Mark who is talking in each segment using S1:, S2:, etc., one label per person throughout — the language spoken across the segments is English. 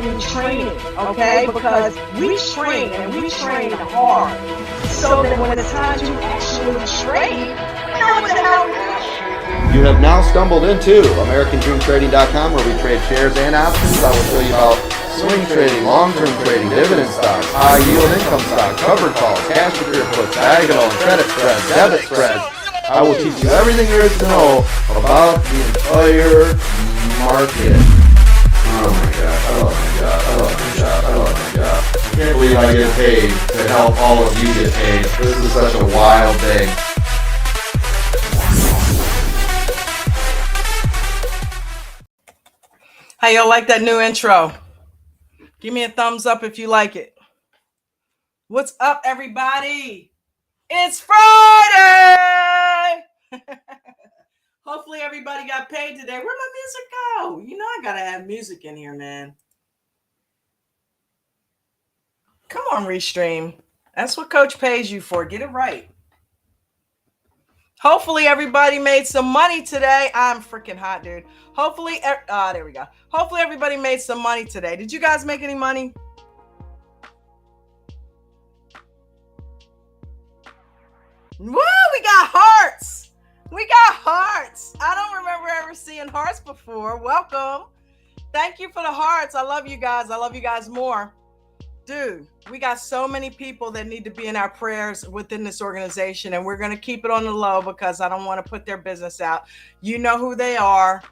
S1: in training, okay? Because we train and we train hard so that when it's time to actually trade, we know what the hell we're doing.
S2: You have now stumbled into AmericanDreamTrading.com, where we trade shares and options. I will show you about swing trading, long-term trading, dividend stocks, high-yield income stocks, covered calls, cash secure puts, diagonal and credit spreads, debit spreads. I will teach you everything there is to know about the entire market. Oh my God, oh my God, oh my God, oh my God. I can't believe I get paid to help all of you get paid. This is such a wild thing.
S3: How y'all like that new intro? Give me a thumbs up if you like it. What's up, everybody? It's Friday! Hopefully everybody got paid today. Where'd my music go? You know I gotta have music in here, man. Come on, Restream. That's what Coach pays you for. Get it right. Hopefully everybody made some money today. I'm freaking hot, dude. Hopefully, there we go. Hopefully everybody made some money today. Did you guys make any money? Woo, we got hearts. We got hearts. I don't remember ever seeing hearts before. Welcome. Thank you for the hearts. I love you guys. I love you guys more. Dude, we got so many people that need to be in our prayers within this organization, and we're going to keep it on the low because I don't want to put their business out. You know who they are.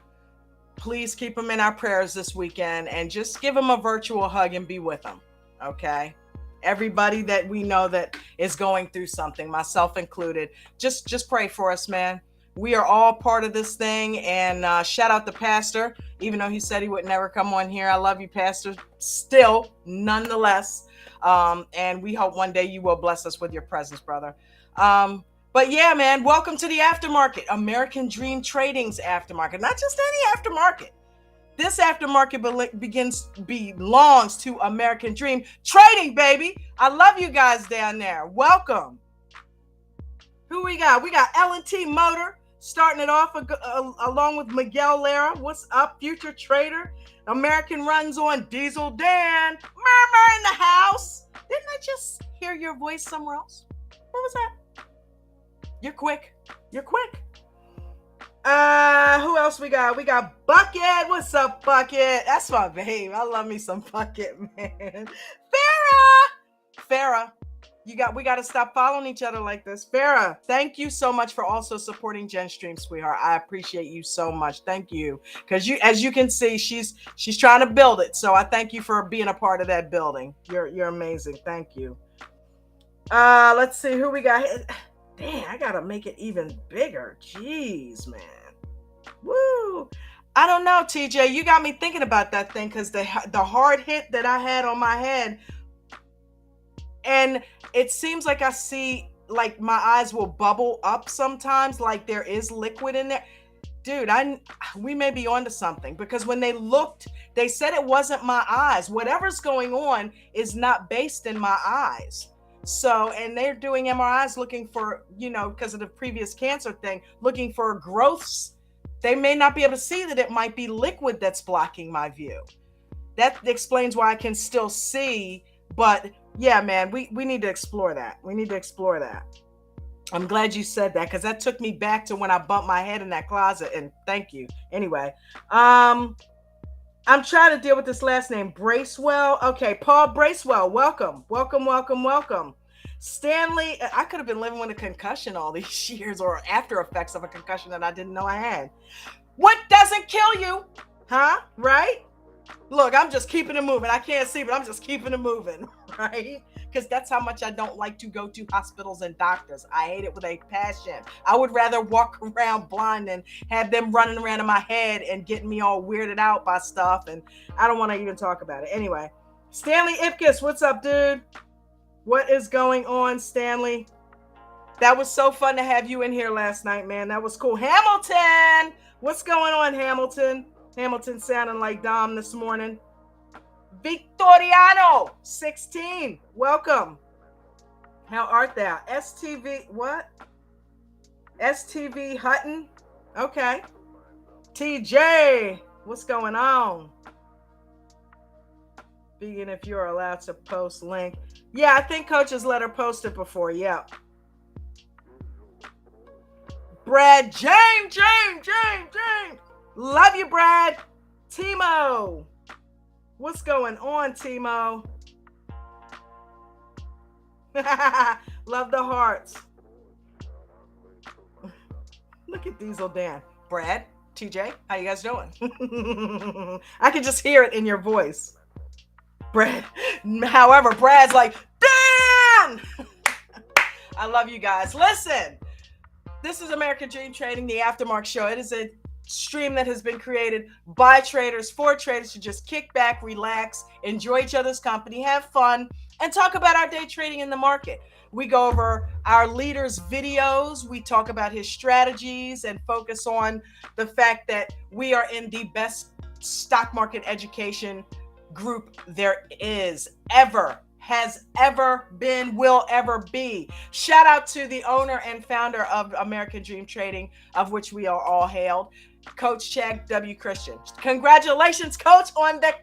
S3: Please keep them in our prayers this weekend and just give them a virtual hug and be with them. Okay? Everybody that we know that is going through something, myself included, just pray for us, man. We are all part of this thing, and shout out the pastor, even though he said he would never come on here. I love you, pastor, still, nonetheless. And we hope one day you will bless us with your presence, brother. But yeah, man, welcome to the Aftermarket, American Dream Trading's Aftermarket. Not just any aftermarket. This aftermarket belongs to American Dream Trading, baby. I love you guys down there. Welcome. Who we got? We got L&T Motor starting it off along with Miguel Lara. What's up, future trader? American runs on Diesel Dan. Murmur in the house. Didn't I just hear your voice somewhere else? What was that? You're quick. You're quick. Who else we got? We got Bucket. What's up, Bucket? That's my babe. I love me some Bucket, man. Farrah. We got to stop following each other like this. Farrah, thank you so much for also supporting GenStream, sweetheart. I appreciate you so much. Thank you. Because as you can see, she's trying to build it. So I thank you for being a part of that building. You're amazing. Thank you. Let's see who we got here. Dang, I got to make it even bigger. Jeez, man. Woo. I don't know, TJ. You got me thinking about that thing because the hard hit that I had on my head, and it seems like I see, like my eyes will bubble up sometimes, like there is liquid in there. Dude, we may be onto something, because when they looked, they said it wasn't my eyes. Whatever's going on is not based in my eyes. So, and they're doing MRIs looking for, because of the previous cancer thing, looking for growths. They may not be able to see that it might be liquid that's blocking my view. That explains why I can still see, but yeah, man, we need to explore that. We need to explore that. I'm glad you said that, because that took me back to when I bumped my head in that closet, and thank you. Anyway, I'm trying to deal with this last name, Bracewell. Okay, Paul Bracewell, welcome. Stanley, I could have been living with a concussion all these years, or after effects of a concussion that I didn't know I had. What doesn't kill you? Huh? Right? Look, I'm just keeping it moving. I can't see, but I'm just keeping it moving, right? Because that's how much I don't like to go to hospitals and doctors. I hate it with a passion. I would rather walk around blind than have them running around in my head and getting me all weirded out by stuff. And I don't want to even talk about it. Anyway, Stanley Ipkiss, what's up, dude? What is going on, Stanley? That was so fun to have you in here last night, man. That was cool. Hamilton, what's going on, Hamilton? Hamilton sounding like Dom this morning. Victoriano, 16, welcome. How art thou? STV, what? STV Hutton, okay. TJ, what's going on? Vegan, if you're allowed to post link. Yeah, I think Coach has let her post it before. Yeah. Brad, James. Love you, Brad. Timo. What's going on, Timo? Love the hearts. Look at Diesel Dan. Brad, TJ, how you guys doing? I can just hear it in your voice. Brad. However, Brad's like, Dan! I love you guys. Listen, this is American Dream Trading, the Aftermarket show. It is a stream that has been created by traders for traders to just kick back, relax, enjoy each other's company, have fun, and talk about our day trading in the market. We go over our leaders' videos. We talk about his strategies and focus on the fact that we are in the best stock market education group there is ever, has ever been, will ever be. Shout out to the owner and founder of American Dream Trading, of which we are all hailed, Coach Chad W. Christian. Congratulations, Coach, on the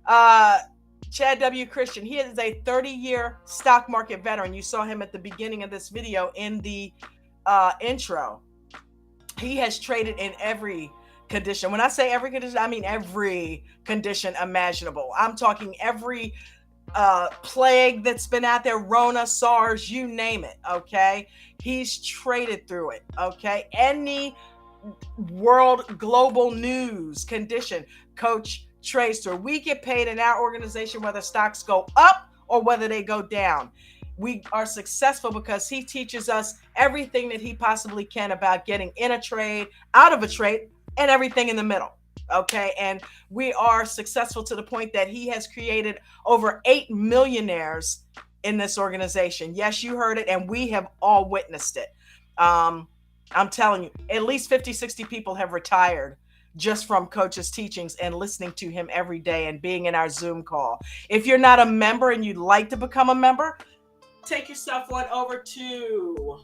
S3: casa. Chad W. Christian, he is a 30-year stock market veteran. You saw him at the beginning of this video in the intro. He has traded in every condition. When I say every condition, I mean every condition imaginable. I'm talking every plague that's been out there, Rona, SARS, you name it, okay? He's traded through it, okay? Any world global news condition, Coach trades through. We get paid in our organization whether stocks go up or whether they go down. We are successful because he teaches us everything that he possibly can about getting in a trade, out of a trade, and everything in the middle. Okay. And we are successful to the point that he has created over 8 millionaires in this organization. Yes, you heard it. And we have all witnessed it. I'm telling you, at least 50, 60 people have retired just from Coach's teachings and listening to him every day and being in our Zoom call. If you're not a member and you'd like to become a member, take yourself on over to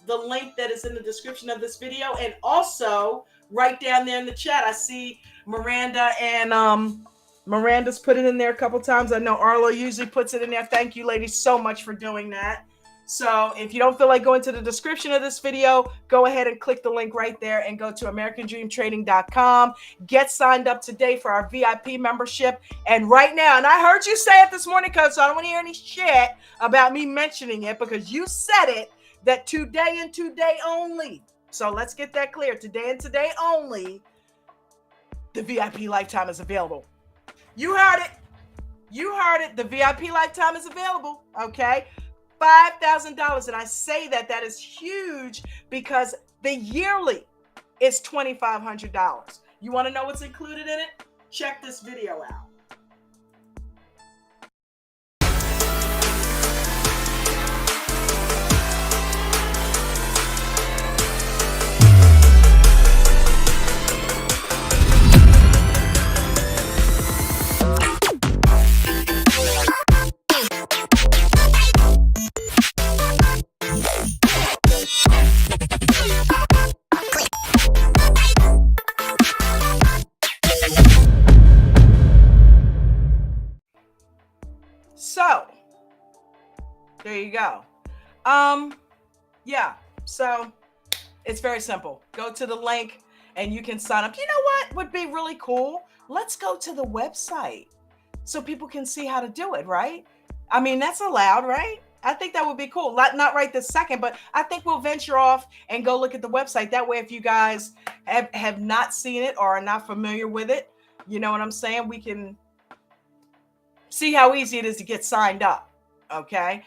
S3: the link that is in the description of this video, and also right down there in the chat. I see Miranda and Miranda's put it in there a couple times. I know Arlo usually puts it in there. Thank you, ladies, so much for doing that. So if you don't feel like going to the description of this video, go ahead and click the link right there and go to AmericanDreamTrading.com. Get signed up today for our VIP membership. And right now, and I heard you say it this morning, Coach, so I don't want to hear any shit about me mentioning it because you said it, that today and today only. So let's get that clear. Today and today only, the VIP lifetime is available. You heard it. You heard it. The VIP lifetime is available. Okay. $5,000. And I say that is huge because the yearly is $2,500. You want to know what's included in it? Check this video out. So there you go. Yeah, so it's very simple. Go to the link and you can sign up. You know what would be really cool? Let's go to the website so people can see how to do it, right? I mean, that's allowed, right? I think that would be cool. Not right this second, but I think we'll venture off and go look at the website. That way, if you guys have not seen it or are not familiar with it, you know what I'm saying? We can see how easy it is to get signed up. Okay.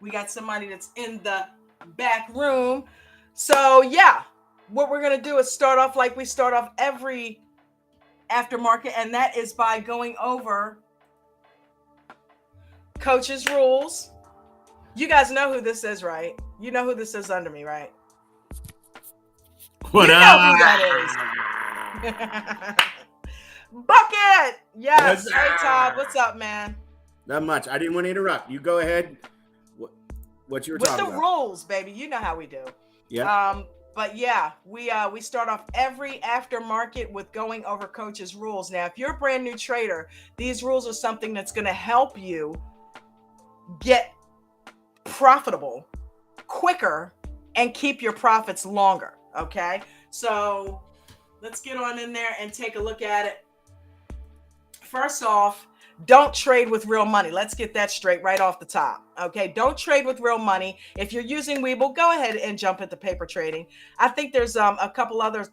S3: We got somebody that's in the back room. So yeah, what we're going to do is start off like we start off every aftermarket. And that is by going over Coach's rules. You guys know who this is, right? You know who this is under me, right?
S4: What
S3: you
S4: up?
S3: know who that is. Bucket! Yes. Hey, Todd. What's up, man?
S4: Not much. I didn't want to interrupt. You go ahead. What you were talking about.
S3: With the rules, baby. You know how we do.
S4: Yeah.
S3: But yeah, we start off every aftermarket with going over coach's rules. Now, if you're a brand new trader, these rules are something that's going to help you get profitable quicker and keep your profits longer. Okay, so let's get on in there and take a look at it. First off, don't trade with real money. Let's get that straight right off the top. Okay, don't trade with real money. If you're using Webull, go ahead and jump into paper trading. I think there's a couple other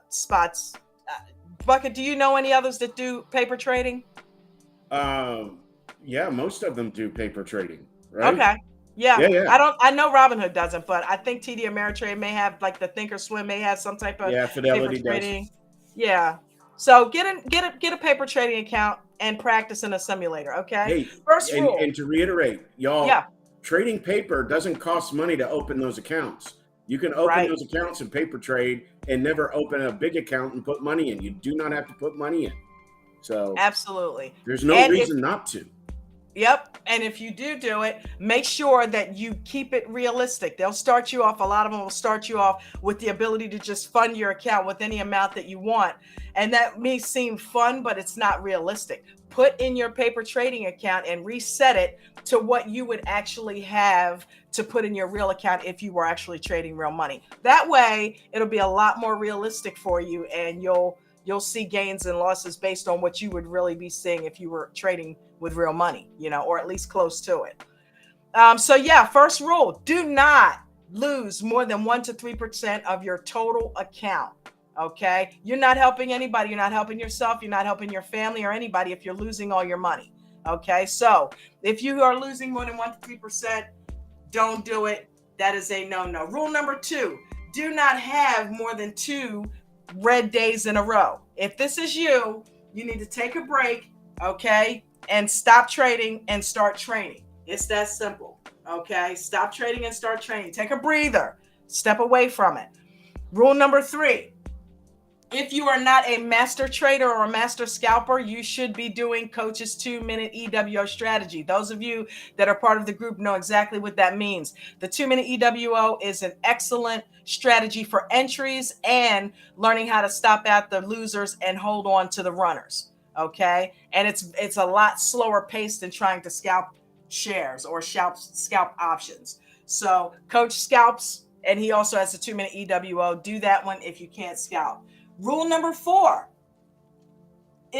S3: spots. Bucket, do you know any others that do paper trading?
S4: Yeah, most of them do paper trading, right?
S3: Okay. Yeah.
S4: Yeah.
S3: I know Robinhood doesn't, but I think TD Ameritrade may have, like, the Thinkorswim may have some type of
S4: Yeah, Fidelity
S3: paper trading.
S4: does.
S3: Yeah. So get a paper trading account and practice in a simulator. Okay.
S4: Hey,
S3: First rule.
S4: and to reiterate, y'all,
S3: Yeah.
S4: trading paper doesn't cost money to open those accounts. You can open
S3: Right.
S4: those accounts in paper trade and never open a big account and put money in. You do not have to put money in. So
S3: Absolutely.
S4: there's no
S3: And
S4: reason not to.
S3: Yep. And if you do it, make sure that you keep it realistic. They'll start you off. A lot of them will start you off with the ability to just fund your account with any amount that you want. And that may seem fun, but it's not realistic. Put in your paper trading account and reset it to what you would actually have to put in your real account if you were actually trading real money. That way, it'll be a lot more realistic for you, and you'll see gains and losses based on what you would really be seeing if you were trading with real money, or at least close to it. So yeah, first rule, do not lose more than 1 to 3% of your total account. Okay. You're not helping anybody. You're not helping yourself. You're not helping your family or anybody if you're losing all your money. Okay. So if you are losing more than 1 to 3%, don't do it. That is a no-no. Rule number 2, do not have more than 2 red days in a row. If this is you, you need to take a break, okay, and stop trading and start training. It's that simple, okay? Stop trading and start training. Take a breather. Step away from it. Rule number 3, if you are not a master trader or a master scalper, you should be doing Coach's 2-minute EWO strategy. Those of you that are part of the group know exactly what that means. The 2-minute EWO is an excellent strategy for entries and learning how to stop out the losers and hold on to the runners. Okay. And it's a lot slower paced than trying to scalp shares or scalp options. So Coach scalps, and he also has a 2-minute EWO. Do that one if you can't scalp. Rule number 4,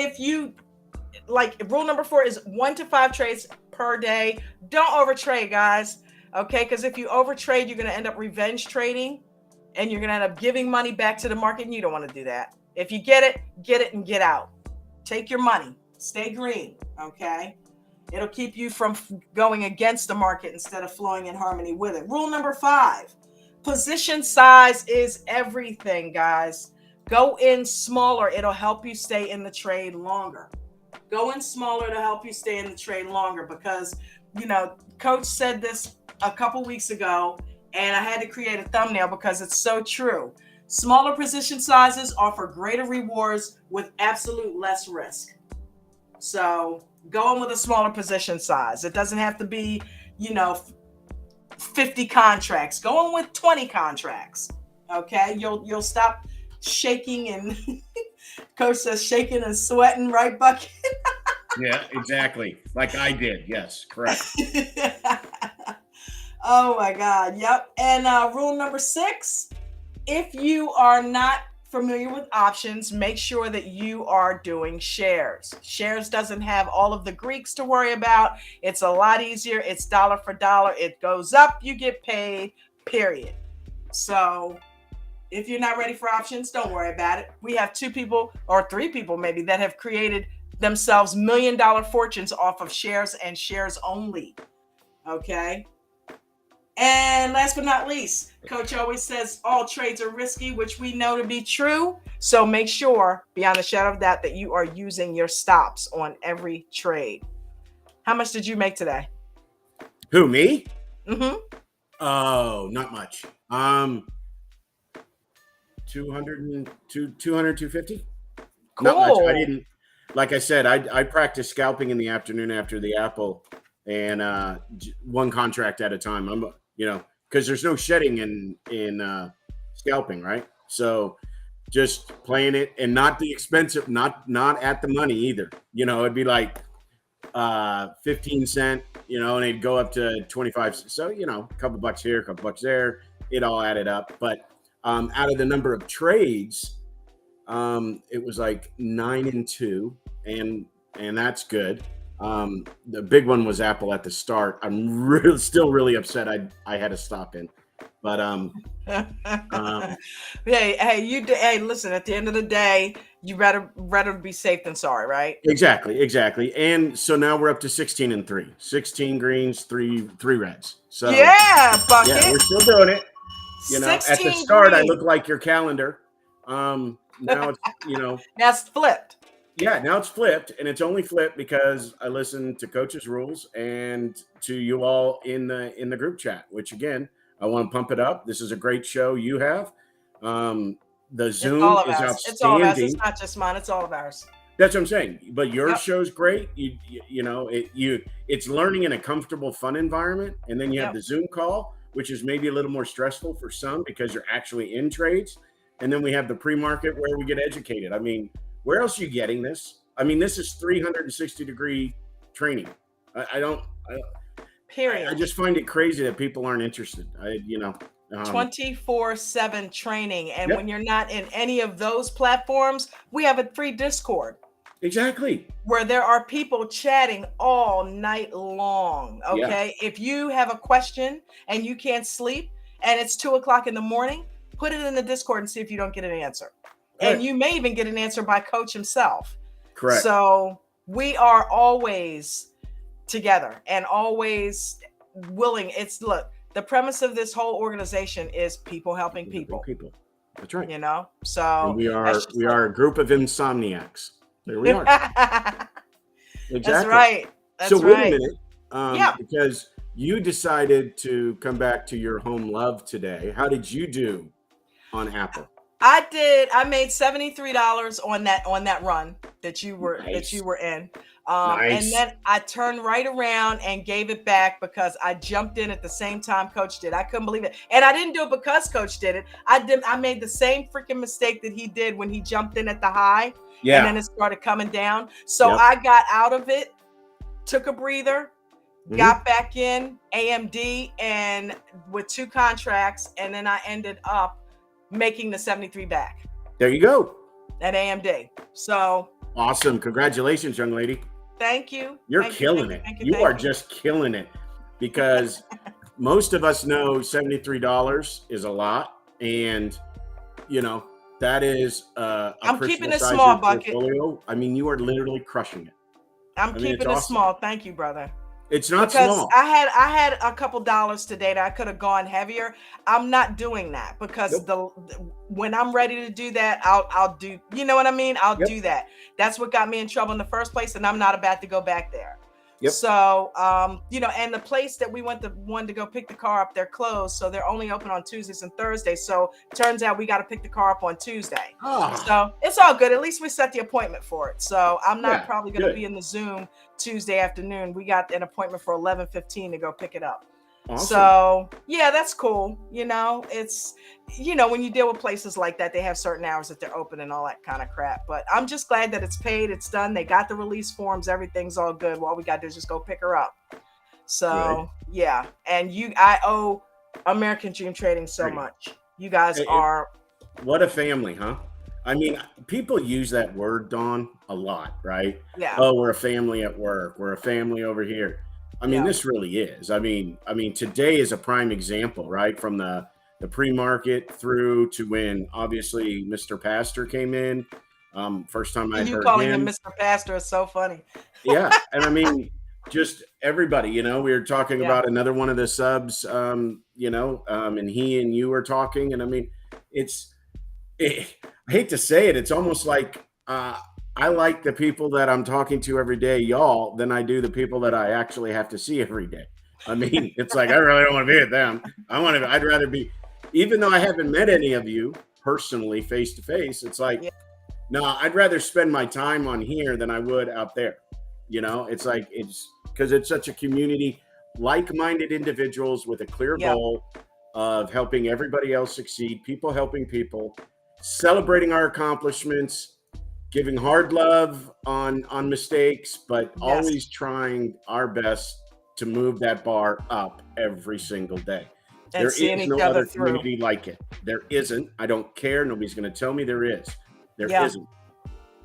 S3: rule number 4 is 1 to 5 trades per day. Don't overtrade, guys. Okay. Because if you overtrade, you're going to end up revenge trading, and you're going to end up giving money back to the market, and you don't want to do that. If you get it and get out. Take your money. Stay green. Okay. It'll keep you from going against the market instead of flowing in harmony with it. Rule number 5, position size is everything, guys. Go in smaller. It'll help you stay in the trade longer. Go in smaller to help you stay in the trade longer because, Coach said this a couple weeks ago, and I had to create a thumbnail because it's so true. Smaller position sizes offer greater rewards with absolute less risk. So go in with a smaller position size. It doesn't have to be, 50 contracts. Go in with 20 contracts. Okay. You'll stop shaking and Coach says shaking and sweating, right, Bucket?
S4: Yeah, exactly. Like I did. Yes, correct.
S3: Oh my God. Yep. And rule number 6, if you are not familiar with options, make sure that you are doing shares. Shares doesn't have all of the Greeks to worry about. It's a lot easier. It's dollar for dollar. It goes up, you get paid, period. So if you're not ready for options, don't worry about it. We have 2 people or 3 people maybe that have created themselves $1 million fortunes off of shares and shares only. Okay. And last but not least, Coach always says all trades are risky, which we know to be true. So make sure, beyond a shadow of doubt, that you are using your stops on every trade. How much did you make today?
S4: Who, me?
S3: Mm-hmm.
S4: Oh, not much. 200, 250.
S3: Cool.
S4: Not much. I didn't, like I said, I practice scalping in the afternoon after the Apple, and one contract at a time. I'm, because there's no shedding in scalping, right? So just playing it, and not the expensive, not at the money either. It'd be like 15 cent, and it'd go up to 25. So, a couple bucks here, a couple bucks there, it all added up. But out of the number of trades, it was like 9-2, and that's good. The big one was Apple at the start. I'm still really upset I had to stop in. But
S3: hey, listen, at the end of the day, you rather be safe than sorry, right?
S4: Exactly. And so now we're up to 16-3. 16 greens, three reds. So
S3: yeah, bucket.
S4: Yeah, we're still doing it. At the start,
S3: greens.
S4: I look like your calendar. Now it's
S3: now it's flipped.
S4: Yeah, now it's flipped, and it's only flipped because I listen to Coach's Rules and to you all in the group chat, which again, I want to pump it up. This is a great show you have. The Zoom is outstanding.
S3: It's all of ours. It's not just mine. It's all of ours.
S4: That's what I'm saying. But your show's great. It's learning in a comfortable, fun environment, and then you have the Zoom call, which is maybe a little more stressful for some because you're actually in trades, and then we have the pre-market where we get educated. I mean, where else are you getting this? I mean, this is 360-degree training.
S3: Period.
S4: I just find it crazy that people aren't interested.
S3: 24/7 training. And when you're not in any of those platforms, we have a free Discord.
S4: Exactly.
S3: Where there are people chatting all night long. Okay. Yeah. If you have a question and you can't sleep and it's 2:00 in the morning, put it in the Discord and see if you don't get an answer. Right. And you may even get an answer by Coach himself.
S4: Correct.
S3: So we are always together and always willing. The premise of this whole organization is people helping people.
S4: That's right.
S3: So
S4: and we are a group of insomniacs. There we are. Exactly.
S3: That's right.
S4: So wait a minute. Because you decided to come back to your home love today. How did you do on Apple?
S3: I did. I made $73 on that run that you were in. And then I turned right around and gave it back because I jumped in at the same time Coach did. I couldn't believe it. And I didn't do it because Coach did it. I made the same freaking mistake that he did when he jumped in at the high. Yeah. And then it started coming down. So I got out of it, took a breather, got back in AMD and with 2 contracts. And then I ended up making the 73 back.
S4: There you go.
S3: At AMD. So
S4: awesome. Congratulations, young lady.
S3: Thank you.
S4: You're killing it. You are just killing it because most of us know $73 is a lot. And, that is
S3: I'm keeping it small, bucket.
S4: Portfolio. I mean, you are literally crushing it.
S3: I'm keeping it small. Thank you, brother.
S4: It's not small.
S3: I had a couple dollars today that I could have gone heavier. I'm not doing that because when I'm ready to do that, I'll do. You know what I mean? I'll do that. That's what got me in trouble in the first place, and I'm not about to go back there. Yep. So, and the place that we wanted to go pick the car up, they're closed, so they're only open on Tuesdays and Thursdays. So, turns out we got to pick the car up on Tuesday. So it's all good. At least we set the appointment for it. So I'm not probably going to be in the Zoom Tuesday afternoon. We got an appointment for 11:15 to go pick it up. Awesome. So that's cool. It's, when you deal with places like that, they have certain hours that they're open and all that kind of crap. But I'm just glad that it's paid. It's done. They got the release forms. Everything's all good. All we got to do is just go pick her up. So and I owe American Dream Trading so much. You guys are.
S4: What a family, huh? I mean, people use that word, Dawn, a lot, right?
S3: Yeah.
S4: Oh, we're a family at work. We're a family over here. I mean, this really is. I mean, today is a prime example, right? From the pre-market through to when obviously Mr. Pastor came in. First time I heard him.
S3: You calling him Mr. Pastor is so funny.
S4: Yeah, and I mean, just everybody. We were talking about another one of the subs. And he and you were talking, and I mean, I hate to say it, it's almost like I like the people that I'm talking to every day, y'all, than I do the people that I actually have to see every day. I mean, it's like, I really don't want to be with them. I'd rather be, even though I haven't met any of you personally face to face, it's like, no, I'd rather spend my time on here than I would out there. It's like, it's because it's such a community, like-minded individuals with a clear goal. of helping everybody else succeed, people helping people, celebrating our accomplishments, giving hard love on mistakes, but always trying our best to move that bar up every single day.
S3: And
S4: there
S3: seeing
S4: is
S3: each
S4: no
S3: other
S4: other
S3: through.
S4: community like it. There isn't. I don't care. Nobody's going to tell me there is. There isn't.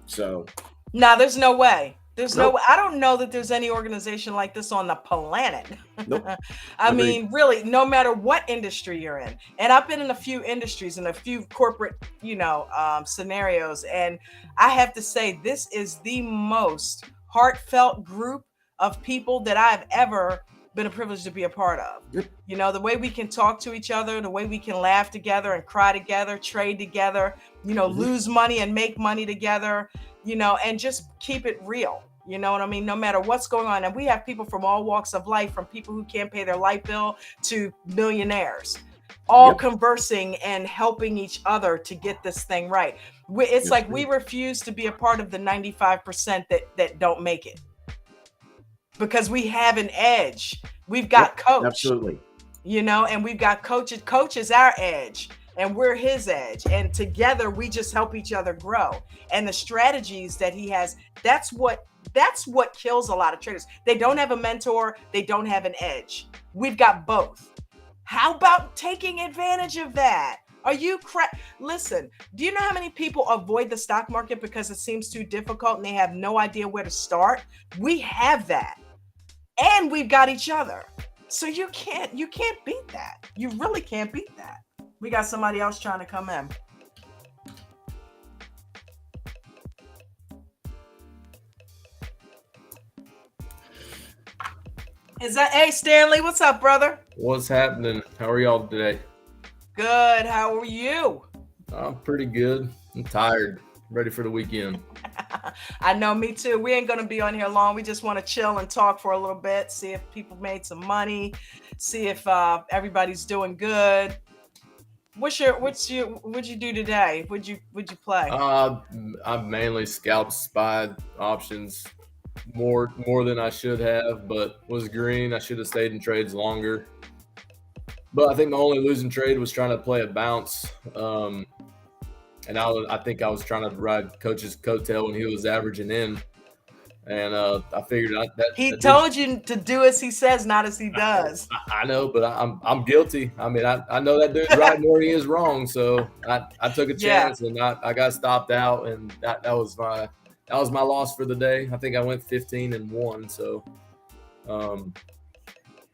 S4: So
S3: no, there's no way. There's
S4: Nope.
S3: no, I don't know that there's any organization like this on the planet.
S4: Nope.
S3: I
S4: Agreed.
S3: mean, really, no matter what industry you're in. And I've been in a few industries and a few corporate, scenarios. And I have to say, this is the most heartfelt group of people that I've ever been a privilege to be a part of.
S4: Yep.
S3: You know, the way we can talk to each other, the way we can laugh together and cry together, trade together, lose money and make money together, and just keep it real. You know what I mean? No matter what's going on. And we have people from all walks of life, from people who can't pay their light bill to millionaires, all conversing and helping each other to get this thing right. It's like we refuse to be a part of the 95% that don't make it, because we have an edge. We've got coach.
S4: Absolutely.
S3: And we've got coach. Coach is our edge. And we're his edge. And together we just help each other grow. And the strategies that he has, that's what kills a lot of traders. They don't have a mentor. They don't have an edge. We've got both. How about taking advantage of that? Are you Listen, do you know how many people avoid the stock market because it seems too difficult and they have no idea where to start? We have that. And we've got each other. So you can't beat that. You really can't beat that. We got somebody else trying to come in. Hey, Stanley, what's up, brother?
S5: What's happening? How are y'all today?
S3: Good. How are you?
S5: I'm pretty good. I'm tired. Ready for the weekend.
S3: I know, me too. We ain't going to be on here long. We just want to chill and talk for a little bit, see if people made some money, see if everybody's doing good. What'd you do today? What'd you play?
S5: I've mainly scalped SPY options more than I should have, but was green. I should have stayed in trades longer. But I think my only losing trade was trying to play a bounce. And I think I was trying to ride Coach's coattail when he was averaging in. And I figured
S3: he told you to do as he says, not as he does.
S5: I know, but I'm guilty. I mean, I know that dude's right more he is wrong. So I took a chance and I got stopped out, and that was my loss for the day. I think I went 15-1. So,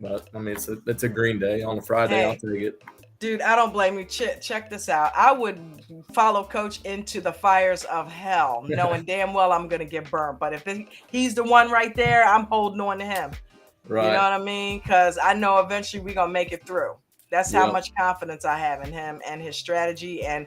S5: but I mean, it's a green day on a Friday. I'll take it.
S3: Dude, I don't blame you. Check this out. I would follow Coach into the fires of hell, knowing damn well I'm going to get burned. But if he's the one right there, I'm holding on to him. Right. You know what I mean? Because I know eventually we're going to make it through. That's how much confidence I have in him and his strategy. And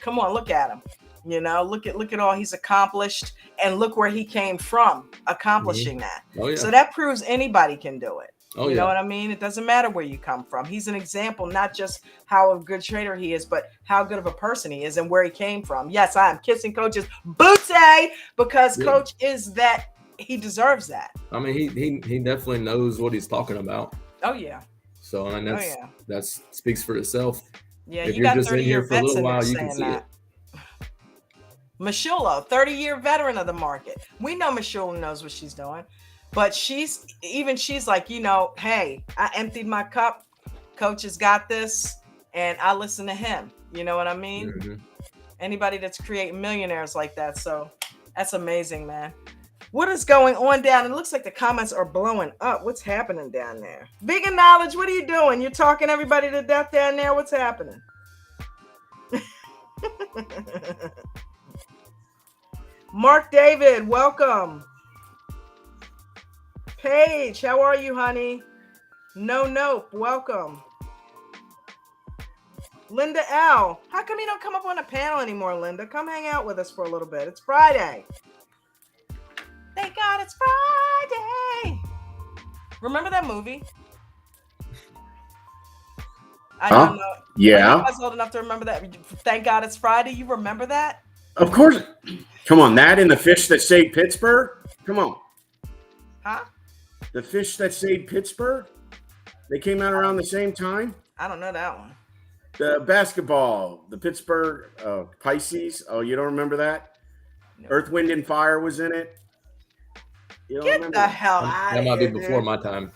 S3: come on, look at him. Look at all he's accomplished, and look where he came from accomplishing that. Oh, yeah. So that proves anybody can do it. You know what I mean? It doesn't matter where you come from. He's an example, not just how a good trader he is, but how good of a person he is and where he came from. Yes, I am kissing Coach's booty because Coach is that. He deserves that. I mean,
S5: he definitely knows what he's talking about.
S3: Oh, yeah.
S5: So, I mean, that speaks for itself.
S3: Yeah,
S5: if
S3: you
S5: you're
S3: got
S5: just in here for a little while, you can see
S3: that. Mashula, 30-year veteran of the market. We know Mashula knows what she's doing. But she's like, hey, I emptied my cup. Coach has got this, and I listen to him. You know what I mean? Mm-hmm. Anybody that's creating millionaires like that. So that's amazing, man. What is going on down? It looks like the comments are blowing up. What's happening down there? Vegan Knowledge, what are you doing? You're talking everybody to death down there. What's happening? Mark David, welcome. Paige, how are you, honey? Nope, welcome. Linda L, how come you don't come up on a panel anymore, Linda? Come hang out with us for a little bit. It's Friday. Thank God it's Friday. Remember that movie? I don't know.
S4: Yeah.
S3: Are you guys old enough to remember that? Thank God it's Friday. You remember that?
S4: Of course. Come on, that and the fish that saved Pittsburgh? Come on.
S3: Huh?
S4: The fish that saved Pittsburgh? They came out around the same time?
S3: I don't know that one.
S4: The basketball, the Pittsburgh Pisces. Oh, you don't remember that?
S3: No.
S4: Earth, Wind, and Fire was in it. You don't
S3: Get
S4: remember
S3: the
S4: that?
S3: hell out
S5: That
S3: of
S5: might be
S3: here,
S5: before
S3: dude.
S5: my time.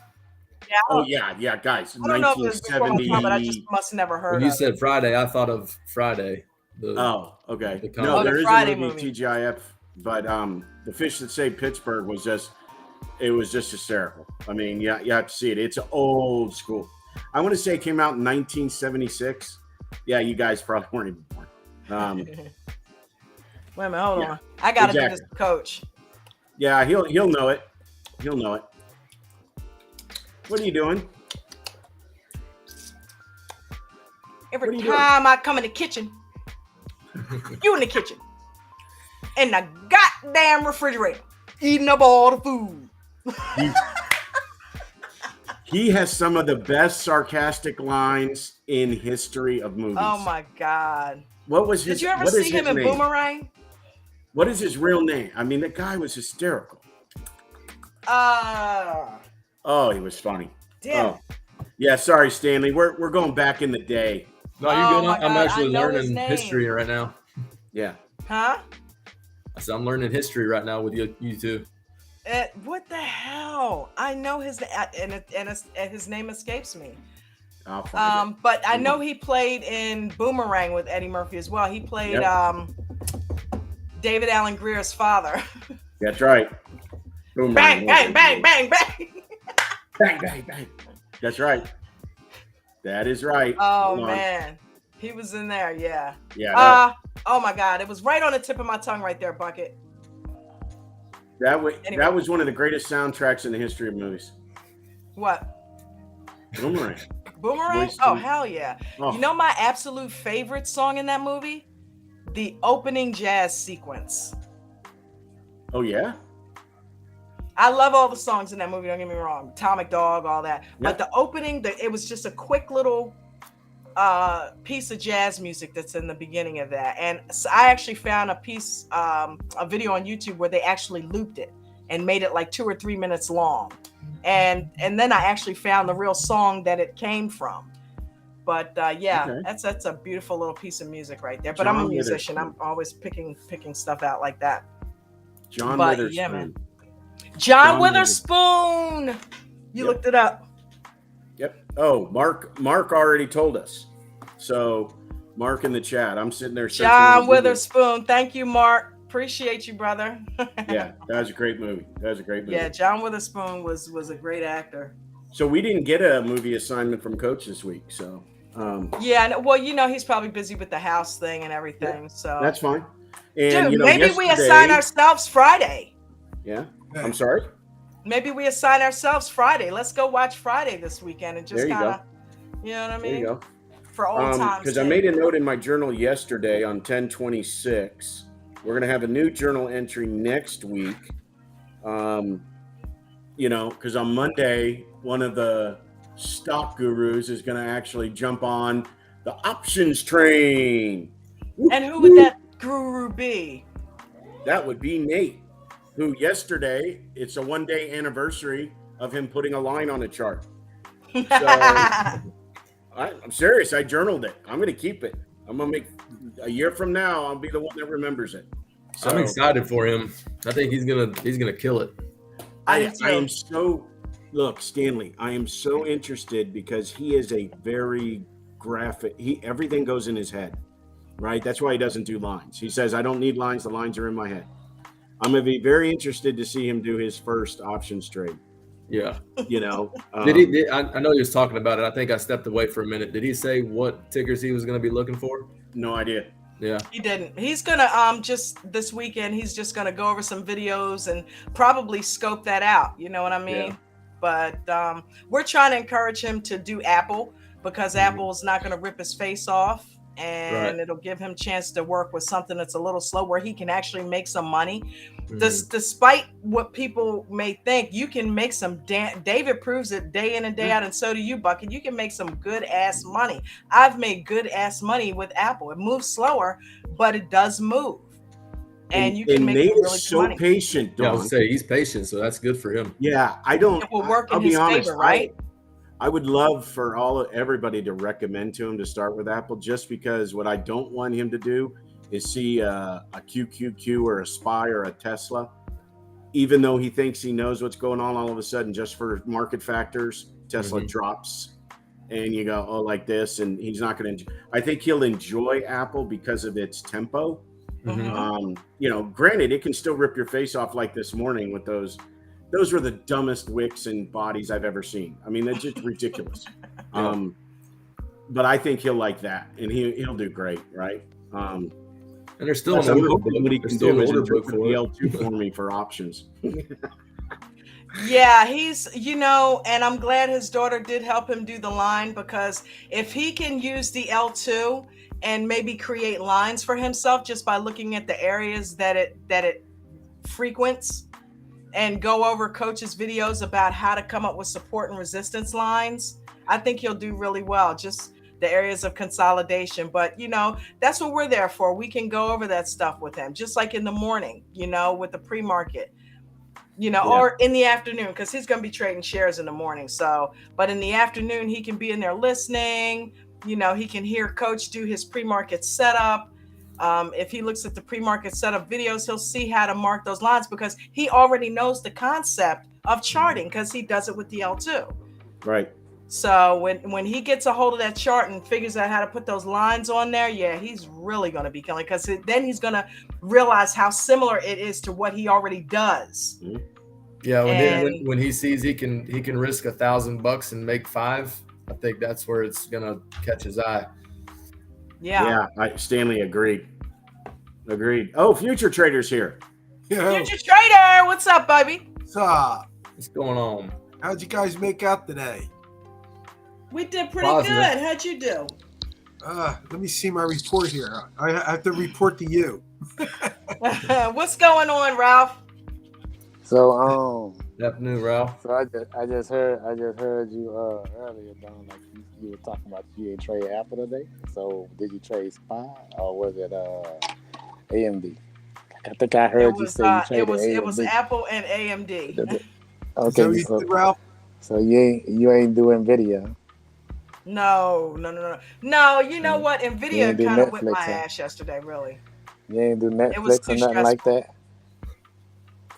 S3: Yeah,
S4: Oh yeah, guys.
S3: I don't know if it was before my time, but I just
S4: 1970.
S3: must have never heard
S5: When you
S3: of it.
S5: said Friday, I thought of Friday.
S4: Oh, okay.
S5: The
S4: No,
S3: Oh, the
S4: there is
S3: Friday
S4: a movie,
S3: movie.
S4: TGIF, but The Fish That Saved Pittsburgh was just hysterical. I mean, yeah, you have to see it. It's old school. I want to say it came out in 1976. Yeah, you guys probably weren't even born.
S3: Wait a minute, hold
S4: Yeah,
S3: on. I gotta do
S4: exactly.
S3: this, coach.
S4: Yeah, he'll know it. He'll know it. What are you doing?
S3: Every
S4: What are you
S3: time I come in the kitchen, you in the kitchen, in the goddamn refrigerator, eating up all the food.
S4: He has some of the best sarcastic lines in history of movies.
S3: Oh my God.
S4: What was his?
S3: Did you ever
S4: what is
S3: see him
S4: his
S3: in
S4: name?
S3: Boomerang?
S4: What is his real name? I mean, that guy was hysterical. Oh, he was funny.
S3: Damn.
S4: Oh, yeah. Sorry, Stanley. We're going back in the day.
S5: No, you're
S3: Oh
S5: good.
S3: my
S5: I'm
S3: God,
S5: actually
S3: I know his
S5: learning
S3: name.
S5: history right now.
S4: Yeah.
S3: Huh?
S5: I said I'm learning history right now with you two.
S3: What the hell? I know his and his name escapes me.
S4: I'll find it.
S3: But I know he played in Boomerang with Eddie Murphy as well. He played David Allen Greer's father.
S4: That's right. Boomerang.
S3: Bang, bang, bang, bang, bang.
S4: Bang, bang, bang. That's right. That is right.
S3: Oh
S4: Hold on.
S3: man, he was in there. Yeah.
S4: Yeah.
S3: Oh my God, it was right on the tip of my tongue, right there, Bucket.
S4: That
S3: Anyway.
S4: was one of the greatest soundtracks in the history of movies.
S3: What?
S4: Boomerang.
S3: Boomerang?
S4: Voice
S3: Oh
S4: to-
S3: hell yeah!
S4: Oh.
S3: You know my absolute favorite song in that movie? The opening jazz sequence.
S4: Oh yeah.
S3: I love all the songs in that movie. Don't get me wrong, Atomic Dog, all that.
S4: Yeah.
S3: But the opening, it was just a quick little piece of jazz music that's in the beginning of that. And so I actually found a video on YouTube where they actually looped it and made it like 2 or 3 minutes long. And then I actually found the real song that it came from. But yeah,
S4: Okay.
S3: that's a beautiful little piece of music right there. But
S4: John
S3: I'm a musician.
S4: Witherspoon.
S3: I'm always picking stuff out like that.
S4: John
S3: But,
S4: Witherspoon.
S3: yeah, man. John
S4: John
S3: Witherspoon. You
S4: Yep.
S3: looked it up.
S4: Yep. Oh, Mark already told us. So, Mark in the chat. I'm sitting there. searching on
S3: John
S4: Google.
S3: Witherspoon. Thank you, Mark. Appreciate you, brother.
S4: Yeah, that was a great movie.
S3: Yeah, John Witherspoon was a great actor.
S4: So we didn't get a movie assignment from Coach this week. So
S3: Yeah, well, he's probably busy with the house thing and everything. So
S4: that's fine. And
S3: dude, maybe we assign ourselves Friday.
S4: Yeah. I'm sorry.
S3: Maybe we assign ourselves Friday. Let's go watch Friday this weekend and just
S4: There you
S3: kind of, you know what I
S4: There
S3: mean?
S4: you go.
S3: For old times.
S4: Because I made a note in my journal yesterday on 10/26. We're gonna have a new journal entry next week. Because on Monday, one of the stock gurus is gonna actually jump on the options train.
S3: And who would that guru be?
S4: That would be Nate, who yesterday, it's a 1-day anniversary of him putting a line on a chart. I'm serious. I journaled it. I'm going to keep it. I'm going to make a year from now. I'll be the one that remembers it. So
S5: I'm excited for him. I think he's gonna kill it.
S4: I am so Stanley. I am so interested because he is a very graphic. Everything goes in his head, right? That's why he doesn't do lines. He says, "I don't need lines. The lines are in my head." I'm going to be very interested to see him do his first options trade.
S5: Yeah. I know he was talking about it. I think I stepped away for a minute. Did he say what tickers he was going to be looking for?
S4: No idea.
S5: Yeah.
S3: He didn't. He's gonna just this weekend. He's just gonna go over some videos and probably scope that out. You know what I mean?
S5: Yeah.
S3: But we're trying to encourage him to do Apple because Apple is not gonna rip his face off, and it'll give him a chance to work with something that's a little slow where he can actually make some money. Despite what people may think, you can make some David proves it day in and day out, and so do you, Bucket. You can make some good ass money. I've made good ass money with Apple. It moves slower, but it does move, and you can make
S4: Nate
S3: really
S4: is
S3: good
S4: so
S3: money.
S4: patient.
S5: Yeah, I would say he's patient, so that's good for him.
S4: Yeah, I don't.
S3: It will work
S4: I'll
S3: in
S4: be
S3: his
S4: honest,
S3: favor, right?
S4: I would love for everybody to recommend to him to start with Apple, just because what I don't want him to do is see a QQQ or a Spy or a Tesla, even though he thinks he knows what's going on. All of a sudden, just for market factors, Tesla drops, and you go, oh, like this, and he's not going to. I think he'll enjoy Apple because of its tempo. Granted, it can still rip your face off like this morning with those. Those were the dumbest wicks and bodies I've ever seen. I mean, they're just ridiculous. But I think he'll like that, and he'll do great, right? And
S5: there's still an order book.
S4: What he can do is interpret the L2 for me for options.
S3: Yeah, he's, and I'm glad his daughter did help him do the line, because if he can use the L2 and maybe create lines for himself just by looking at the areas that it frequents, and go over coach's videos about how to come up with support and resistance lines, I think he'll do really well. Just the areas of consolidation. But, that's what we're there for. We can go over that stuff with him, just like in the morning, with the pre-market, or in the afternoon, because he's going to be trading shares in the morning. So, but in the afternoon, he can be in there listening. He can hear coach do his pre-market setup. If he looks at the pre-market setup videos, he'll see how to mark those lines, because he already knows the concept of charting, because he does it with the L2.
S4: Right.
S3: So when he gets a hold of that chart and figures out how to put those lines on there, he's really going to be killing, because then he's going to realize how similar it is to what he already does.
S5: Yeah, when he sees he can risk $1,000 and make $5, I think that's where it's going to catch his eye.
S3: Yeah.
S4: Stanley agreed. Oh, Future Trader's here.
S6: Yeah.
S3: Future Trader, what's up, baby?
S6: What's up?
S5: What's going on?
S6: How'd you guys make out today?
S3: We did pretty
S5: Positive.
S3: good. How'd you do?
S6: Let me see my report here. I have to report to you.
S3: What's going on, Ralph?
S7: So
S5: Afternoon, Ralph.
S7: So I just heard you earlier, Don, like you were talking about you ain't trade Apple today. So did you trade SPY or was it AMD? I think I heard you say you traded AMD.
S3: It was Apple and AMD.
S7: Okay,
S6: so Ralph.
S7: So you ain't doing NVIDIA.
S3: No. You know what? NVIDIA kind of whipped my ass yesterday, really.
S7: You ain't do Netflix or nothing like that.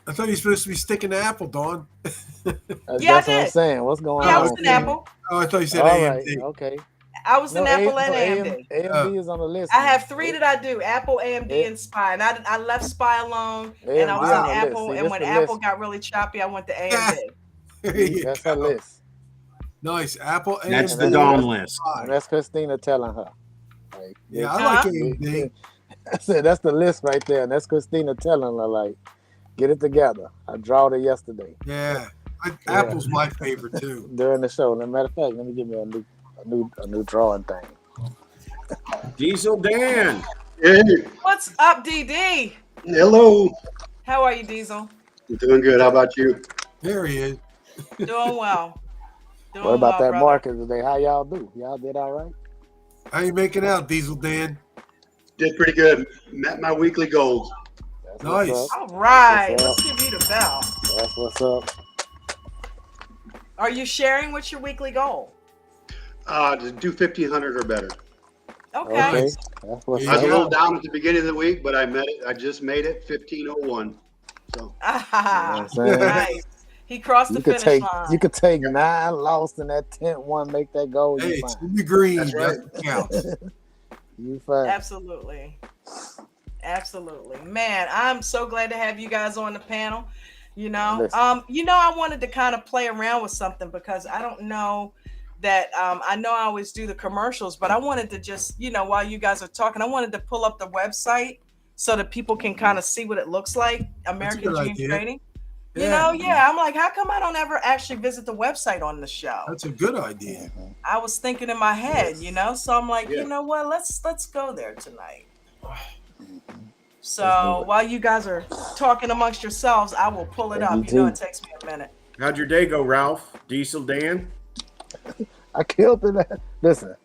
S6: I thought you were supposed to be sticking to Apple, Don.
S7: That's what I'm saying. What's going on?
S3: Yeah, I was in Apple.
S6: Oh, I thought you said
S7: All
S6: AMD.
S7: right, okay.
S3: I was in Apple and AMD.
S7: AMD is on the list.
S3: I have 3 that I do: Apple, AMD, and SPY. And I left SPY alone, and I was on Apple. And when Apple got really choppy, I went to AMD.
S7: That's her list.
S6: Nice. Apple, AMD.
S4: That's the Dawn list.
S7: And that's Christina telling her. Like,
S6: yeah, I like AMD.
S7: I said that's the list right there, and that's Christina telling her, like, get it together. I drawed it yesterday.
S6: Yeah. Apple's my favorite too.
S7: During the show. As a matter of fact, let me give me a new drawing thing.
S4: Diesel Dan.
S8: Hey.
S3: What's up, DD?
S8: Hello.
S3: How are you, Diesel?
S8: I'm doing good. How about you?
S6: There he is.
S3: Doing well.
S7: What about that
S3: brother.
S7: market today? How y'all do? Y'all did all right?
S6: How you making out, Diesel Dan?
S8: Did pretty good. Met my weekly goals.
S7: That's
S6: Nice.
S7: what's up.
S3: All right.
S7: That's
S3: Let's
S7: what's
S3: give you the bell.
S7: That's what's up.
S3: Are you sharing what's your weekly goal?
S8: To do 1,500 or better.
S3: Okay.
S7: That's what's
S6: Yeah.
S8: I was a
S7: up.
S8: little down at the beginning of the week, but I just made it 1,501. So
S3: Ah,
S7: You know what I'm saying?
S3: nice. He crossed the
S7: You could
S3: finish
S7: take
S3: line.
S7: 9 lost in that 10-1, make that goal.
S6: Hey,
S7: You
S6: it's
S7: fine.
S6: in the green.
S8: That's right.
S6: That counts.
S7: You fine.
S3: Absolutely. Man, I'm so glad to have you guys on the panel.
S7: Listen.
S3: I wanted to kind of play around with something, because I don't know that I know I always do the commercials, but I wanted to just, while you guys are talking, I wanted to pull up the website so that people can kind of see what it looks like, American
S6: good
S3: Dream
S6: idea.
S3: Trading.
S6: Yeah.
S3: I'm like, how come I don't ever actually visit the website on the show?
S6: That's a good idea.
S3: I was thinking in my head, so I'm like,
S8: Yeah.
S3: you know what? Let's go there tonight. So while you guys are talking amongst yourselves, I will pull it up. It takes me a minute.
S4: How'd your day go, Ralph? Diesel Dan?
S7: I killed it. Listen.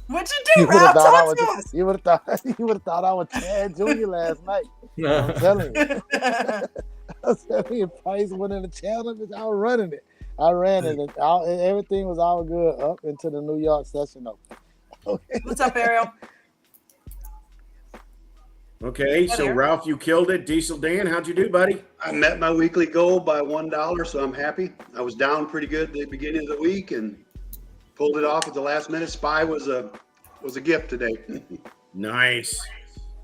S3: What'd you do, Ralph? Talk to us.
S7: You would have thought I was Chad Jr. last night. I'm telling you. I was telling you, Price went in the challenge. I was running it. I ran it. And everything was all good up into the New York session open. Okay.
S3: What's up, Ariel?
S4: Okay, so Ralph, you killed it. Diesel Dan, how'd you do, buddy?
S8: I met my weekly goal by $1, so I'm happy. I was down pretty good at the beginning of the week and pulled it off at the last minute. Spy was a gift today.
S4: Nice.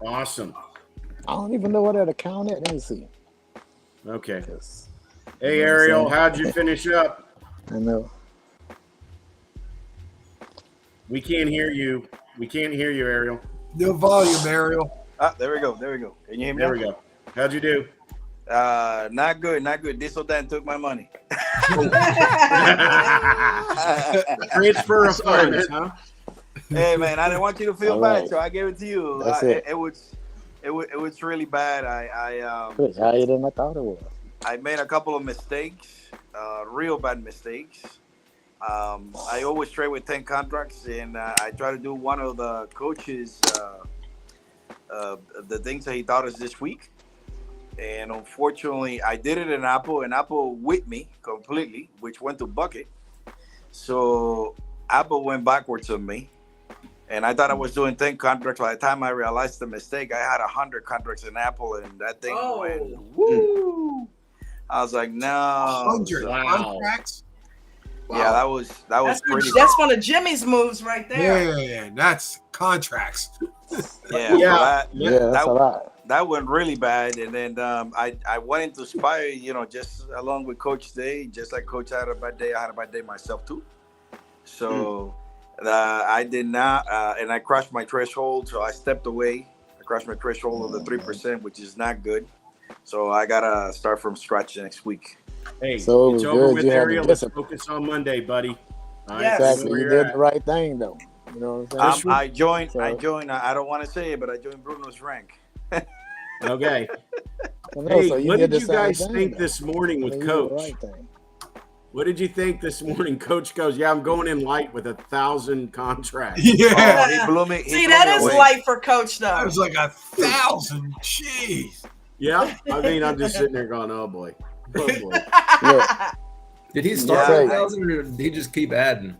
S4: Awesome.
S7: I don't even know what that account is. Let me see.
S4: Okay.
S7: Yes.
S4: Hey, Ariel, how'd you finish up?
S7: I know.
S2: We can't hear you. We can't hear you, Ariel.
S6: No volume, Ariel.
S9: There we go. There we go. Can you hear me?
S2: There we go. How'd you do?
S9: Not good. Not good. Diesel Dan took my money.
S2: Transfer of funds, huh?
S9: Hey man, I didn't want you to feel
S7: All
S9: bad,
S7: right.
S9: so I gave it to you.
S7: That's it.
S9: It was really bad.
S7: Higher than I thought it was.
S9: I made a couple of mistakes, real bad mistakes. I always trade with 10 contracts, and I try to do one of the coaches the things that he taught us this week. And unfortunately, I did it in Apple, and Apple whipped me completely, which went to bucket. So Apple went backwards on me. And I thought I was doing 10 contracts. By the time I realized the mistake, I had 100 contracts in Apple, and that thing went woo. I was like, no.
S6: 100 contracts?
S9: Yeah, that was pretty.
S3: That's one of Jimmy's moves right there.
S6: Yeah, that's contracts.
S9: Yeah,
S7: that's a lot.
S9: That went really bad, and then I went into Spire, just along with Coach Day, just like Coach had a bad day. I had a bad day myself too. So I did not, and I crushed my threshold. So I stepped away. I crushed my threshold of the 3%, which is not good. So I gotta start from scratch next week.
S2: Hey,
S7: So
S2: it's over with, Ariel. Let's focus on Monday, buddy. All right,
S3: Yes.
S7: Exactly. You did the right thing, though. You know what I'm saying?
S9: I joined. I don't want to say it, but I joined Bruno's rank.
S2: Okay.
S7: No,
S2: Hey,
S7: so
S2: what
S7: did
S2: did
S7: the
S2: you guys
S7: same thing,
S2: think
S7: though.
S2: this morning with
S7: You did the
S2: Coach?
S7: right thing.
S2: What did you think this morning? Coach goes, yeah, I'm going in light with 1,000 contracts.
S6: Yeah.
S9: He blew me.
S3: See, that is light for Coach, though.
S6: That was like 1,000. Jeez.
S2: Yeah, I mean, I'm just sitting there going, oh boy. Oh boy.
S7: Yeah.
S5: Did he start
S7: Yeah.
S5: at 1,000 or did he just keep adding?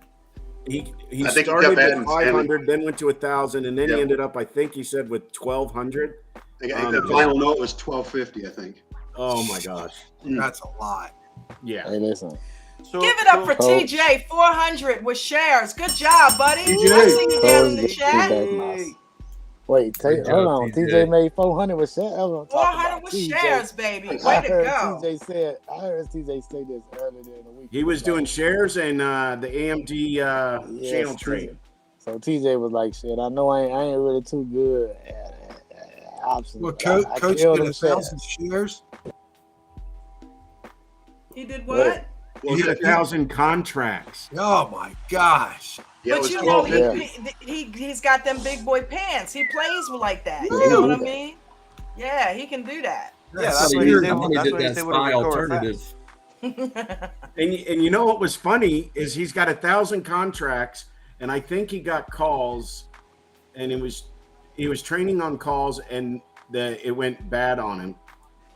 S2: He
S8: I think he
S2: started
S8: kept
S2: at
S8: adding
S2: 500, then went to 1,000, and then he
S8: Yeah.
S2: ended up, I think he said, with 1,200.
S8: The final note was 1,250, I think.
S2: Oh my gosh.
S6: That's a lot.
S2: Yeah.
S7: Hey, listen.
S9: So,
S3: Give it up for
S7: Coach.
S3: TJ, 400 with shares. Good job, buddy.
S2: TJ.
S3: I see you down in the
S7: Coach,
S3: chat.
S7: get back nice. Wait,
S5: Good
S7: hold
S5: job,
S7: on.
S5: TJ.
S7: TJ made 400 with shares.
S3: 400 with shares, baby. Way
S7: I
S3: to
S7: heard
S3: go.
S7: I heard TJ say this earlier in the week.
S2: He was doing shares and the AMD channel
S7: TJ.
S2: trade.
S7: So TJ was like, "Shit, I know I ain't really too good at options."
S6: Well,
S7: but I
S6: Coach
S7: killed
S6: did
S7: them
S6: 1,000
S7: shares."
S6: shares.
S3: He did what?
S2: He had 1,000 contracts.
S6: Oh, my gosh.
S8: Yeah, it
S3: But
S8: was
S3: you know,
S8: 1,250.
S3: he's got them big boy pants. He plays like that.
S7: Yeah,
S3: You
S7: he
S3: know
S7: do
S3: what I
S7: that.
S3: mean? Yeah, he can do that.
S9: that's
S5: So
S9: what he
S5: you
S9: did.
S5: only
S9: That's
S5: did
S9: what he
S5: that
S9: did with a
S5: spy
S9: record
S5: alternative.
S2: And you know what was funny is he's got 1,000 contracts, and I think he got calls, and he was training on calls, and it went bad on him.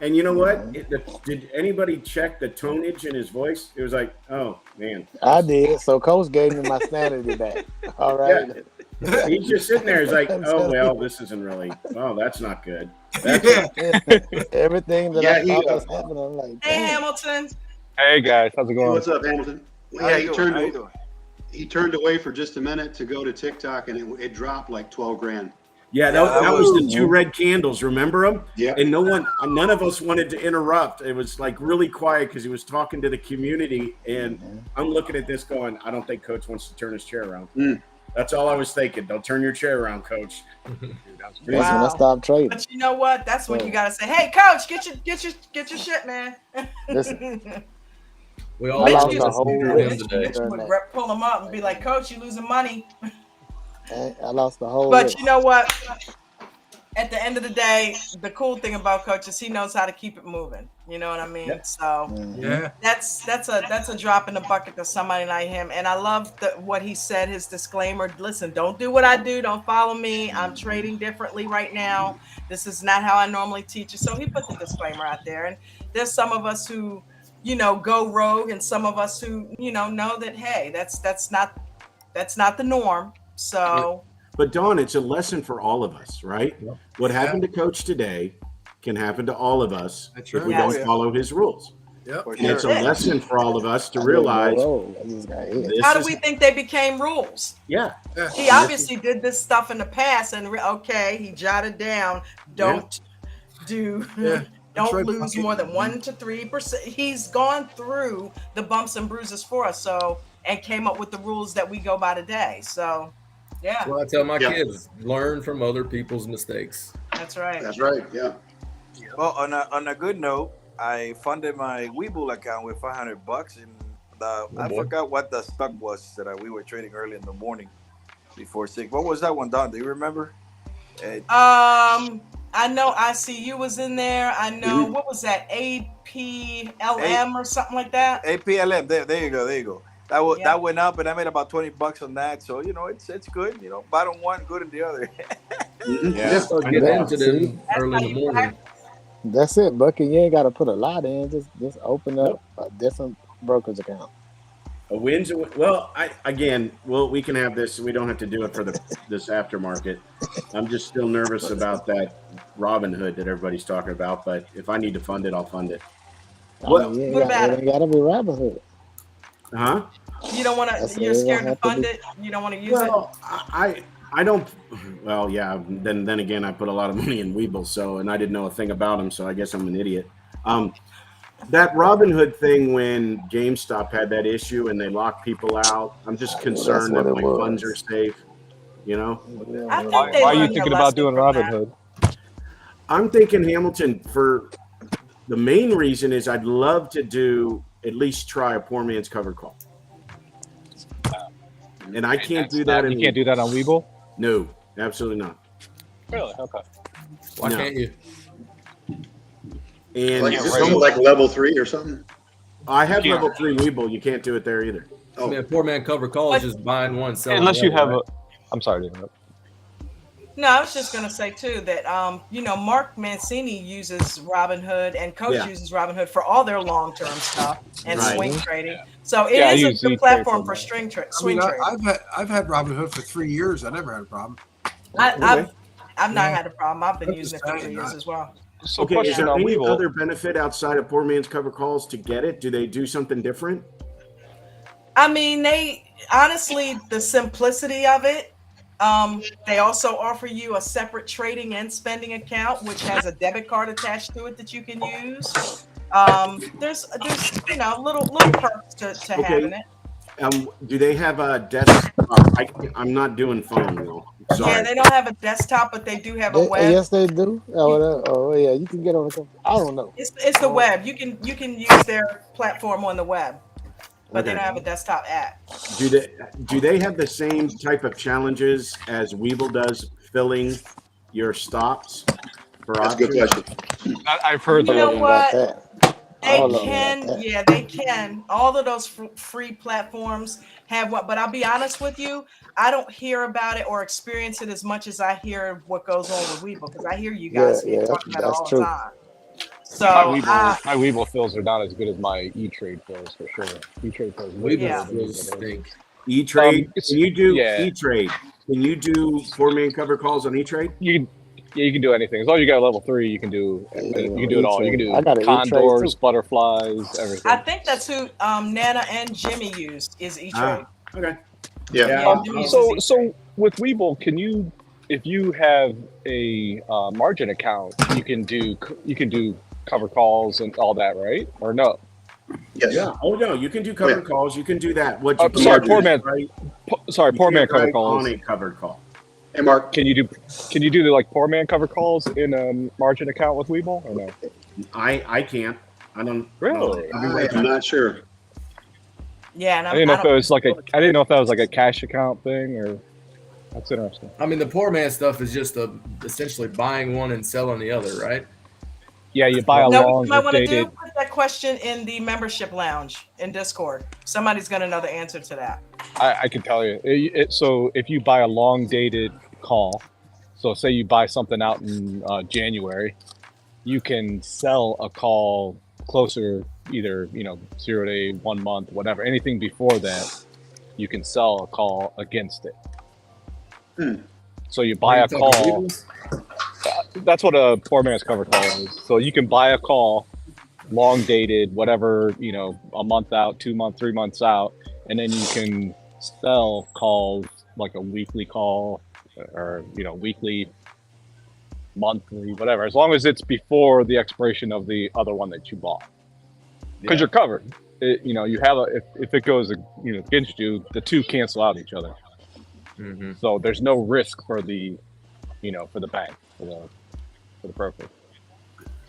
S2: And you know what? Did anybody check the tonage in his voice? It was like, oh man,
S7: I did. So Coach gave me my sanity back. All right.
S2: he's just sitting there. He's like, oh well, this isn't really. Oh, that's not good. That's
S6: Yeah.
S7: Everything that
S8: Yeah,
S7: I
S8: he,
S7: thought was happening, I'm like,
S3: Hey,
S7: damn.
S3: Hamilton.
S10: Hey guys, how's it
S8: Hey,
S10: going?
S8: what's up, Hamilton?
S9: How
S8: Yeah,
S9: you doing? How you doing?
S8: he turned away for just a minute to go to TikTok, and it dropped like 12 grand.
S2: Yeah,
S9: that
S2: that was the
S7: was-
S2: two red candles. Remember them?
S8: Yeah.
S2: And none of us wanted to interrupt. It was like really quiet because he was talking to the community, and I'm looking at this going, I don't think Coach wants to turn his chair around. That's all I was thinking. Don't turn your chair around, Coach.
S7: That's when I
S3: Wow.
S7: stopped trading.
S3: But you know what? That's when you gotta say, "Hey, Coach, get your shit, man."
S7: Listen,
S5: We all
S7: I
S5: lost
S7: lost
S5: the
S7: the whole
S5: him
S7: list.
S5: today.
S3: Mitch would pull him up and be like, "Coach, you losing money."
S7: I lost the whole
S3: But
S7: list.
S3: you know what? At the end of the day, the cool thing about Coach is he knows how to keep it moving. You know what I mean?
S2: Yep.
S3: So
S6: Yeah.
S3: that's a drop in the bucket to somebody like him. And I love what he said, his disclaimer. Listen, don't do what I do. Don't follow me. I'm trading differently right now. This is not how I normally teach you. So he put the disclaimer out there. And there's some of us who go rogue, and some of us who know that, hey, that's not the norm. So,
S4: but Dawn, it's a lesson for all of us, right?
S5: Yep.
S4: What happened to Coach today can happen to all of us
S6: That's
S4: if we
S6: right.
S4: don't follow his rules.
S6: Yep.
S9: For
S4: And it's a
S9: sure.
S4: lesson for all of us to
S7: I didn't
S4: realize
S7: know. I just got hit.
S4: this
S3: how do
S4: is
S3: we think they became rules?
S4: yeah.
S3: He obviously did this stuff in the past, and he jotted down, don't do,
S6: Yeah. That's
S3: don't
S6: right,
S3: lose
S6: Bucket.
S3: more than 1 to 3%. He's gone through the bumps and bruises for us, and came up with the rules that we go by today. So, yeah,
S5: Well, I tell my
S8: Yeah.
S5: kids, learn from other people's mistakes.
S3: that's right.
S8: That's right. Yeah.
S9: Well, on a good note, I funded my Webull account with $500, and I
S5: boy.
S9: forgot what the stock was that we were trading early in the morning before 6. What was that one, Don? Do you remember?
S3: I know ICU was in there. I know what was that, APLM or something like that.
S9: APLM. There you go. That went up, and I made about $20 on that. So it's good. Bottom one, good in the other.
S8: Yeah.
S5: Start getting into them early in the morning.
S7: That's it, Bucky. You ain't got to put a lot in. Just open up a different brokerage account.
S4: A win's a win. Well, we can have this. We don't have to do it for this aftermarket. I'm just still nervous about that Robin Hood that everybody's talking about. But if I need to fund it, I'll fund it.
S3: What about
S7: it? Ain't got to be Robin Hood.
S4: Huh?
S3: You don't want to. You're scared to fund it. You don't want to use it.
S4: Well, I don't. Well, yeah. Then again, I put a lot of money in Webull, and I didn't know a thing about them. So I guess I'm an idiot. That Robin Hood thing, when GameStop had that issue and they locked people out, I'm just concerned that my funds are safe.
S3: I think
S10: Why are you thinking about doing Robin Hood?
S4: I'm thinking, Hamilton, for the main reason is I'd love to try a poor man's covered call. And I can't do that.
S10: You can't do that on Webull?
S4: No, absolutely not.
S10: Really? Okay.
S5: Why can't you?
S4: And
S8: like level 3 or something.
S4: I have level 3 Webull. You can't do it there either.
S5: I mean, a poor man covered call is just buying one, selling
S10: Unless you have
S5: right?
S10: I'm sorry to interrupt.
S3: No, I was just gonna say too that Mark Mancini uses Robinhood and Coach uses Robinhood for all their long-term stuff and swing trading. So it is a good platform for swing trading.
S6: I've had Robinhood for 3 years. I never had a problem.
S3: I've not had a problem. I've been using it for 3 years as well.
S10: So
S4: Okay, is there any
S10: Webull.
S4: other benefit outside of poor man's covered calls to get it? Do they do something different?
S3: I mean, the simplicity of it. They also offer you a separate trading and spending account, which has a debit card attached to it that you can use. There's little perks to having it.
S4: Do they have a desktop? I'm not doing phone though. Sorry.
S3: Yeah, they don't have a desktop, but they do have a web.
S7: Yes, they do. Yeah, you can get on the. I don't know.
S3: It's the web. You can use their platform on the web, but they don't have a desktop app.
S4: Do they have the same type of challenges as Webull does, filling your stops for
S8: That's
S4: options?
S8: a good question.
S10: I've heard
S3: You know what? They
S7: All of
S3: can,
S7: them.
S3: yeah, they can. All of those free platforms have what, but I'll be honest with you, I don't hear about it or experience it as much as I hear what goes on with Webull, because I hear you guys talking about it all the time. So
S10: my Webull fills are not as good as my E-Trade fills for sure. E-Trade fills.
S5: Webull stink.
S4: E-Trade. Can you do
S10: yeah.
S4: E-Trade? Can you do four man cover calls on E-Trade?
S10: You can do anything as long as you got a level 3. You can do it all. You can do
S7: I got an
S10: condors,
S7: E-Trade too.
S10: butterflies, everything.
S3: I think that's who Nana and Jimmy used is E-Trade.
S4: Okay.
S8: Yeah.
S10: So with Webull, can you, if you have a margin account, you can do cover calls and all that, right? Or no?
S8: Yes.
S4: Yeah. Oh no, you can do covered calls. You can do that. What you
S10: sorry,
S4: can't
S10: poor
S4: do
S10: man.
S4: right?
S10: Sorry,
S4: You
S10: poor man
S4: can't
S10: cover
S4: write
S10: calls.
S4: on a covered call.
S8: Hey, Mark.
S10: Can you do the like poor man cover calls in a margin account with Webull or no?
S4: I can't. I don't.
S10: Really?
S8: I'm not sure.
S3: Yeah, and
S10: I didn't know if it was like I didn't know if that was like a cash account thing or. That's interesting.
S5: I mean, the poor man stuff is just essentially buying one and selling the other, right?
S10: Yeah, you buy a long dated.
S3: Put that question in the membership lounge in Discord. Somebody's going to know the answer to that.
S10: I can tell you. So if you buy a long dated call, so say you buy something out in January, you can sell a call closer either 0 day, 1 month, whatever. Anything before that, you can sell a call against it. So you buy a call. That's what a poor man's cover call is. So you can buy a call, long dated, whatever, a month out, 2 months, 3 months out, and then you can sell calls like a weekly call or weekly, monthly, whatever, as long as it's before the expiration of the other one that you bought, because you're covered. You have if it goes against you, the two cancel out each other. So there's no risk for the for the bank, for the broker,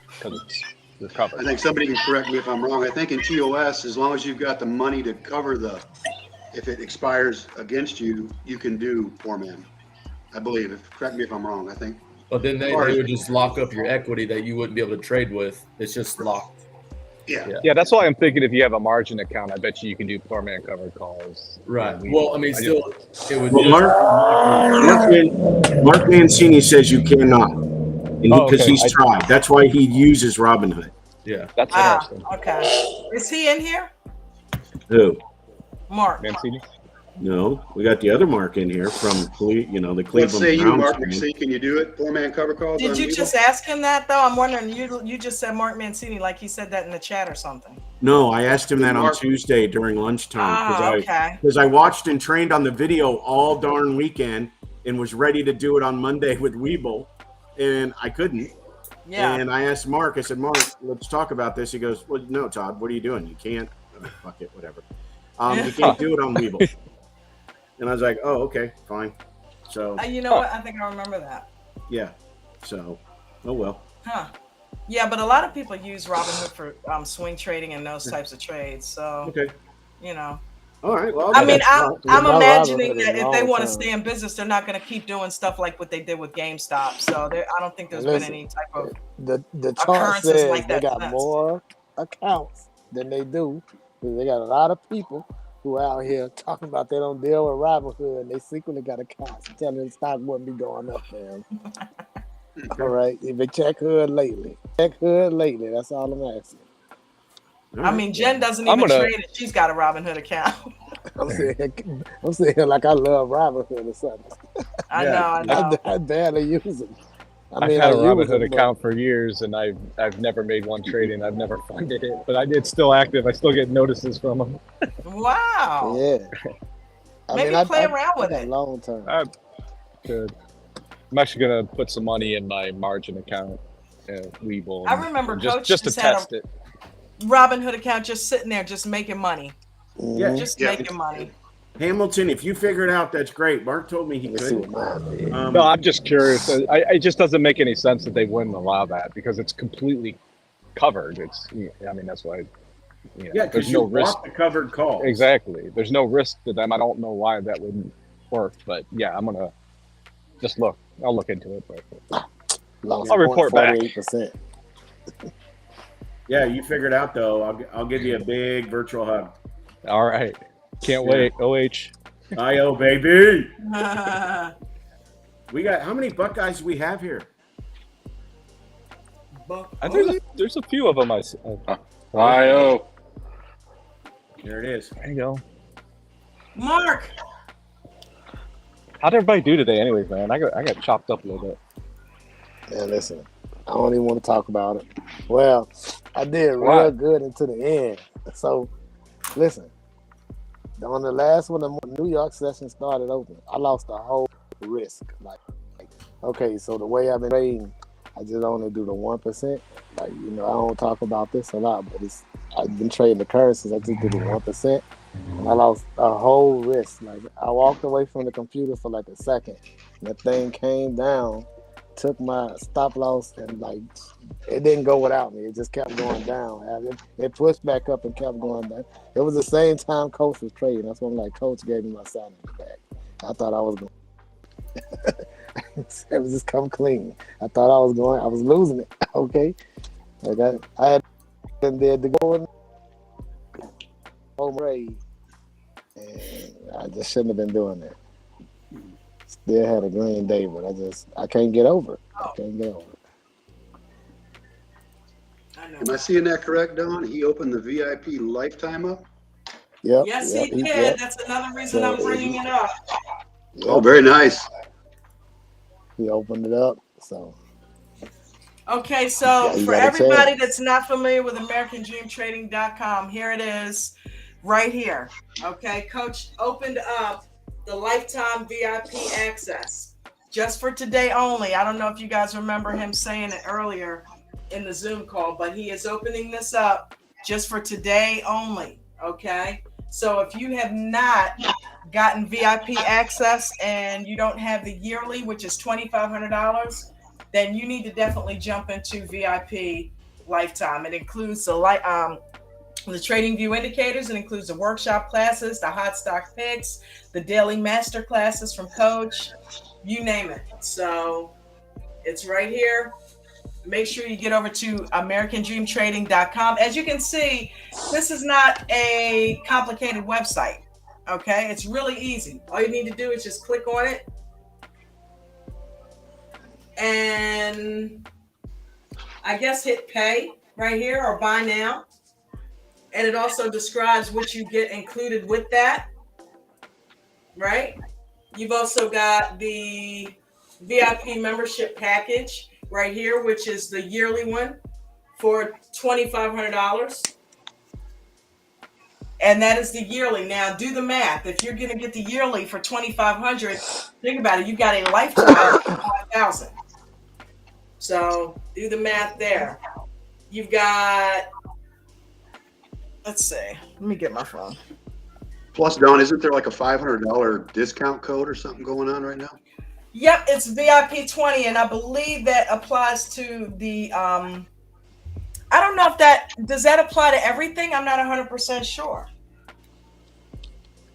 S10: because you're covered.
S8: I think somebody can correct me if I'm wrong. I think in TOS, as long as you've got the money to cover if it expires against you, you can do poor man. I believe. Correct me if I'm wrong. I think.
S5: But then they would just lock up your equity that you wouldn't be able to trade with. It's just locked.
S8: Yeah.
S10: That's why I'm thinking if you have a margin account, I bet you can do poor man covered calls.
S5: Right. Well, I mean, still, it would.
S4: Mark Mancini says you cannot, because
S10: okay.
S4: he's tried. That's why he uses Robinhood.
S5: Yeah,
S10: that's interesting.
S3: Okay. Is he in here?
S4: Who?
S3: Mark
S10: Mancini.
S4: No, we got the other Mark in here from the Cleveland
S8: Let's say you,
S4: Browns.
S8: Mark Mancini, can you do it? Poor man cover calls.
S3: Did you just ask him that though? I'm wondering. You just said Mark Mancini, like he said that in the chat or something.
S4: No, I asked him that on Tuesday during lunchtime because I watched and trained on the video all darn weekend and was ready to do it on Monday with Weeble, and I couldn't.
S3: Yeah.
S4: And I asked Mark. I said, "Mark, let's talk about this." He goes, "Well, no, Todd. What are you doing? You can't. Fuck it, whatever. You can't do it on Weeble." And I was like, "Oh, okay, fine." So
S3: you know what? I think I remember that.
S4: Yeah. So, oh well.
S3: Huh. Yeah, but a lot of people use Robinhood for swing trading and those types of trades. So,
S4: okay.
S3: All
S4: right. Well,
S3: I mean, I'm imagining that if they want to stay in business, they're not going to keep doing stuff like what they did with GameStop. So I don't think there's been any type of
S7: the chart says like that. They got more accounts than they do. They got a lot of people who out here talking about they don't deal with Robinhood, and they secretly got accounts telling the stock wouldn't be going up, man. All right, if they check Hood lately. That's all I'm asking.
S3: I mean, Jen doesn't even trade it. She's got a Robinhood account.
S7: I'm saying like I love Robinhood or something.
S3: I know.
S7: I barely use them.
S10: I've had a Robinhood account for years, and I've never made one trading. I've never funded it, but it's still active. I still get notices from them.
S3: Wow.
S7: Yeah.
S3: Maybe play around with it.
S7: Long term.
S10: Good. I'm actually gonna put some money in my margin account at Weeble.
S3: I remember Coach
S10: just to test it.
S3: Robinhood account just sitting there, just making money.
S4: Yeah,
S3: making money.
S4: Hamilton, if you figure it out, that's great. Mark told me he could.
S10: No, I'm just curious. It just doesn't make any sense that they wouldn't allow that because it's completely covered. That's why.
S4: There's no risk. The covered call.
S10: Exactly. There's no risk to them. I don't know why that wouldn't work, but yeah, I'm gonna just look. I'll look into it. But I'll report back.
S7: 48%.
S4: Yeah, you figure it out though. I'll give you a big virtual hug.
S10: All right. Can't wait. OH.
S4: IO, baby. We got how many Buckeyes do we have here?
S10: There's a few of them.
S5: IO.
S4: There it is.
S10: There you go.
S3: Mark.
S10: How'd everybody do today, anyways, man? I got chopped up a little bit.
S7: Yeah, listen. I don't even want to talk about it. Well, I did real good into the end. So, listen. On the last one, the New York session started open, I lost the whole risk. Okay, so the way I've been trading, I just only do the 1%. I don't talk about this a lot, but I've been trading the currencies. I just do the 1%. I lost a whole risk. I walked away from the computer for a second. And the thing came down, took my stop loss, and it didn't go without me. It just kept going down. It pushed back up and kept going down. It was the same time Coach was trading. That's when Coach gave me my signing back. I thought I was going. It was just come clean. I thought I was losing it. Okay, I had been there to go in home raid, and I just shouldn't have been doing that. Still had a green day, but I can't get over it. I can't get over it.
S8: Am I seeing that correct, Don? He opened the VIP lifetime up?
S7: Yep.
S3: Yes,
S7: Yep.
S3: he did.
S7: Yep.
S3: That's another reason
S7: So
S3: I'm bringing it up.
S7: Yep.
S8: Oh, very nice.
S7: He opened it up. So
S3: Okay, so
S7: you
S3: for
S7: got a
S3: everybody
S7: chance.
S3: that's not familiar with AmericanDreamTrading.com, here it is right here. Okay, Coach opened up the lifetime VIP access just for today only. I don't know if you guys remember him saying it earlier in the Zoom call, but he is opening this up just for today only. Okay, so if you have not gotten VIP access and you don't have the yearly, which is $2,500, then you need to definitely jump into VIP lifetime. It includes the trading view indicators. It includes the workshop classes, the hot stock picks, the daily master classes from Coach, you name it. So it's right here. Make sure you get over to AmericanDreamTrading.com. As you can see, this is not a complicated website. Okay, it's really easy. All you need to do is just click on it. And I guess hit pay right here or buy now. And it also describes what you get included with that, right? You've also got the VIP membership package right here, which is the yearly one for $2,500. And that is the yearly. Now do the math. If you're going to get the yearly for $2,500, think about it. You got a lifetime of $5,000. So do the math there. You've got, let's see. Let me get my phone.
S8: Plus, Don, isn't there like a $500 discount code or something going on right now?
S3: Yep, it's VIP 20, and I believe that applies to the. I don't know if does that apply to everything. I'm not 100% sure.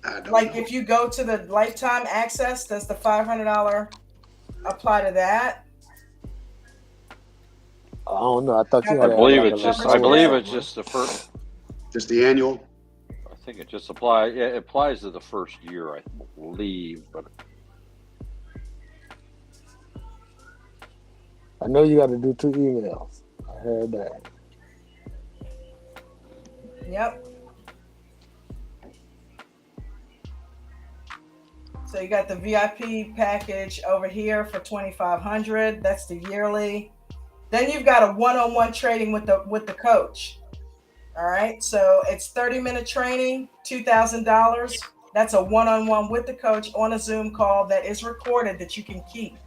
S8: I don't
S3: like
S8: know.
S3: If you go to the lifetime access, does the $500 apply to that?
S7: I don't know. I thought you
S2: I
S7: had.
S2: believe
S7: like
S2: it's
S7: a
S2: just.
S7: like
S2: I believe
S7: a-
S2: it's just the first.
S8: Just the annual?
S2: I think it just applies. Yeah, it applies to the first year, I believe. But
S7: I know you got to do 2 emails. I heard that.
S3: Yep. So you got the VIP package over here for $2,500. That's the yearly. Then you've got a one-on-one trading with the coach. All right. So it's 30-minute training, $2,000. That's a one-on-one with the coach on a Zoom call that is recorded that you can keep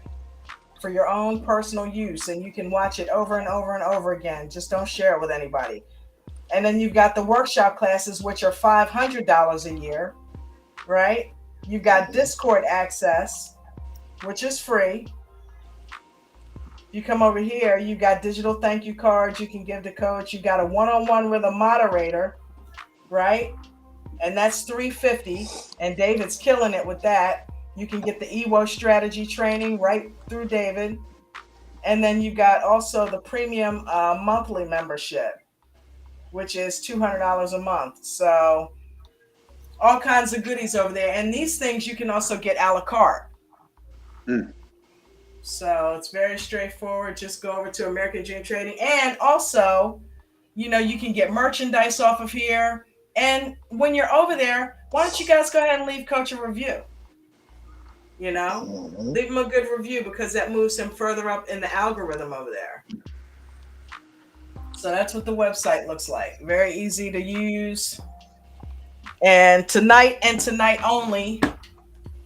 S3: for your own personal use, and you can watch it over and over and over again. Just don't share it with anybody. And then you've got the workshop classes, which are $500 a year, right? You've got Discord access, which is free. You come over here, you got digital thank you cards you can give the coach. You got a one-on-one with a moderator, right? And that's $350, and David's killing it with that. You can get the EWO strategy training right through David. And then you got also the premium monthly membership, which is $200 a month. So all kinds of goodies over there. And these things you can also get a la carte. So it's very straightforward. Just go over to American Dream Trading. And also, you can get merchandise off of here. And when you're over there, why don't you guys go ahead and leave Coach a review? Leave him a good review, because that moves him further up in the algorithm over there. So that's what the website looks like. Very easy to use. And tonight only,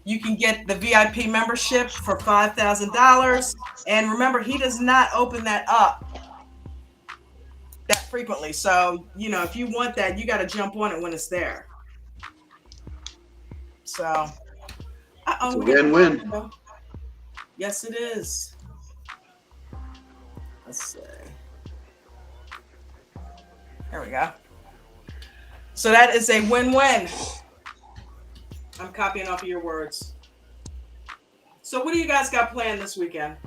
S3: you can get the VIP membership for $5,000. And remember, he does not open that up that frequently. So, if you want that, you got to jump on it when it's there. So,
S8: It's a win-win.
S3: Yes, it is. Let's see. There we go. So that is a win-win. I'm copying off of your words. So what do you guys got planned this weekend?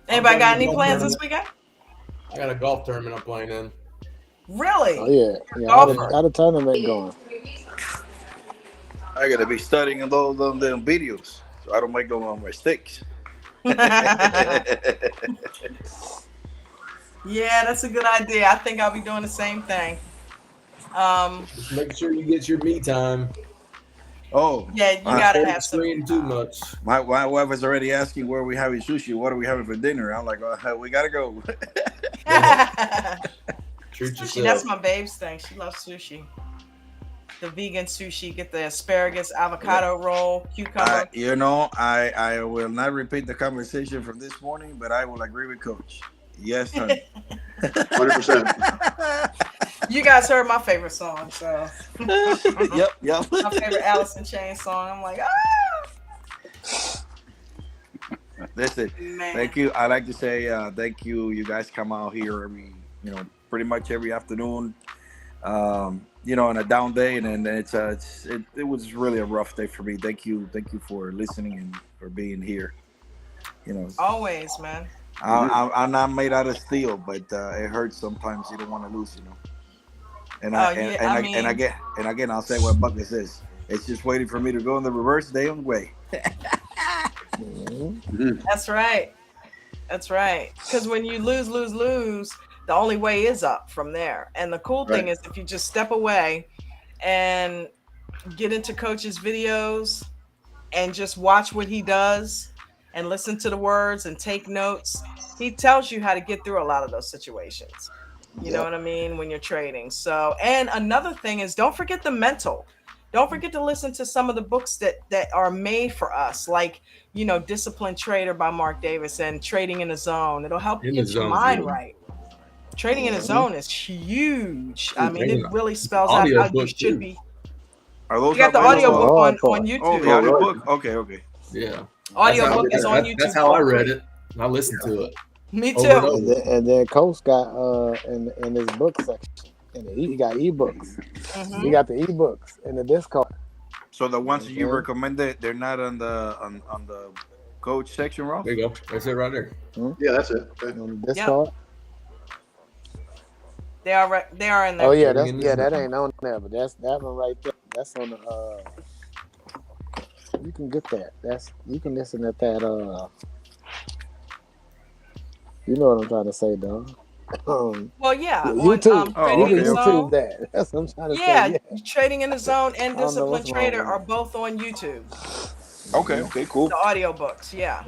S3: Anybody got any plans this weekend?
S5: I got a golf tournament I'm playing in.
S3: Really?
S7: Oh yeah. Got a tournament going.
S9: I gotta be studying those them videos so I don't make them on mistakes.
S3: Yeah, that's a good idea. I think I'll be doing the same thing.
S5: Just make sure you get your me time.
S9: Oh,
S3: yeah, you gotta have some.
S5: Screen too much.
S9: My wife is already asking where we having sushi. What are we having for dinner? I'm like, we gotta go.
S5: Treat
S3: Sushi,
S5: yourself.
S3: that's my babe's thing. She loves sushi. The vegan sushi, get the asparagus, avocado roll, cucumber.
S9: I will not repeat the conversation from this morning, but I will agree with Coach. Yes, honey.
S8: 100%.
S3: You guys heard my favorite song, so.
S9: Yep.
S3: My favorite Alice in Chains song. I'm like,
S9: Listen,
S3: man.
S9: thank you. I like to say thank you. You guys come out here pretty much every afternoon. On a down day, and it was really a rough day for me. Thank you for listening and for being here.
S3: Always, man.
S9: I'm not made out of steel, but it hurts sometimes. You don't want to lose, And again, I'll say what Bucket says. It's just waiting for me to go in the reverse. They on the way.
S3: That's right. Because when you lose, the only way is up from there. And the cool thing is, if you just step away and get into Coach's videos and just watch what he does and listen to the words and take notes, he tells you how to get through a lot of those situations. You know what I mean? When you're trading. So, and another thing is, don't forget the mental. Don't forget to listen to some of the books that are made for us, like, Disciplined Trader by Mark Davis and Trading in the Zone. It'll help you get your mind right. Trading in the Zone is huge. I mean, it really spells out how you should be.
S9: Are those
S3: you got the audiobook on YouTube.
S9: Oh, the audiobook? Okay.
S5: Yeah.
S3: Audiobook is on YouTube.
S5: That's how I read it. I listened to it.
S3: Me too.
S7: And then Coach got in his book section, and he got ebooks.
S3: Mm-hmm.
S7: He got the ebooks in the Discord.
S9: So the ones you recommended, they're not on the Coach section, Rob?
S5: There you go. That's it right there.
S8: Yeah, that's it. Okay.
S7: On the Discord.
S3: They are in there.
S7: Oh yeah, that ain't on there, but that's that one right there. That's on the you can get that. You can listen at that you know what I'm trying to say, dog.
S3: Well, yeah.
S7: YouTube.
S3: Trading in the
S7: YouTube
S3: Zone.
S7: that. That's what I'm trying to say.
S3: Yeah, Trading in the Zone and Disciplined Trader are both on YouTube.
S9: Okay, cool.
S3: The audiobooks, yeah.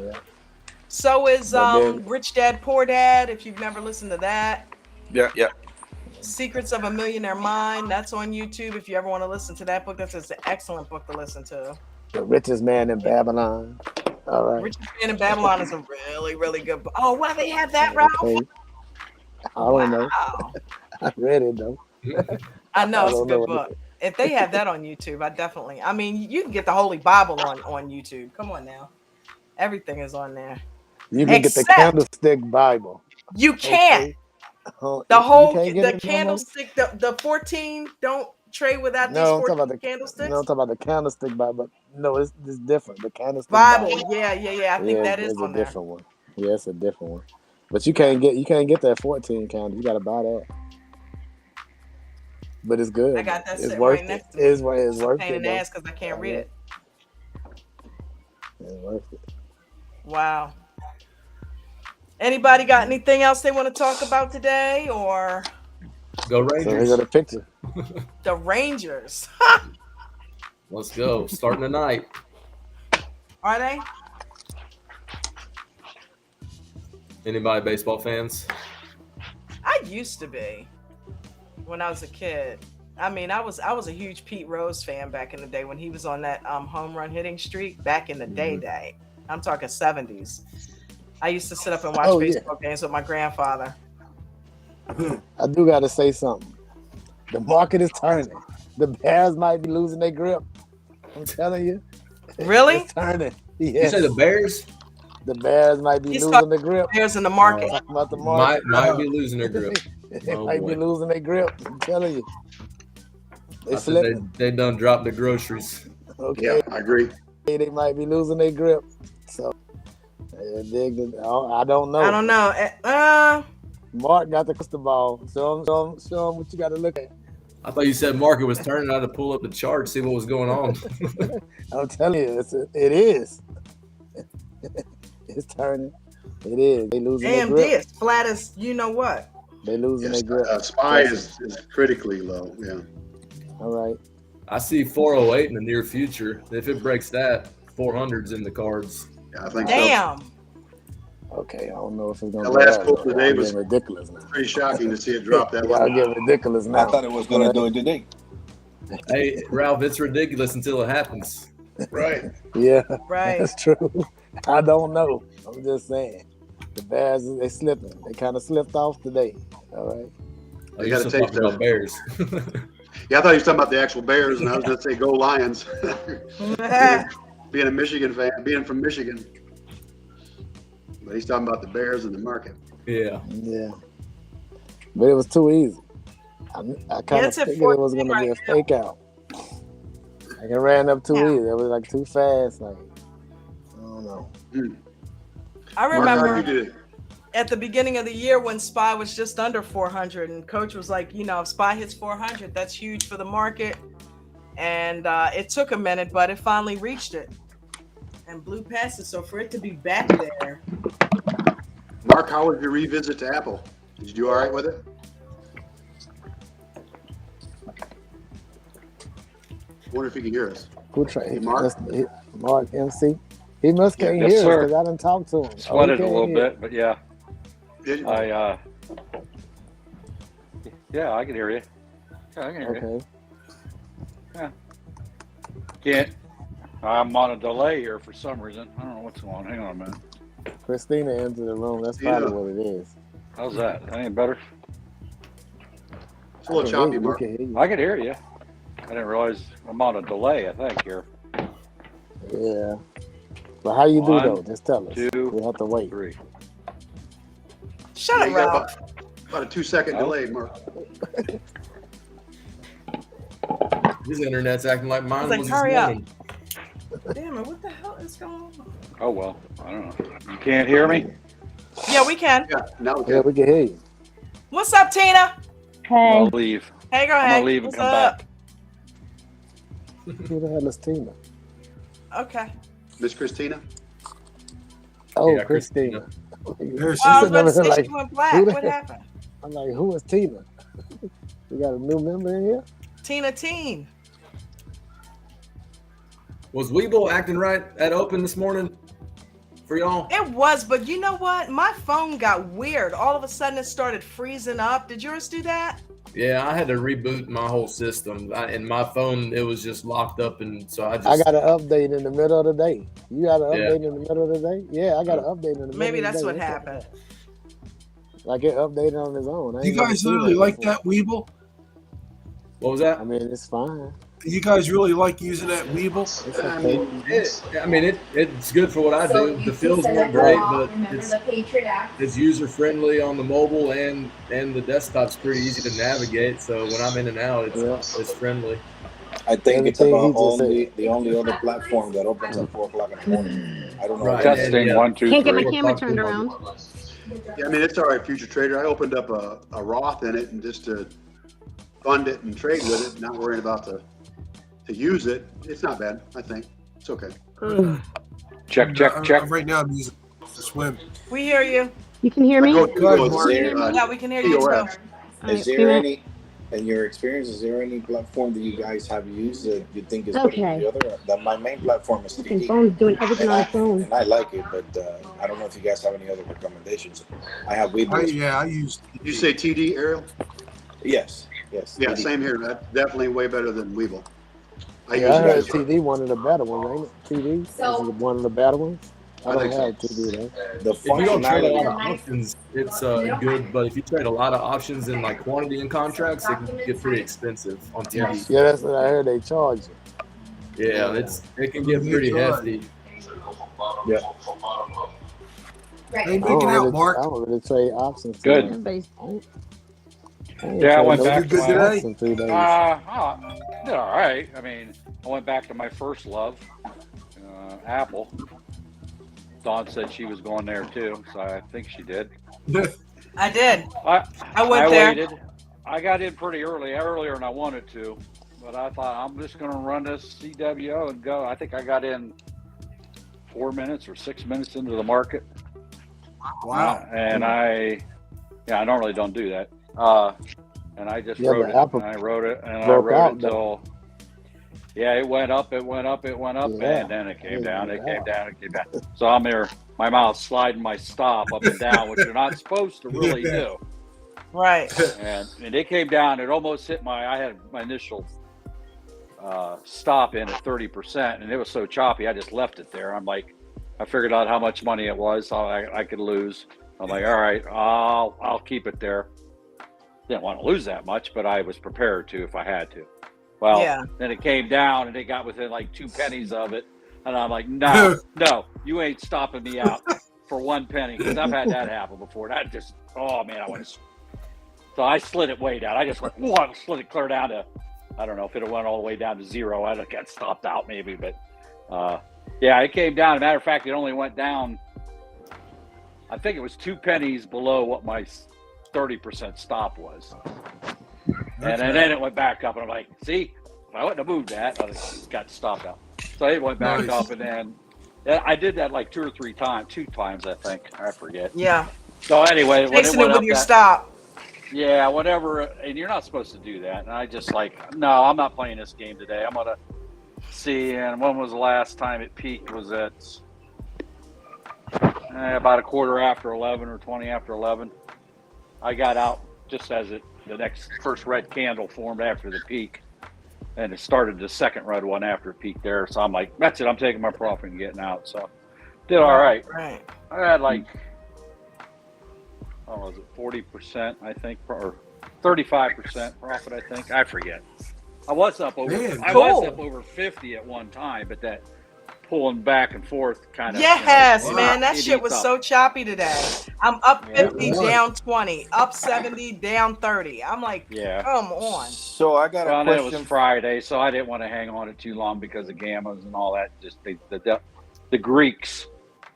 S3: So is Rich Dad Poor Dad, if you've never listened to that.
S9: Yeah.
S3: Secrets of a Millionaire Mind, that's on YouTube. If you ever want to listen to that book, that's an excellent book to listen to.
S7: The Richest Man in Babylon. All right.
S3: Richest Man in Babylon is a really, really good book. Oh, why they have that, Ralph?
S7: Okay. I don't know. I read it though.
S3: I know it's a good book. If they have that on YouTube, I mean, you can get the Holy Bible on YouTube. Come on now. Everything is on there.
S7: You can get the Candlestick Bible.
S3: You can't.
S7: Okay.
S3: The candlestick, the 14, don't trade without these 14 candlesticks.
S7: No, I'm talking about the Candlestick Bible. No, it's different. The Candlestick
S3: Bible. Yeah. I think that is on there.
S7: It's a different one. Yeah, it's a different one. But you can't get that 14 candle. You got to buy that. But it's good.
S3: I got that
S7: it's worth
S3: right next to
S7: me. It's worth it.
S3: Pain in the ass because I can't read it.
S7: It's worth it.
S3: Wow. Anybody got anything else they want to talk about today, or
S5: go Rangers?
S7: So here's the picture.
S3: The Rangers.
S5: Let's go. Starting tonight.
S3: Are they?
S5: Anybody baseball fans?
S3: I used to be when I was a kid. I mean, I was a huge Pete Rose fan back in the day when he was on that home run hitting streak back in the day. I'm talking 70s. I used to sit up and watch baseball games with my grandfather.
S7: I do got to say something. The market is turning. The Bears might be losing their grip. I'm telling you.
S3: Really?
S7: It's turning.
S5: Yes.
S7: You
S5: say the Bears?
S7: The Bears might be losing their grip.
S3: Bears in the market.
S7: Talking about the market.
S5: Might be losing their grip.
S7: They might be losing their grip. I'm telling you.
S5: They done dropped the groceries.
S7: Okay.
S8: Yeah, I agree.
S7: They might be losing their grip. So I don't know.
S3: I don't know.
S7: Mark got the crystal ball. Show him what you got to look at.
S5: I thought you said market was turning. I had to pull up the chart, see what was going on.
S7: I'm telling you, it is. It's turning. It is. They losing their
S3: AMD
S7: grip.
S3: is flat as you know what.
S7: They losing
S8: Yes,
S7: their grip.
S8: SPY is critically low. Yeah.
S7: All right.
S5: I see 408 in the near future. If it breaks that, 400's in the cards.
S8: Yeah, I think so.
S3: Damn.
S7: Okay, I don't know if it's gonna
S8: The
S7: go
S8: last
S7: up.
S8: quote today
S7: Y'all
S8: was
S7: getting ridiculous now.
S8: pretty shocking to see it drop that
S7: Y'all
S8: low.
S7: getting ridiculous now.
S11: I thought it was going to do it today.
S5: Hey, Ralph, it's ridiculous until it happens.
S8: Right.
S7: Yeah,
S3: Right.
S7: that's true. I don't know. I'm just saying. The Bears, they slipping. They kind of slipped off today. All right.
S5: Oh,
S8: You
S5: you're
S8: gotta
S5: still
S8: take
S5: talking about Bears.
S8: Yeah, I thought he was talking about the actual Bears, and I was going to say go Lions. Being a Michigan fan, being from Michigan. But he's talking about the Bears and the market.
S5: Yeah.
S7: Yeah. But it was too easy. I kind of
S3: it's at
S7: figured it was
S3: 14
S7: going to be a
S3: right now.
S7: fake out. Like it ran up too
S3: Yeah.
S7: easy. It was like too fast. Like, I don't know.
S3: I
S8: Mark, how
S3: remember
S8: you did it?
S3: at the beginning of the year when SPY was just under 400, and Coach was like, you know, if SPY hits 400, that's huge for the market. And it took a minute, but it finally reached it and blew past it. So for it to be back there,
S8: Mark, how was your revisit to Apple? Did you do all right with it? I wonder if he can hear us.
S7: Who tried?
S8: Hey, Mark?
S7: Mark MC. He must can't
S12: Yes,
S7: hear us
S12: sir.
S7: because I didn't talk to him.
S12: Sweated
S7: he
S12: a
S7: can't
S12: little
S7: hear.
S12: bit, but yeah,
S8: Did you?
S12: I can hear you. Yeah, I can hear you.
S7: Okay.
S12: Can't. I'm on a delay here for some reason. I don't know what's going on. Hang on a minute.
S7: Christina entered the room. That's
S8: Yeah.
S7: probably what it is.
S12: How's that? That ain't better?
S8: It's a little choppy, Mark.
S7: We can hear you.
S12: I can hear you. I didn't realize I'm on a delay. I think here.
S7: Yeah. But how you do
S12: One,
S7: though? Just tell us.
S12: two,
S7: We have to wait.
S12: 3.
S3: shut
S8: Yeah,
S3: up,
S8: you got
S3: Ralph.
S8: about a 2-second
S12: Oh.
S8: delay, Mark.
S5: His internet's acting like mine
S3: I was like,
S5: was
S3: hurry
S5: this
S3: up.
S5: morning.
S3: Damn it, what the hell is going on?
S12: Oh well. I don't know. You can't hear me?
S3: Yeah, we can.
S8: Yeah, now we
S7: Yeah,
S8: can.
S7: we can hear you.
S3: What's up, Tina?
S12: I'll leave.
S3: Hey, go
S12: I'm
S3: ahead.
S12: gonna leave and
S3: What's
S12: come
S3: up?
S12: back.
S7: Who the hell is Tina?
S3: Okay.
S8: Miss Christina?
S7: Oh,
S5: Yeah,
S7: Christina.
S6: There's
S3: Well, I was
S7: sitting
S3: about to
S7: over
S3: say
S7: here
S3: she
S7: like,
S3: went
S7: who
S3: black.
S7: the
S3: What
S7: hell-
S3: happened?
S7: I'm like, who is Tina? We got a new member in here?
S3: Tina Teen.
S5: Was Weeble acting right at open this morning for y'all?
S3: It was, but you know what? My phone got weird. All of a sudden, it started freezing up. Did yours do that?
S5: Yeah, I had to reboot my whole system. And my phone, it was just locked up. And so I just.
S7: I got an update in the middle of the day. You got an
S5: Yeah.
S7: update in the middle of the day? Yeah, I got an update in the middle
S3: Maybe
S7: of the
S3: that's
S7: day.
S3: what
S7: What's up?
S3: happened.
S7: Like it updated on its own. I
S6: You
S7: ain't never
S6: guys
S7: seen
S6: literally like
S7: before.
S6: that Weeble?
S5: What was that?
S7: I mean, it's fine.
S6: You guys really like using that Weeble?
S7: It's okay.
S5: It's good for what I do. The feels not great, but it's user friendly on the mobile and the desktop's pretty easy to navigate. So when I'm in and out, it's friendly.
S11: I think it's
S7: Everything he
S11: about
S7: just
S11: the only other platform that opens at 4 o'clock in the morning. I don't know.
S5: Right.
S12: Testing.
S5: Yeah.
S12: 1, 2,
S13: Can't get
S12: 3.
S13: my camera turned around.
S8: Yeah, I mean, it's all right, future trader. I opened up a Roth in it and just to fund it and trade with it, not worrying about to use it. It's not bad, I think. It's okay.
S12: Check.
S6: Right now, I'm using the swim.
S3: We hear you.
S13: You can hear me?
S8: I go
S6: Good,
S8: through
S6: Mark.
S3: Yeah, we can hear you too.
S8: POS.
S11: Is there any, in your experience, is there any platform that you guys have used that you think is better than the other? That my main platform is
S13: Fucking
S11: 3D.
S13: phone's doing everything on its own.
S11: And I like it, but I don't know if you guys have any other recommendations. I have Weeble.
S6: I used.
S8: Did you say TD, Ariel?
S11: Yes.
S8: Yeah,
S11: TD.
S8: same here. That's definitely way better than Weeble. I
S7: Yeah, I heard
S8: use it.
S7: TD one of the better ones, ain't it? TD is one of the better ones. I
S8: I
S7: don't
S8: think
S7: have
S8: so.
S7: TD though.
S11: The
S5: If you don't trade a lot of
S11: functionality.
S5: options, it's good. But if you trade a lot of options in like quantity and contracts, it can get pretty expensive on TD.
S7: Yeah, that's what I heard. They charge you.
S5: Yeah, it can get pretty hefty.
S11: Yeah.
S6: Hey,
S7: I
S6: make
S7: don't
S6: it out,
S7: really,
S6: Mark.
S7: I don't really trade options.
S12: Good.
S13: Everybody's
S12: Yeah, I went back to
S6: good
S12: my.
S6: today?
S7: In 3 days.
S12: Did all right. I mean, I went back to my first love, Apple. Dawn said she was going there too, so I think she did.
S3: I did.
S12: I
S3: went there.
S12: waited. I got in pretty earlier than I wanted to, but I thought I'm just going to run this CWO and go. I think I got in 4 minutes or 6 minutes into the market.
S6: Wow.
S12: I normally don't do that. And I just
S7: Yeah,
S12: wrote
S7: but
S12: it.
S7: Apple
S12: And I wrote it. And I
S7: broke
S12: wrote it
S7: out, though.
S12: till, it went up,
S7: Yeah.
S12: and then it came down,
S7: Yeah.
S12: it came down. So I'm there, my mouth sliding my stop up and down, which you're not supposed to really do.
S3: Right.
S12: And it came down. It almost hit I had my initial stop in at 30%, and it was so choppy, I just left it there. I'm like, I figured out how much money it was, so I could lose. I'm like, all right, I'll keep it there. Didn't want to lose that much, but I was prepared to if I had to. Well, then it came down, and it got within like 2 pennies of it, and I'm like, no, you ain't stopping me out for 1 penny, because I've had that happen before. That just, oh man, so I slid it way down. I just went, slid it clear down to, I don't know if it went all the way down to 0. I'd have got stopped out maybe, but it came down. As a matter of fact, it only went down, I think it was 2 pennies below what my 30% stop was. And then it went back up, and I'm like, see, if I wouldn't have moved that, I got stopped out. So it went back up, and then I did that like 2 or 3 times, 2 times, I think. I forget.
S3: Yeah.
S12: So anyway, when it went up
S3: with your stop.
S12: Yeah, whatever. And you're not supposed to do that. And I just no, I'm not playing this game today. I'm going to see. And when was the last time it peaked? Was at about a quarter after 11 or 20 after 11. I got out just as the first red candle formed after the peak. And it started the second red one after it peaked there. So I'm like, that's it. I'm taking my profit and getting out. So did all right.
S3: Right.
S12: I had was it 40%, I think, or 35% profit, I think. I forget. I was up over was up over 50 at one time, but that pulling back and forth kind of
S3: man, that shit was so choppy today. I'm up 50, down 20, up 70, down 30. I'm like, come on.
S9: So I got a question.
S12: It was Friday, so I didn't want to hang on it too long because of gammas and all that. Just the Greeks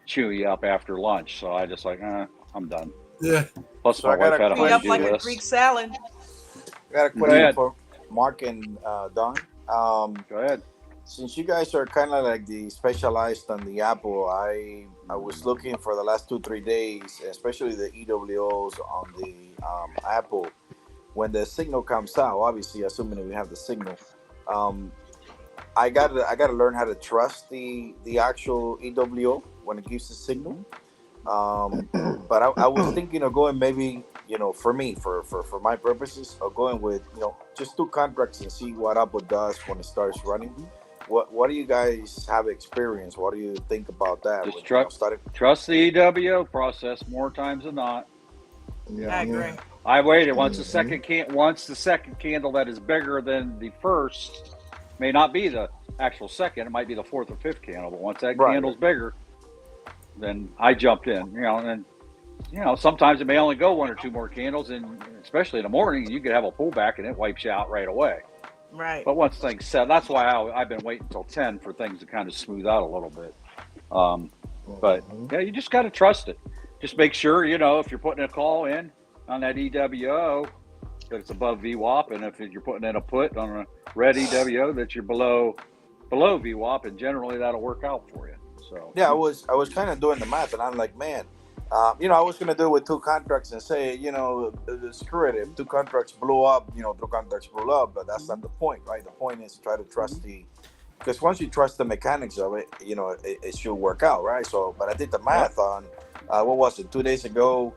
S12: chew you up after lunch, so I just I'm done.
S6: Yeah.
S12: Plus, my wife had a
S3: up like a Greek salad.
S9: I got a question for Mark and Don.
S12: Go ahead.
S9: Since you guys are kind of like the specialized on the Apple, I was looking for the last 2-3 days, especially the EWOs on the Apple. When the signal comes out, obviously, assuming we have the signal, I gotta learn how to trust the actual EWO when it gives the signal. But I was thinking of going maybe, for me, for my purposes, of going with, just 2 contracts and see what Apple does when it starts running. What do you guys have experience? What do you think about that?
S12: Just trust the EWO process more times than not.
S3: Yeah, I agree.
S12: I waited once the second candle that is bigger than the first may not be the actual second. It might be the 4th or 5th candle, but once that candle's bigger, then I jumped in. And sometimes it may only go 1 or 2 more candles, and especially in the morning, you could have a pullback and it wipes you out right away.
S3: Right.
S12: But once things set, that's why I've been waiting until 10 for things to kind of smooth out a little bit. But you just got to trust it. Just make sure, if you're putting a call in on that EWO, that it's above VWAP, and if you're putting in a put on a red EWO, that you're below VWAP, and generally that'll work out for you. So
S9: I was kind of doing the math, and I'm like, man, I was going to do it with 2 contracts and say, screw it. If 2 contracts blew up, 2 contracts blew up, but that's not the point, right? The point is to try to trust because once you trust the mechanics of it, it should work out, right? So, but I did the math on, what was it, 2 days ago,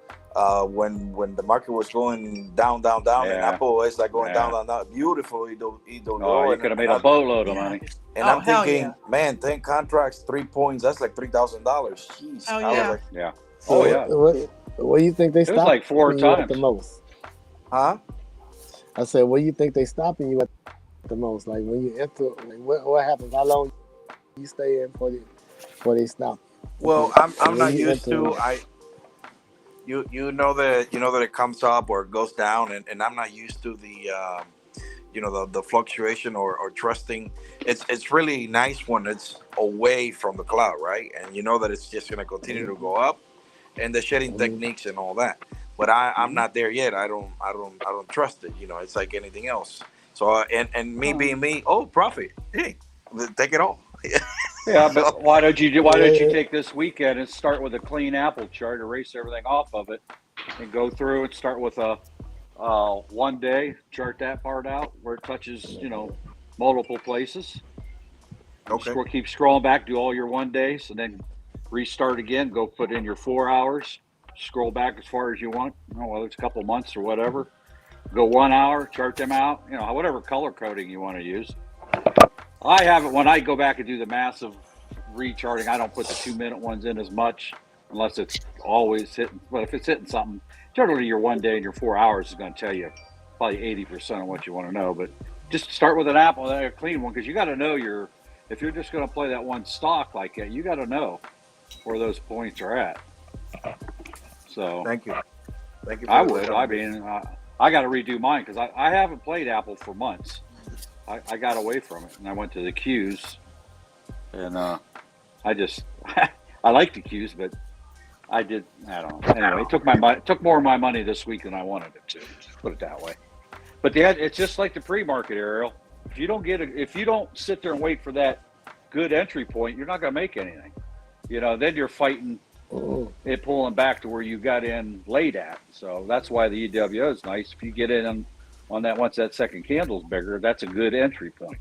S9: when the market was going down, and Apple is like going down, beautiful EWO.
S12: Oh, you could have made a boatload of money.
S9: And I'm thinking, man, 10 contracts, 3 points, that's like $3,000. Jeez.
S3: Oh,
S9: I was like,
S7: So what do you think they
S12: stopped? It was like 4
S7: you
S12: times
S7: at the most.
S9: Huh?
S7: I said, what do you think they stopping you at the most? Like when you enter, what happens? How long you stay in before they stop?
S9: Well, I'm not used to. You know that it comes up or it goes down, and I'm not used to the the fluctuation or trusting. It's really nice when it's away from the cloud, right? And you know that it's just going to continue to go up, and the shedding techniques and all that. But I'm not there yet. I don't trust it. It's like anything else. So and me being me, profit. Hey, take it all.
S12: Yeah, but why don't you take this weekend and start with a clean apple chart, erase everything off of it, and go through and start with a 1 day, chart that part out where it touches, multiple places.
S9: Okay.
S12: Keep scrolling back, do all your 1 days, and then restart again. Go put in your 4 hours. Scroll back as far as you want, whether it's a couple months or whatever. Go 1 hour, chart them out, whatever color coding you want to use. I have it when I go back and do the massive recharting. I don't put the 2-minute ones in as much unless it's always hitting. But if it's hitting something, generally your 1 day and your 4 hours is going to tell you probably 80% of what you want to know. But just start with an apple, a clean one, because you got to know if you're just going to play that one stock like that, you got to know where those points are at. So
S9: thank you.
S12: I would. I mean, I got to redo mine because I haven't played Apple for months. I got away from it and I went to the Qs, and I like the Qs, but I don't know. Anyway, it took more of my money this week than I wanted it to. Put it that way. But it's just like the pre-market, Ariel. If you don't sit there and wait for that good entry point, you're not going to make anything. Then you're fighting it pulling back to where you got in late at. So that's why the EWO is nice. If you get in on that, once that second candle's bigger, that's a good entry point.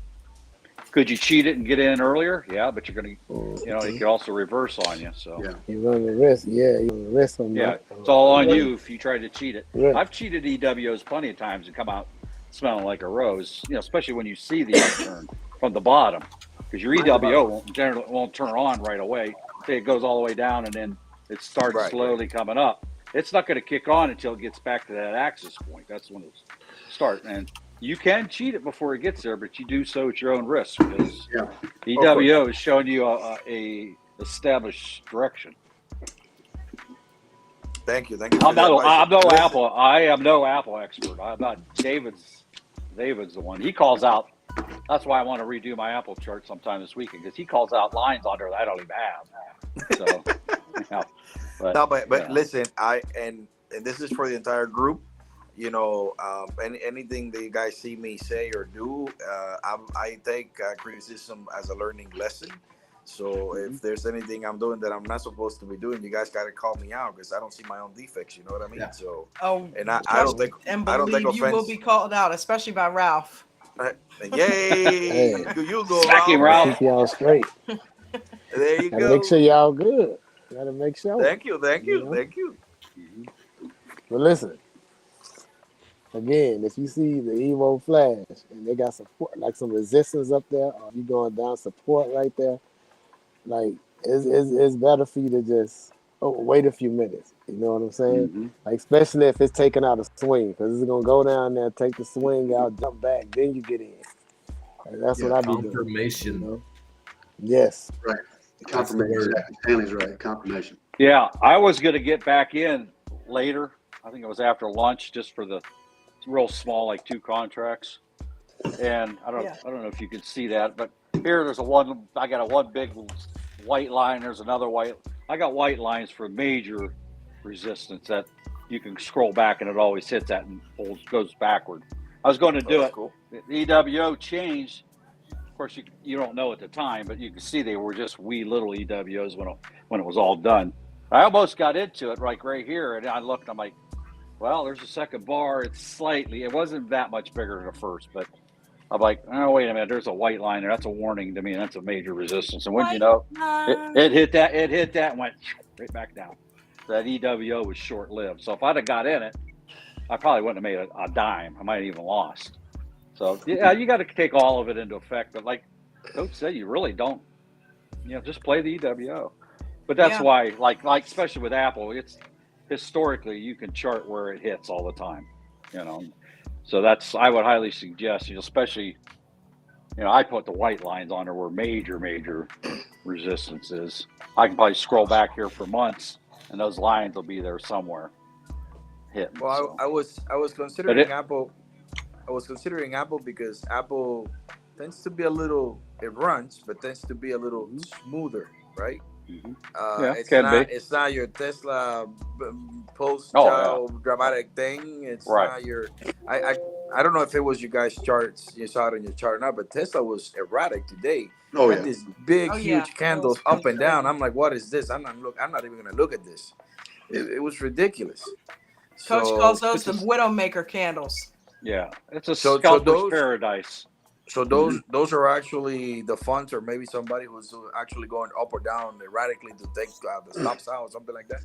S12: Could you cheat it and get in earlier? Yeah, but you're going to, it could also reverse on you. So
S7: you run the risk. Yeah, you run the risk on that.
S12: It's all on you if you try to cheat it.
S7: Right.
S12: I've cheated EWOs plenty of times and come out smelling like a rose. Especially when you see the upturn from the bottom, because your EWO won't turn on right away. Say it goes all the way down and then it starts slowly coming up. It's not going to kick on until it gets back to that axis point. That's when it'll start. And you can cheat it before it gets there, but you do so at your own risk because EWO is showing you a established direction.
S9: Thank you.
S12: I'm no Apple expert. I'm not. David's the one. He calls out. That's why I want to redo my Apple chart sometime this weekend because he calls out lines on there that I don't even have. So,
S9: but listen, and this is for the entire group. Anything that you guys see me say or do, I take criticism as a learning lesson. So if there's anything I'm doing that I'm not supposed to be doing, you guys got to call me out because I don't see my own defects. You know what I mean? Yeah. So I don't think offense.
S3: You will be called out, especially by Ralph.
S9: Yay! You go,
S12: Ralph.
S7: Keep y'all straight.
S9: There you go.
S7: Make sure y'all good. Gotta make sure.
S9: Thank you.
S7: But listen, again, if you see the Evo flash and they got support, like some resistance up there, or you going down support right there, like it's better for you to just wait a few minutes. You know what I'm saying?
S12: Mm-hmm.
S7: Like especially if it's taking out a swing, because it's gonna go down there, take the swing out, jump back, then you get in. Like, that's what I be doing.
S5: Confirmation.
S7: Yes.
S8: Right. Confirmation. Stanley's right. Confirmation.
S12: Yeah, I was going to get back in later. I think it was after lunch, just for the real small, like 2 contracts. And I don't know if you can see that, but here there's I got one big white line. There's another white. I got white lines for major resistance that you can scroll back and it always hits that and goes backward. I was going to do it. Cool. The EWO changed. Of course, you don't know at the time, but you can see they were just wee little EWOs when it was all done. I almost got into it right here, and I looked. I'm like, well, there's a second bar. It wasn't that much bigger than the first, but I'm like, oh, wait a minute. There's a white line there. That's a warning to me. That's a major resistance. And when you know, it hit that and went right back down. So that EWO was short-lived. So if I'd have got in it, I probably wouldn't have made a dime. I might have even lost. So yeah, you got to take all of it into effect. But like Coach said, you really don't. Just play the EWO. But that's why, like especially with Apple, it's historically you can chart where it hits all the time. So I would highly suggest, especially, I put the white lines on there where major resistance is. I can probably scroll back here for months, and those lines will be there somewhere. Hitting.
S9: Well, I was considering Apple. I was considering Apple because Apple tends to be it runs, but tends to be a little smoother, right?
S12: Mm-hmm.
S9: It's not your Tesla dramatic thing. It's not your. I I don't know if it was you guys' charts, you saw it on your chart or not, but Tesla was erratic today.
S8: Oh,
S9: Had
S8: yeah.
S9: these big,
S3: Oh, yeah.
S9: huge candles up and down. I'm like, what is this? I'm not even gonna look at this. It was ridiculous.
S3: Coach
S9: So
S3: calls those the Widowmaker candles.
S12: Yeah, it's a
S9: So
S12: scalper's
S9: those-
S12: paradise.
S9: So those are actually the funds, or maybe somebody who's actually going up or down erratically to take the stops out or something like that.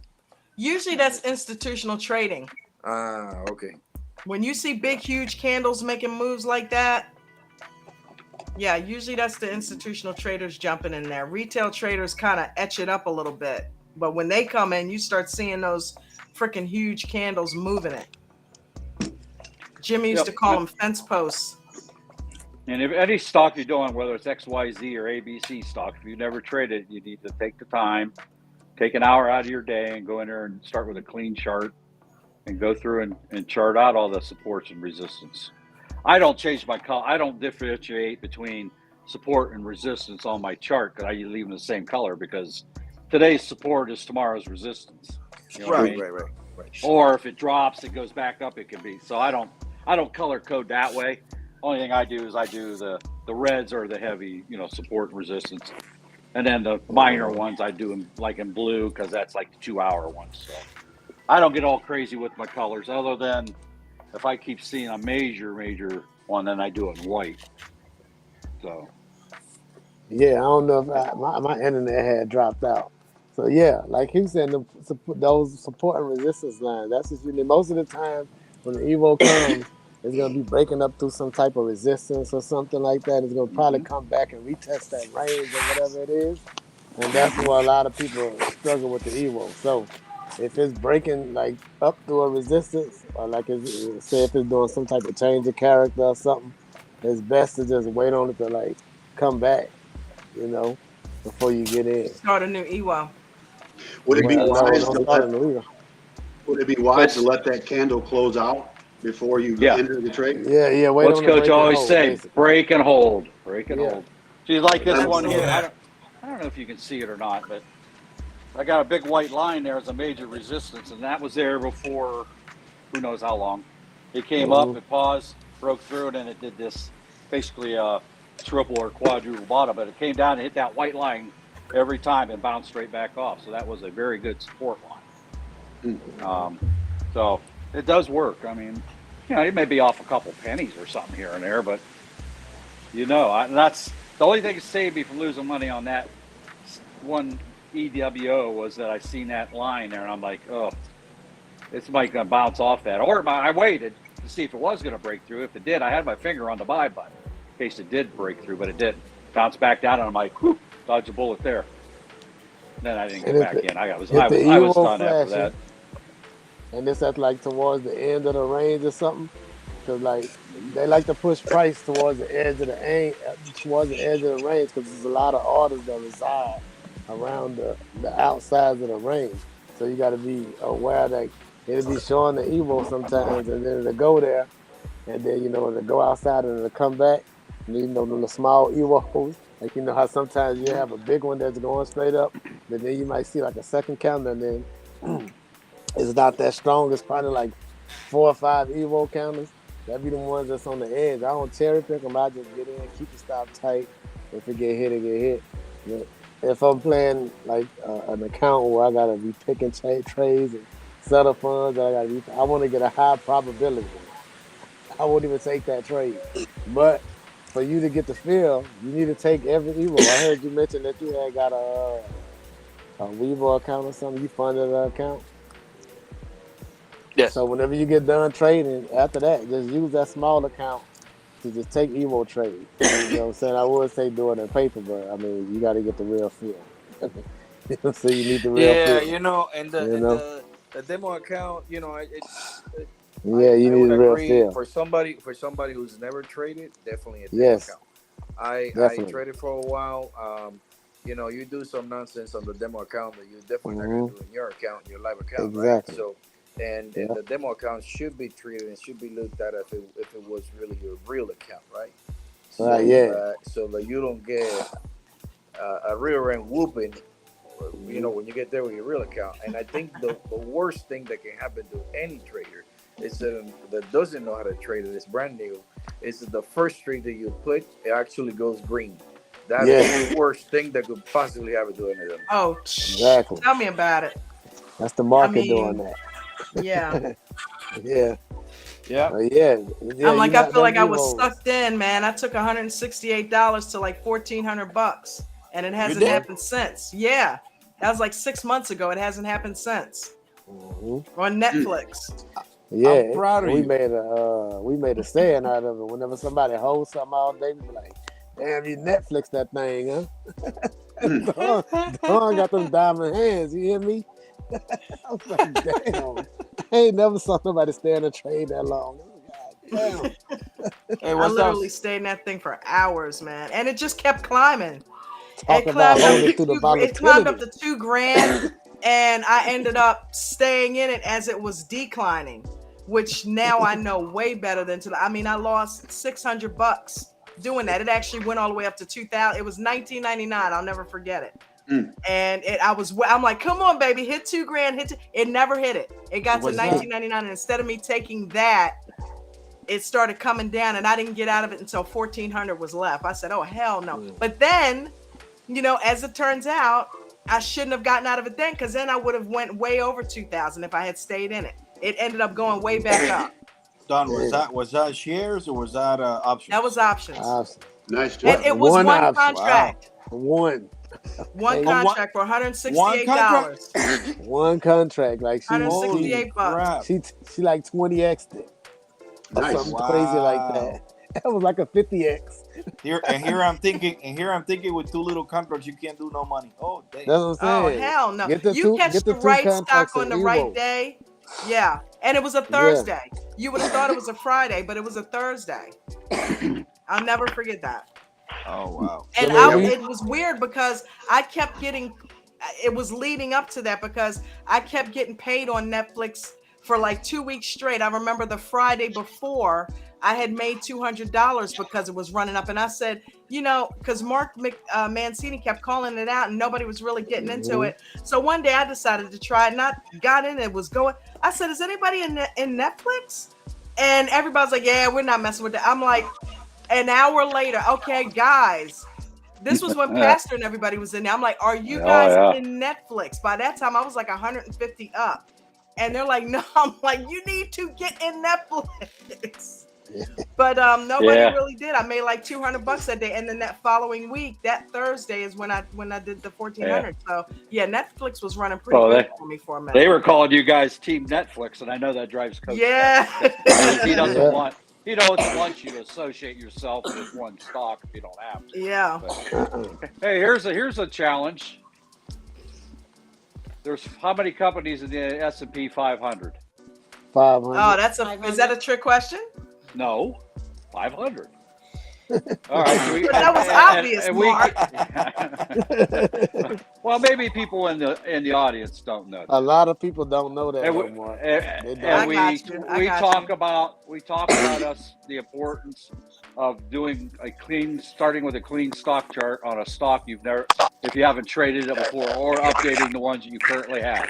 S3: Usually that's institutional trading.
S9: Okay.
S3: When you see big, huge candles making moves like that, yeah, usually that's the institutional traders jumping in there. Retail traders kind of etch it up a little bit. But when they come in, you start seeing those freaking huge candles moving it. Jimmy used to call them fence posts.
S12: And if any stock you're doing, whether it's XYZ or ABC stock, if you never traded it, you need to take the time, take an hour out of your day and go in there and start with a clean chart and go through and chart out all the supports and resistance. I don't change my color. I don't differentiate between support and resistance on my chart because I leave them the same color because today's support is tomorrow's resistance. You know what I mean?
S9: Right.
S12: Or if it drops, it goes back up. It can be. So I don't color code that way. Only thing I do is I do the reds or the heavy, support and resistance, and then the minor ones I do them like in blue because that's like the 2-hour ones. So I don't get all crazy with my colors, other than if I keep seeing a major one, then I do it in white. So
S7: Yeah, I don't know if my internet had dropped out. So yeah, like he said, those support and resistance lines. That's just usually most of the time when the Evo comes, it's gonna be breaking up through some type of resistance or something like that. It's gonna probably come back and retest that range or whatever it is, and that's where a lot of people struggle with the Evo. So if it's breaking like up through a resistance, or like say if it's doing some type of change of character or something, it's best to just wait on it to like come back, before you get in.
S3: Start a new Ewo.
S8: Would it be wise to let that candle close out before you enter the trade?
S7: Yeah.
S12: What's Coach always say? Basically. Break and hold. Break and hold. See, like this one here. I don't know if you can see it or not, but I got a big white line there as a major resistance, and that was there before who knows how long. It came up, it paused, broke through, and then it did this basically a triple or quadruple bottom, but it came down and hit that white line every time and bounced straight back off. So that was a very good support line. So it does work. I mean, it may be off a couple pennies or something here and there, but that's the only thing that saved me from losing money on that one EWO was that I seen that line there and I'm like, oh, it's might gonna bounce off that. Or I waited to see if it was gonna break through. If it did, I had my finger on the buy button in case it did break through, but it didn't. Bounce back down and I'm like, whoop, dodge a bullet there. Then I didn't get back in. I was done after that.
S7: And it's at like towards the end of the range or something, because like they like to push price towards the edge of the range, because there's a lot of orders that reside around the outsides of the range. So you got to be aware that it'll be showing the Evo sometimes, and then it'll go there, and then it'll go outside and it'll come back. And, the small Evos, like how sometimes you have a big one that's going straight up, but then you might see like a second counter, and then it's not that strong. It's probably like 4 or 5 Evo counters. That be the ones that's on the edge. I don't cherry pick them. I just get in, keep the stop tight. If it get hit, it get hit. But if I'm playing like an account where I gotta be picking trades and settle funds, I want to get a high probability. I won't even take that trade. But for you to get the feel, you need to take every Evo. I heard you mention that you had got a Weevo account or something. You funded an account.
S9: Yes.
S7: So whenever you get done trading, after that, just use that small account to just take Evo trade. You know what I'm saying? I would say do it in paper, but I mean, you got to get the real feel. So you need the real feel.
S9: And the demo account, you
S7: need the real feel.
S9: For somebody who's never traded, definitely a demo account. I traded for a while. You do some nonsense on the demo account that you definitely not going to do in your account, your live account,
S7: exactly.
S9: Right? So, and the demo account should be treated and should be looked at if it was really your real account, right? So, so that you don't get a rear end whooping, when you get there with your real account. And I think the worst thing that can happen to any trader that doesn't know how to trade it, it's brand new. It's the first trade that you put, it actually goes green. That is the worst thing that could possibly happen to any of them.
S3: Oh,
S7: Exactly.
S3: tell me about it.
S7: That's the market doing that.
S3: Yeah.
S7: Yeah.
S9: Yeah.
S3: I'm like, I feel like I was
S7: evil.
S3: sucked in, man. I took $168 to like $1,400, and it hasn't happened since. Yeah, that was like 6 months ago. It hasn't happened since. On Netflix.
S7: Yeah,
S9: I'm proud of
S7: we
S9: you.
S7: made a saying out of it. Whenever somebody holds something all day, we be like, "Damn, you Netflix that thing, huh?" Dawn got them diamond hands. You hear me? I was like, "Damn, I ain't never saw somebody stay in a trade that long." God damn.
S9: Hey,
S3: I literally stayed in that thing for hours, man, and it just kept climbing.
S7: Talk about holding through the
S3: It climbed up
S7: volatility.
S3: to $2,000, and I ended up staying in it as it was declining, which now I know way better than to. I mean, I lost $600 doing that. It actually went all the way up to 2,000. It was $19.99. I'll never forget it. And I'm like, come on, baby, hit $2,000. It never hit it. It got to $19.99, and instead of me taking that, it started coming down, and I didn't get out of it until $1,400 was left. I said, oh, hell no. But then, as it turns out, I shouldn't have gotten out of it then, because then I would have went way over 2,000 if I had stayed in it. It ended up going way back up.
S9: Don, was that shares or was that options?
S3: That was options.
S8: Nice job.
S3: And it was one contract.
S7: One
S3: Contract for $168.
S7: One contract, like she
S3: $168.
S7: She like 20x'd it.
S8: Nice.
S7: Something crazy like that. That was like a 50x.
S9: Here I'm thinking with two little contracts you can't do no money. Oh, dang.
S7: That's what I'm saying.
S3: Oh, hell no.
S7: Get the
S3: You catch the right stock on the right day. Yeah. And it was a Thursday. Yeah. You would have thought it was a Friday, but it was a Thursday. I'll never forget that.
S9: Oh, wow.
S3: And it was weird because I kept getting, it was leading up to that because I kept getting paid on Netflix for like 2 weeks straight. I remember the Friday before I had made $200 because it was running up. And I said, because Mark Mancini kept calling it out and nobody was really getting into it. So one day I decided to try it and I got in it, was going. I said, is anybody in Netflix? And everybody's like, yeah, we're not messing with that. I'm like, an hour later, okay, guys, this was when Pastor and everybody was in there. I'm like, are you guys in Netflix? By that time, I was like 150 up. And they're like, no. I'm like, you need to get in Netflix. But nobody really did. I made like $200 that day, and then that following week, that Thursday is when I did the 1,400. So yeah, Netflix was running pretty good for me for a minute.
S12: They were calling you guys Team Netflix, and I know that drives Coach.
S3: Yeah,
S12: he doesn't want. He doesn't want you to associate yourself with one stock if you don't have to.
S3: Yeah.
S12: But, hey, here's a challenge. There's how many companies in the S&P 500?
S7: 500.
S3: Oh, is that a trick question?
S12: No, 500. All right.
S3: That was obvious,
S12: Mark. Well, maybe people in the audience don't know that.
S7: A lot of people don't know that anymore.
S12: And we talk about the importance of starting with a clean stock chart on a stock if you haven't traded it before, or updating the ones that you currently have.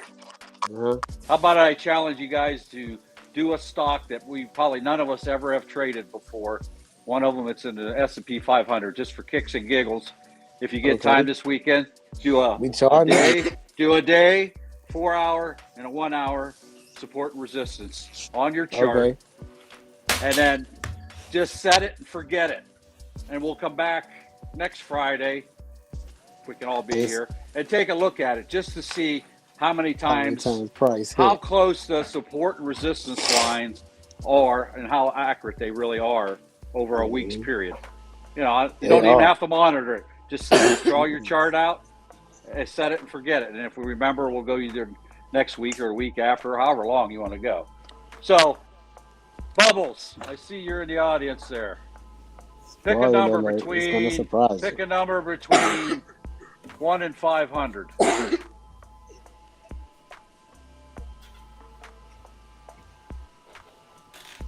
S12: How about I challenge you guys to do a stock that none of us ever have traded before. One of them, it's in the S&P 500, just for kicks and giggles. If you get time this weekend, do a day, 4 hour, and a 1 hour support and resistance on your chart. And then just set it and forget it. And we'll come back next Friday, if we can all be here, and take a look at it just to see how many times how close the support and resistance lines are and how accurate they really are over a week's period. You don't even have to monitor it. Just draw your chart out, set it and forget it. And if we remember, we'll go either next week or a week after, however long you want to go. So, Bubbles, I see you're in the audience there. Pick a number between 1 and 500.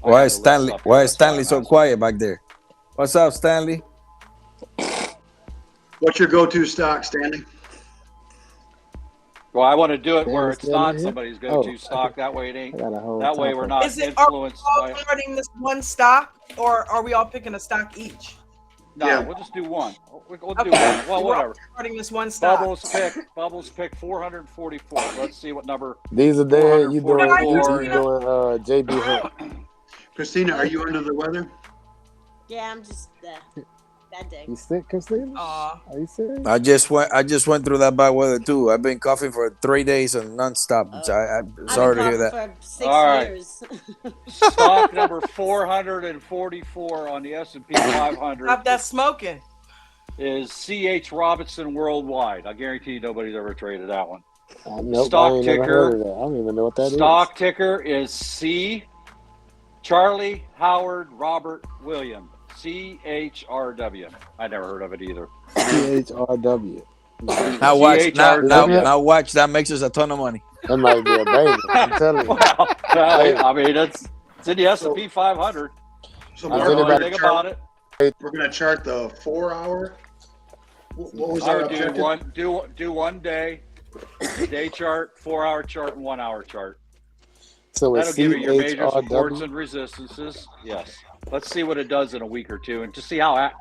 S14: Why is Stanley so quiet back there? What's up, Stanley?
S8: What's your go-to stock, Stanley?
S12: Well, I want to do it
S7: Sam
S12: where
S7: is
S12: it's
S7: still in
S12: not
S7: here?
S12: somebody's
S7: Oh,
S12: go-to stock. That way it ain't.
S7: I got a whole
S12: That way we're not
S3: Are we
S12: influenced
S3: all
S12: by.
S3: charting this one stock, or are we all picking a stock each?
S12: No, we'll just do one. We'll do
S3: Okay.
S12: one. Well,
S3: We're all
S12: whatever.
S3: charting this one stock.
S12: Bubbles pick 444. Let's see what number.
S7: These are there. You doing
S12: $444
S7: JB Hunt.
S8: Christina, are you under the weather?
S15: Yeah, I'm just bad day.
S7: You sick, Christina? Are you serious?
S14: I just went through that bad weather too. I've been coughing for 3 days and nonstop. I'm sorry to hear that.
S15: For 6
S12: All right.
S15: years.
S12: Stock number 444 on the S&P 500.
S3: Stop that smoking.
S12: Is C.H. Robinson Worldwide. I guarantee you nobody's ever traded that one.
S7: Nope,
S12: Stock
S7: I ain't never heard of
S12: ticker.
S7: that. I don't even know what that is.
S12: Stock ticker is C. Charlie Howard Robert William. CHRW. I never heard of it either.
S7: CHRW.
S14: Now watch. Now watch. That makes us a ton of money.
S7: That might be a baby. I'm telling you.
S12: Well, I mean, it's in the S&P 500.
S8: So
S12: I don't know anything about it.
S8: We're going to chart the 4 hour. What was
S12: I
S8: our
S12: would
S8: objective?
S12: do one day chart, 4 hour chart, and 1 hour chart.
S7: So
S12: that'll
S7: it's
S12: give you your major
S7: CHRW?
S12: supports and resistances. Yes. Let's see what it does in a week or two, and just see how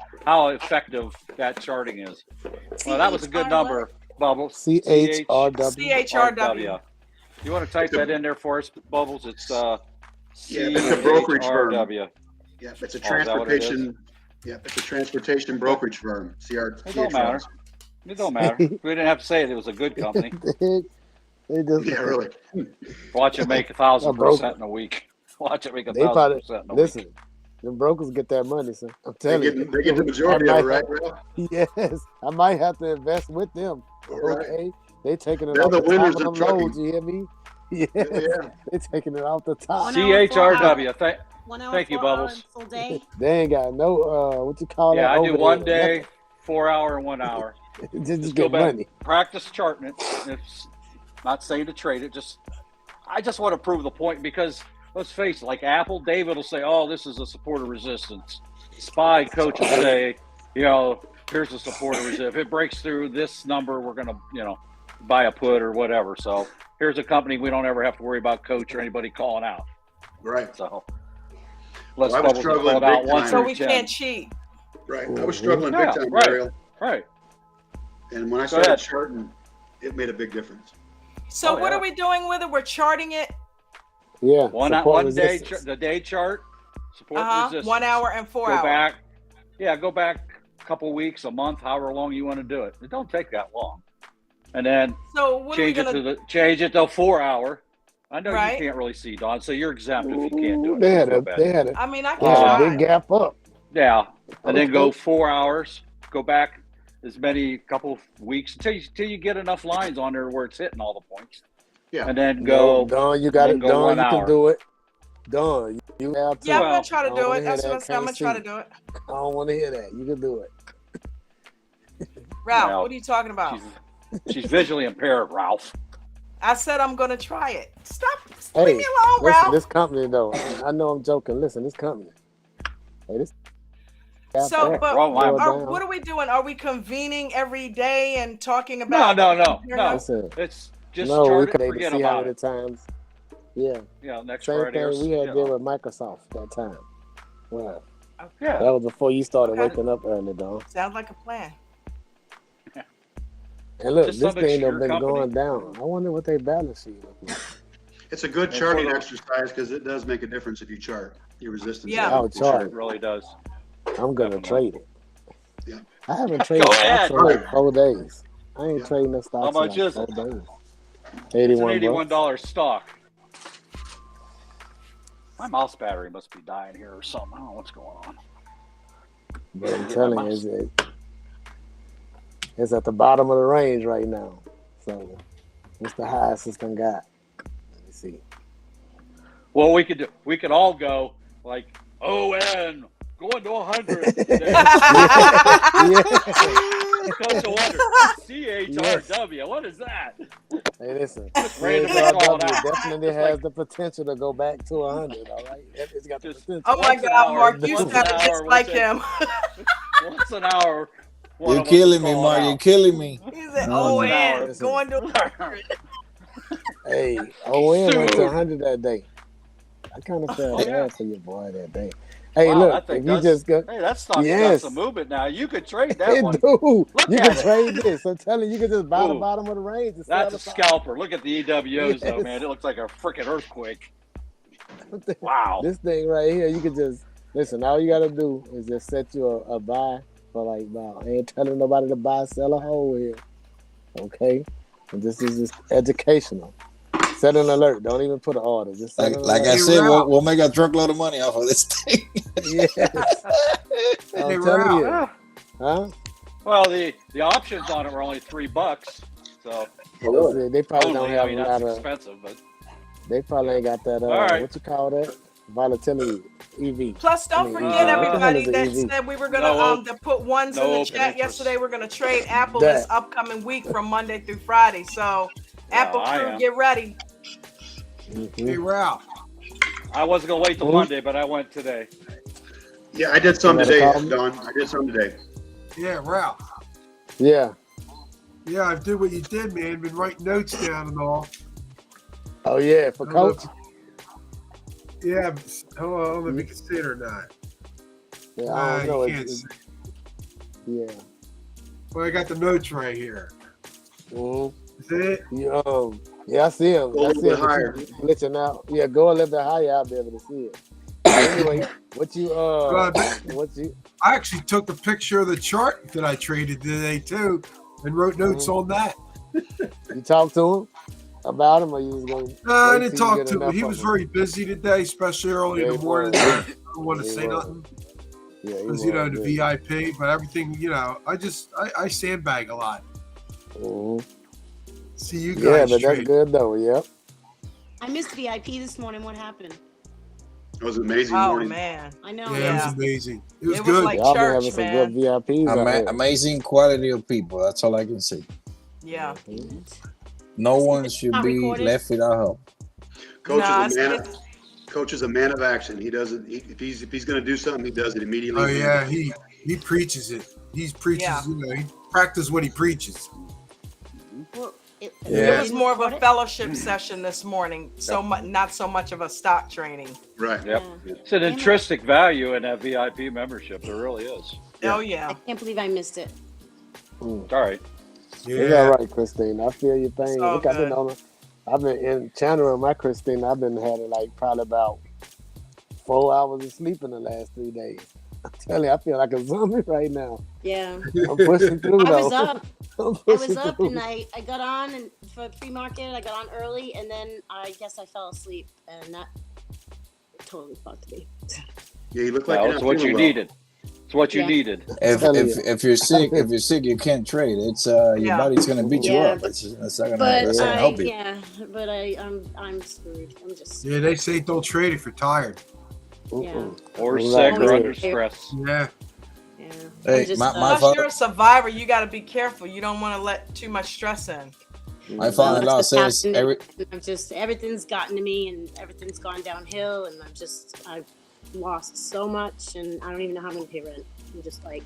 S12: effective that charting is. Well, that was a good number, Bubbles.
S7: CHRW.
S3: CHRW.
S12: You want to type that in there for us, Bubbles? It's
S8: it's a brokerage firm.
S12: CHRW.
S8: Yeah, it's a
S12: Oh, is that what it is?
S8: transportation. Yeah, it's a transportation brokerage firm.
S12: It don't matter. It don't matter. We didn't have to say it. It was a good company.
S7: They just,
S8: yeah, really.
S12: Watch it make 1,000% in a week. Watch it make 1,000% in a
S7: listen,
S12: week.
S7: them brokers get that money, son. I'm telling you.
S8: They get the majority of it, right, Ralph?
S7: Yes. I might have to invest with them.
S8: Right.
S7: Okay. They taking it
S8: They're
S7: off
S8: the
S7: the
S8: winners
S7: top
S8: of
S7: of them
S8: trucking.
S7: loads, you hear me? Yes.
S8: Yeah.
S7: They taking it off the top.
S12: CHRW.
S15: 1 hour,
S12: Thank you,
S15: 4 hour,
S12: Bubbles.
S15: full day.
S7: They ain't got no what you call
S12: Yeah,
S7: that?
S12: I do 1
S7: overhead.
S12: day, 4 hour, and 1 hour.
S7: just
S12: go
S7: get
S12: back,
S7: money.
S12: practice charting it. It's not saying to trade it. I just want to prove the point because let's face it, like Apple, David will say, "Oh, this is a support of resistance." SPY coach will say, "Here's the support of resistance. If it breaks through this number, we're gonna, buy a put or whatever." So here's a company we don't ever have to worry about coach or anybody calling out.
S8: Right.
S12: So let's
S8: I was
S12: Bubbles
S8: struggling
S12: called out
S8: big
S12: once
S8: time.
S3: So
S12: through
S3: we
S12: 10.
S3: can't cheat.
S8: Right. I was struggling
S12: Yeah,
S8: big time,
S12: right.
S8: Ariel.
S12: Right.
S8: And when I
S12: Go
S8: started
S12: ahead.
S8: charting, it made a big difference.
S3: So what are we doing with it? We're charting it.
S7: Yeah.
S12: One day, the day chart, support resistance.
S3: 1 hour and 4 hours.
S12: Go back a couple weeks, a month, however long you want to do it. It don't take that long. And then
S3: So what
S12: change
S3: are we gonna
S12: change it to 4 hour. I know
S3: Right.
S12: you can't really see, Don, so you're exempt if you can't do it.
S7: They had
S12: Don't feel bad.
S3: I mean, I
S7: they
S3: can
S7: had a
S3: try.
S7: big gap up.
S12: Yeah, and then go
S7: Okay.
S12: 4 hours. Go back as many couple of weeks till you get enough lines on there where it's hitting all the points.
S8: Yeah.
S12: And then go.
S7: Don, you got
S12: then
S7: it.
S12: go
S7: Don,
S12: 1
S7: you
S12: hour.
S7: can do it. Don, you have to.
S3: Yeah, I'm
S12: Well,
S3: gonna try to
S7: I
S3: do
S7: don't
S3: it.
S7: wanna
S3: That's
S7: hear
S3: what
S7: that
S3: I'm gonna try to do it.
S7: I don't want to hear that. You can do it.
S3: Ralph,
S12: Well,
S3: what are you talking about?
S12: She's visually impaired, Ralph.
S3: I said I'm gonna try it. Stop.
S7: Hey,
S3: Leave me alone,
S7: listen,
S3: Ralph.
S7: this company though. I know I'm joking. Listen, this company. Hey, this.
S3: So, but
S12: Wrong line.
S3: what are we doing? Are we convening every day and talking about?
S12: No.
S7: Listen,
S12: It's just
S7: no, we
S12: chart it
S7: could
S12: and
S7: even
S12: forget
S7: see how
S12: about
S7: many
S12: it.
S7: times. Yeah.
S12: Next
S7: Same
S12: Friday or
S7: thing we had
S12: you
S7: did
S12: know.
S7: with Microsoft that time. Wow.
S12: Yeah.
S7: That was before you started
S3: Okay.
S7: waking up early, Don.
S3: Sounds like a plan.
S7: And look,
S12: Just
S7: this
S12: some
S7: thing done
S12: obscure
S7: been
S12: company.
S7: going down. I wonder what they balance sheet look like.
S8: It's a good
S12: And
S8: charting
S12: for the-
S8: exercise because it does make a difference if you chart your resistance.
S3: Yeah.
S7: I'll chart
S12: It really does.
S7: I'm gonna trade it.
S8: Yeah.
S7: I haven't traded
S12: Go
S7: stocks
S12: ahead.
S7: in like 4 days. I ain't
S8: Yeah.
S7: trading no stocks
S12: How much
S7: in like
S12: is
S7: 4
S12: it?
S7: days.
S12: It's an
S7: 81
S12: $81
S7: bucks.
S12: stock. My mouse battery must be dying here or something. I don't know what's going on.
S7: But I'm
S12: Get my
S7: telling
S12: mouse.
S7: you, it's at the bottom of the range right now. So what's the highest it's done got? Let me see.
S12: Well, we could all go like ON going to 100. Goes to 100. CHRW. What is that?
S7: Hey, listen.
S12: Just randomly called
S7: CHRW
S12: out.
S7: definitely
S12: Just
S7: has
S12: like-
S7: the potential to go back to 100. All right, it's got the potential.
S3: Oh my
S12: Once an
S3: God,
S12: hour,
S3: Mark, you
S12: once
S3: sound
S12: an
S3: just
S12: hour,
S3: like
S12: once a-
S3: him.
S12: Once an hour. one
S14: You're
S12: of us is
S14: killing me,
S12: calling
S14: Mark.
S12: out.
S14: You're killing me.
S3: He said,
S14: No,
S3: "Oh,
S14: no.
S3: and
S7: Listen.
S3: going to."
S7: Hey, OM went to 100 that day. I kind of felt bad for your boy that day. Hey,
S12: Wow, I
S7: look,
S12: think
S7: if you just go,
S12: that stock's got
S7: yes,
S12: some movement now. You could trade that
S7: it
S12: one.
S7: do.
S12: Look
S7: You
S12: at
S7: can
S12: it.
S7: trade this. I'm telling you, you can just buy the
S12: Ooh,
S7: bottom of the range and sell
S12: that's a
S7: the top.
S12: scalper. Look at the EWOs though,
S7: Yes.
S12: man. It looks like a freaking earthquake. Wow.
S7: This thing right here, you can just listen. All you gotta do is just set you a buy for like about. I ain't telling nobody to buy, sell a whole here. Okay, and this is just educational. Set an alert. Don't even put an order. Just set an
S14: Like
S7: alert.
S14: I said, we'll make a truckload of money off of this thing.
S7: Yes. I'm telling you. Huh?
S12: Well, the options on it were only $3, so
S7: They probably don't have
S12: I mean,
S7: a
S12: that's
S7: lot of.
S12: expensive, but
S7: They probably ain't got that.
S12: All right.
S7: What you call that? Volatility. EV.
S3: Plus, don't forget everybody that said we were gonna to put ones in the chat yesterday. We're gonna trade Apple this upcoming week from Monday through Friday. So, Apple crew, get ready.
S6: Hey, Ralph.
S12: I wasn't gonna wait till Monday, but I went today.
S8: Yeah, I did some today, Don. I did some today.
S6: Yeah, Ralph.
S7: Yeah.
S6: Yeah, I did what you did, man. Been writing notes down and all.
S7: Oh yeah, for coach.
S6: Yeah, hold on, let me consider or not.
S7: Yeah, I don't know.
S6: You can't say.
S7: Yeah.
S6: Well, I got the notes right here. Is it?
S7: Yeah, I see him.
S8: Go a little bit higher.
S7: Glitching out. Yeah, go a little bit higher. I'll be able to see it. Anyway,
S6: I actually took a picture of the chart that I traded today too, and wrote notes on that.
S7: You talked to him about him, or you was going?
S6: No, I didn't talk to him. He was very busy today, especially early in the morning. I don't want to say nothing.
S7: Yeah,
S6: because the VIP, but everything, I sandbag a lot. See you guys.
S7: Yeah, but that's good though. Yep.
S15: I missed VIP this morning. What happened?
S8: It was an amazing morning.
S3: Oh man,
S15: I know.
S6: Yeah, it was amazing. It was
S3: It
S6: good.
S3: was like church, man.
S7: Good VIPs.
S14: Amazing quality of people. That's all I can say.
S3: Yeah.
S14: No one should be left without help.
S8: Coach is a man of action. He doesn't. If he's going to do something, he does it immediately.
S6: Oh yeah, he preaches it. He preaches.
S3: Yeah.
S6: He practices what he preaches.
S15: Well,
S3: It was more of a fellowship session this morning, not so much of a stock training.
S8: Right.
S12: Yep. It's an intrinsic value in that VIP membership. There really is.
S3: Oh yeah.
S15: I can't believe I missed it.
S12: All right.
S7: It's all right, Christine. I feel your pain.
S3: So
S7: Look, I've been in channeling my Christine. I've been having like probably about 4 hours of sleep in the last 3 days. I'm telling you, I feel like a zombie right now.
S15: Yeah.
S7: I'm pushing through though.
S15: I was up.
S7: I
S15: was up and I got on and for pre-market. I got on early and then I guess I fell asleep and that totally fucked me.
S8: Yeah, you look like
S12: it's what you needed. It's what you needed.
S14: If you're sick, you can't trade. It's your body's gonna beat you up. It's not gonna help you.
S15: Yeah, but I'm screwed. I'm just.
S6: Yeah, they say don't trade if you're tired.
S15: Yeah.
S12: Or sick or under stress.
S6: Yeah.
S14: Hey,
S3: Unless you're a survivor, you got to be careful. You don't want to let too much stress in.
S14: My father-in-law says
S15: everything's gotten to me and everything's gone downhill and I've lost so much and I don't even know how I'm gonna pay rent. I'm just like.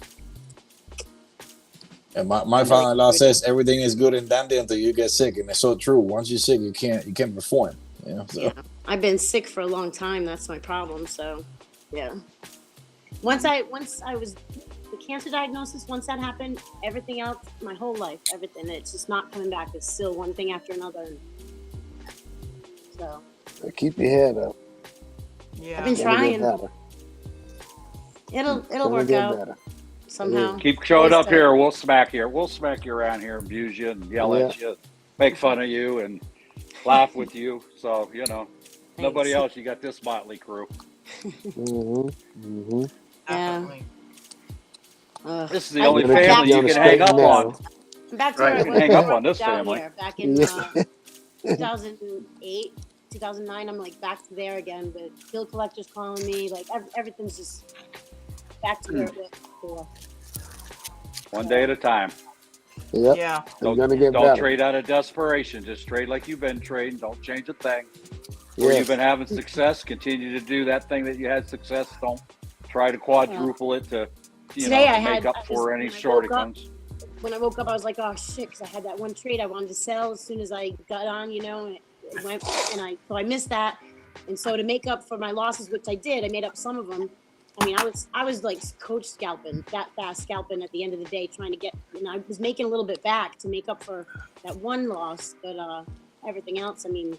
S14: And my father-in-law says everything is good and dandy until you get sick, and it's so true. Once you're sick, you can't perform. So.
S15: Yeah, I've been sick for a long time. That's my problem. So, yeah. Once I was the cancer diagnosis. Once that happened, everything else, my whole life, everything, it's just not coming back. It's still one thing after another. So.
S7: Keep your head up.
S3: Yeah.
S15: I've been trying. It'll work out. Better. Somehow.
S12: Keep showing up here. We'll smack you. We'll smack you around here, abuse you, and yell at you, make fun of you, and laugh with you. So nobody else. You got this motley crew.
S15: Yeah.
S12: This is the only family you can hang up on.
S15: Back to
S12: you can hang up on this family.
S15: Here, back in 2008, 2009, I'm like back to there again with bill collectors calling me. Like everything's just back to where it was before.
S12: One day at a time.
S7: Yep.
S3: Yeah.
S12: Don't trade out of desperation. Just trade like you've been trading. Don't change a thing. Where you've been having success, continue to do that thing that you had success. Don't try to quadruple it to make up for any shortcomings.
S15: When I woke up, I was like, oh shit, because I had that one trade I wanted to sell as soon as I got on, and it went, and I missed that. And so to make up for my losses, which I did, I made up some of them. I mean, I was like coach scalping, that fast scalping at the end of the day, trying to get, and I was making a little bit back to make up for that one loss. But everything else, I mean,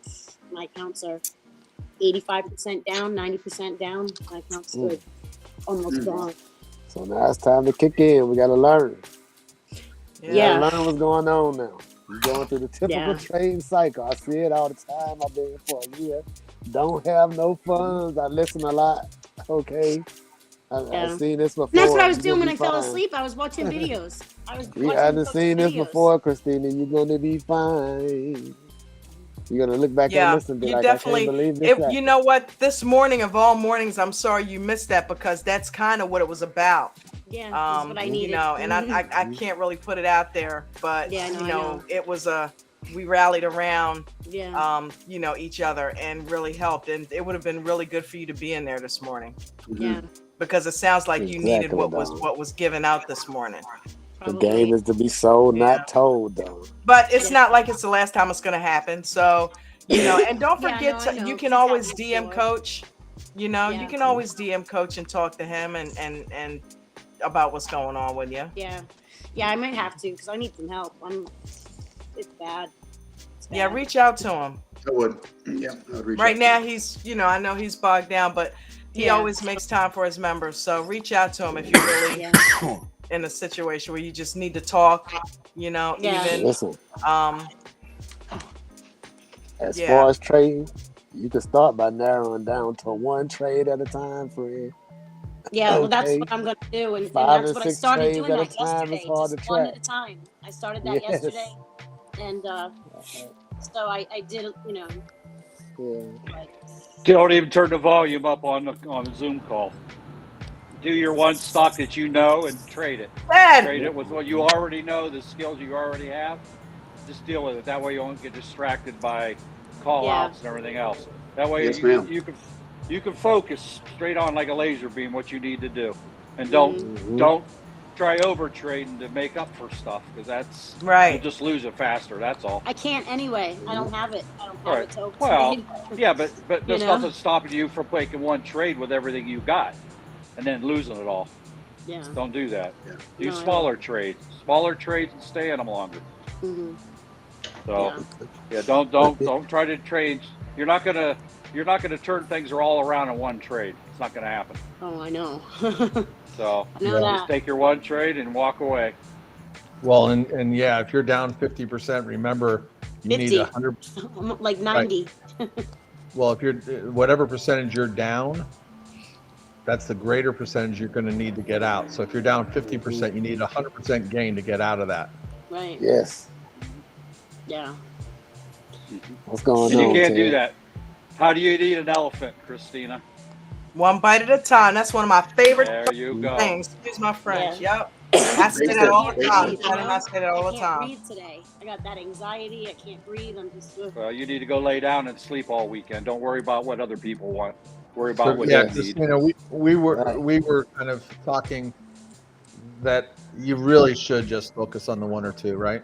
S15: my accounts are 85% down, 90% down. My accounts are almost gone.
S16: So now it's time to kick in. We got to learn.
S15: Yeah.
S16: Learn what's going on now. You're going through the typical trading cycle. I see it all the time. I've been here for a year. Don't have no funds. I listen a lot. Okay. I've seen this before.
S15: And that's what I was doing when I fell asleep. I was watching videos.
S16: I've seen this before, Christina. You're going to be fine. You're going to look back and listen to
S3: you
S16: like,
S3: definitely,
S16: I can't believe this.
S3: You know what? This morning of all mornings, I'm sorry you missed that because that's kind of what it was about.
S15: Yeah, that's what I needed.
S3: You know, and I can't really put it out there, but you know, it was we rallied around, you know, each other and really helped. And it would have been really good for you to be in there this morning.
S15: Yeah.
S3: Because it sounds like you needed what was given out this morning.
S16: The game is to be sold, not told, though.
S3: But it's not like it's the last time it's going to happen. So, you know, and don't forget, you can always DM Coach. You know, you can always DM Coach and talk to him and about what's going on with you.
S15: Yeah, I might have to because I need some help. It's bad.
S3: Yeah, reach out to him.
S8: I would. Yeah, I would reach out.
S3: Right now, he's, you know, I know he's bogged down, but he always makes time for his members. So reach out to him if you're really in a situation where you just need to talk, you know, even.
S16: Listen. As far as trading, you can start by narrowing down to one trade at a time, friend.
S15: Yeah, well, that's what I'm going to do. And that's what I started doing that yesterday. Just one at a time. I started that yesterday. And so I did, you know.
S12: Don't even turn the volume up on the Zoom call. Do your one stock that you know and trade it. Trade it with what you already know, the skills you already have. Just deal with it. That way you won't get distracted by call outs and everything else. That way you can focus straight on like a laser beam what you need to do. And don't try over trading to make up for stuff because that's you'll just lose it faster. That's all.
S15: I can't anyway. I don't have it. I don't have it to overtrade.
S12: Well, yeah, but there's nothing stopping you from making one trade with everything you got and then losing it all.
S15: Yeah.
S12: Don't do that. Do smaller trades. Smaller trades and stay in them longer. So don't try to trade. You're not gonna turn things all around in one trade. It's not gonna happen.
S15: Oh, I know.
S12: So just take your one trade and walk away.
S17: Well, and yeah, if you're down 50%, remember you
S15: 50.
S17: need 100.
S15: Like 90.
S17: Right. Well, if you're whatever percentage you're down, that's the greater percentage you're going to need to get out. So if you're down 50%, you need 100% gain to get out of that.
S15: Right.
S16: Yes.
S15: Yeah.
S16: What's going
S12: and
S16: on?
S12: You can't do that. How do you eat an elephant, Christina?
S3: One bite at a time. That's one of my favorite
S12: things.
S3: Excuse my French. Yep. I say that all the time. I say that all the time.
S15: I can't breathe today. I got that anxiety. I can't breathe. I'm just.
S12: Well, you need to go lay down and sleep all weekend. Don't worry about what other people want. Worry about what
S17: you
S12: need.
S17: You know, we were kind of talking that you really should just focus on the one or two, right?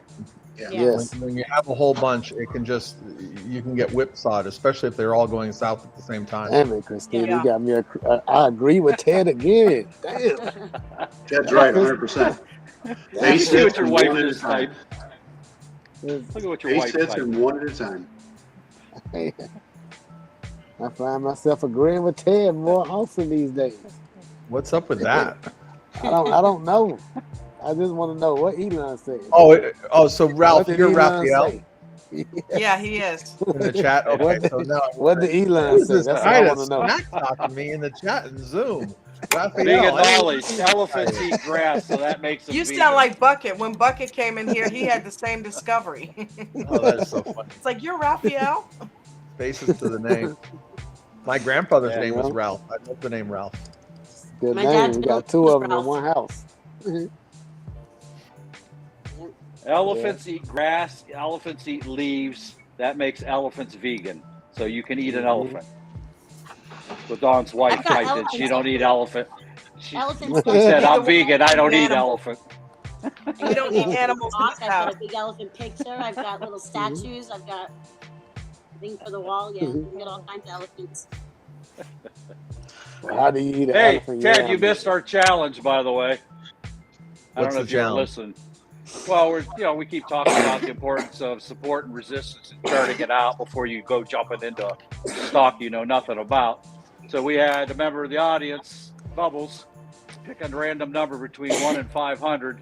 S16: Yeah. Yes.
S17: When you have a whole bunch, you can get whipsawed, especially if they're all going south at the same time.
S16: Damn it, Christina, you got me. I agree with Ted again. Damn.
S8: Ted's right, 100%.
S12: You see what your wife is type. Look at what your wife
S8: sits and one at a time.
S16: I find myself agreeing with Ted more often these days.
S17: What's up with that?
S16: I don't know. I just want to know what Elon said.
S17: So Ralph, you're Raphael.
S3: Yeah, he is.
S17: In the chat. Okay, so now
S16: what did Elon say? That's what I want to know.
S17: Smack talking me in the chat and Zoom.
S12: Big knowledge. Elephants eat grass, so that makes them.
S3: You sound like Bucket. When Bucket came in here, he had the same discovery.
S17: Oh, that's so funny.
S3: It's like, you're Raphael?
S17: Faces to the name. My grandfather's name was Ralph. I love the name Ralph.
S16: Good name. We got two of them in one house.
S12: Elephants eat grass. Elephants eat leaves. That makes elephants vegan. So you can eat an elephant. But Dawn's wife typed it. She don't eat elephant. She said, I'm vegan. I don't eat elephant.
S3: We don't eat animals in this
S15: I've
S3: house.
S15: got a big elephant picture. I've got little statues. I've got Thing for the wall, yeah. You can get all kinds of elephants.
S16: How do you eat an
S12: Hey,
S16: elephant?
S12: Ted, you missed our challenge, by the way. I
S17: What's
S12: don't know
S17: the
S12: if you were
S17: challenge?
S12: listening. Well, we keep talking about the importance of support and resistance and charting it out before you go jumping into stock you know nothing about. So we had a member of the audience, Bubbles, pick a random number between 1 and 500,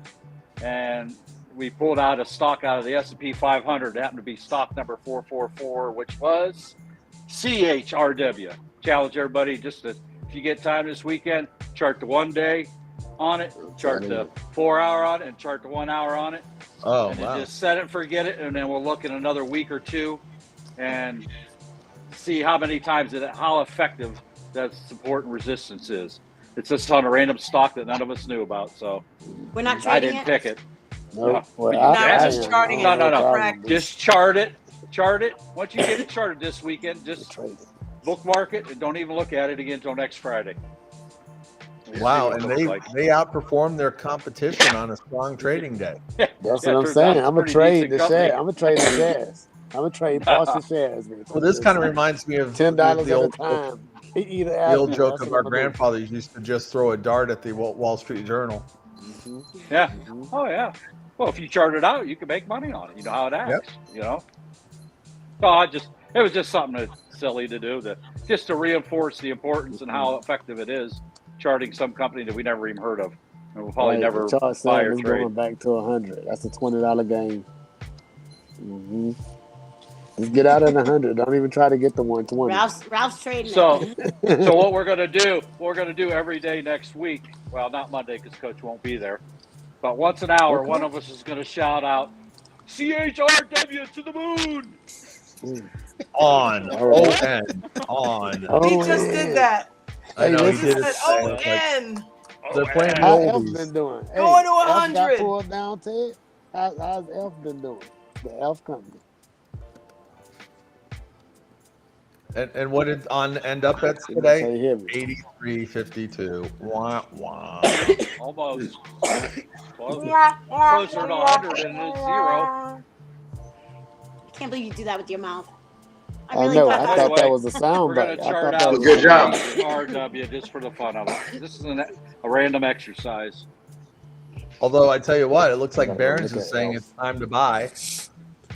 S12: and we pulled out a stock out of the S&P 500. It happened to be stock number 444, which was CHRW. Challenge everybody just to, if you get time this weekend, chart the 1 day on it, chart the 4 hour on it, and chart the 1 hour on it.
S17: Oh,
S12: and
S17: wow.
S12: then just set it and forget it, and then we'll look in another week or two and see how many times how effective that support and resistance is. It's just on a random stock that none of us knew about, so
S15: We're not
S12: I
S15: trading
S12: didn't
S15: it.
S12: pick it.
S16: No, well,
S12: Just charting it.
S16: No.
S12: Just chart it. Chart it. Once you get it charted this weekend, just bookmark it and don't even look at it again until next Friday.
S17: Wow, and they outperformed their competition on a strong trading day.
S16: That's what I'm saying. I'm gonna trade the share. I'm gonna trade the shares. I'm gonna trade partial shares.
S17: Well, this kind of reminds me of
S16: $10
S17: the
S16: at a
S17: old
S16: time.
S17: the old joke of our grandfathers used to just throw a dart at the Wall Street Journal.
S12: Yeah. Oh yeah. Well, if you chart it out, you can make money on it. You know how it acts. You know. So it was just something silly to do just to reinforce the importance and how effective it is charting some company that we never even heard of, and we'll probably never
S16: the chart
S12: buy
S16: said
S12: or
S16: it's
S12: trade.
S16: going back to 100. That's a $20 gain. Just get out of the 100. Don't even try to get the 120.
S15: Ralph's trading.
S12: So what we're gonna do every day next week. Well, not Monday because Coach won't be there, but once an hour, one of us is gonna shout out, "CHRW to the moon!"
S17: On. On.
S3: He just did that.
S17: I know he did
S3: said,
S17: it. They're playing
S16: How F
S17: oldies.
S16: been doing? Hey,
S3: Going to
S16: F
S3: 100.
S16: got pulled down, Ted. How's F been doing? The F company.
S17: And what did on end up at today? 83.52. Wah wah.
S12: Almost. Closer to 100 than it is 0.
S15: I can't believe you do that with your mouth.
S16: I know. I thought that was a sound
S12: We're going
S16: bite.
S12: to chart
S16: I thought
S12: out
S16: that was
S2: Good job.
S12: RW just for the fun of it. This is a random exercise.
S17: Although I tell you what, it looks like Barron's is saying it's time to buy.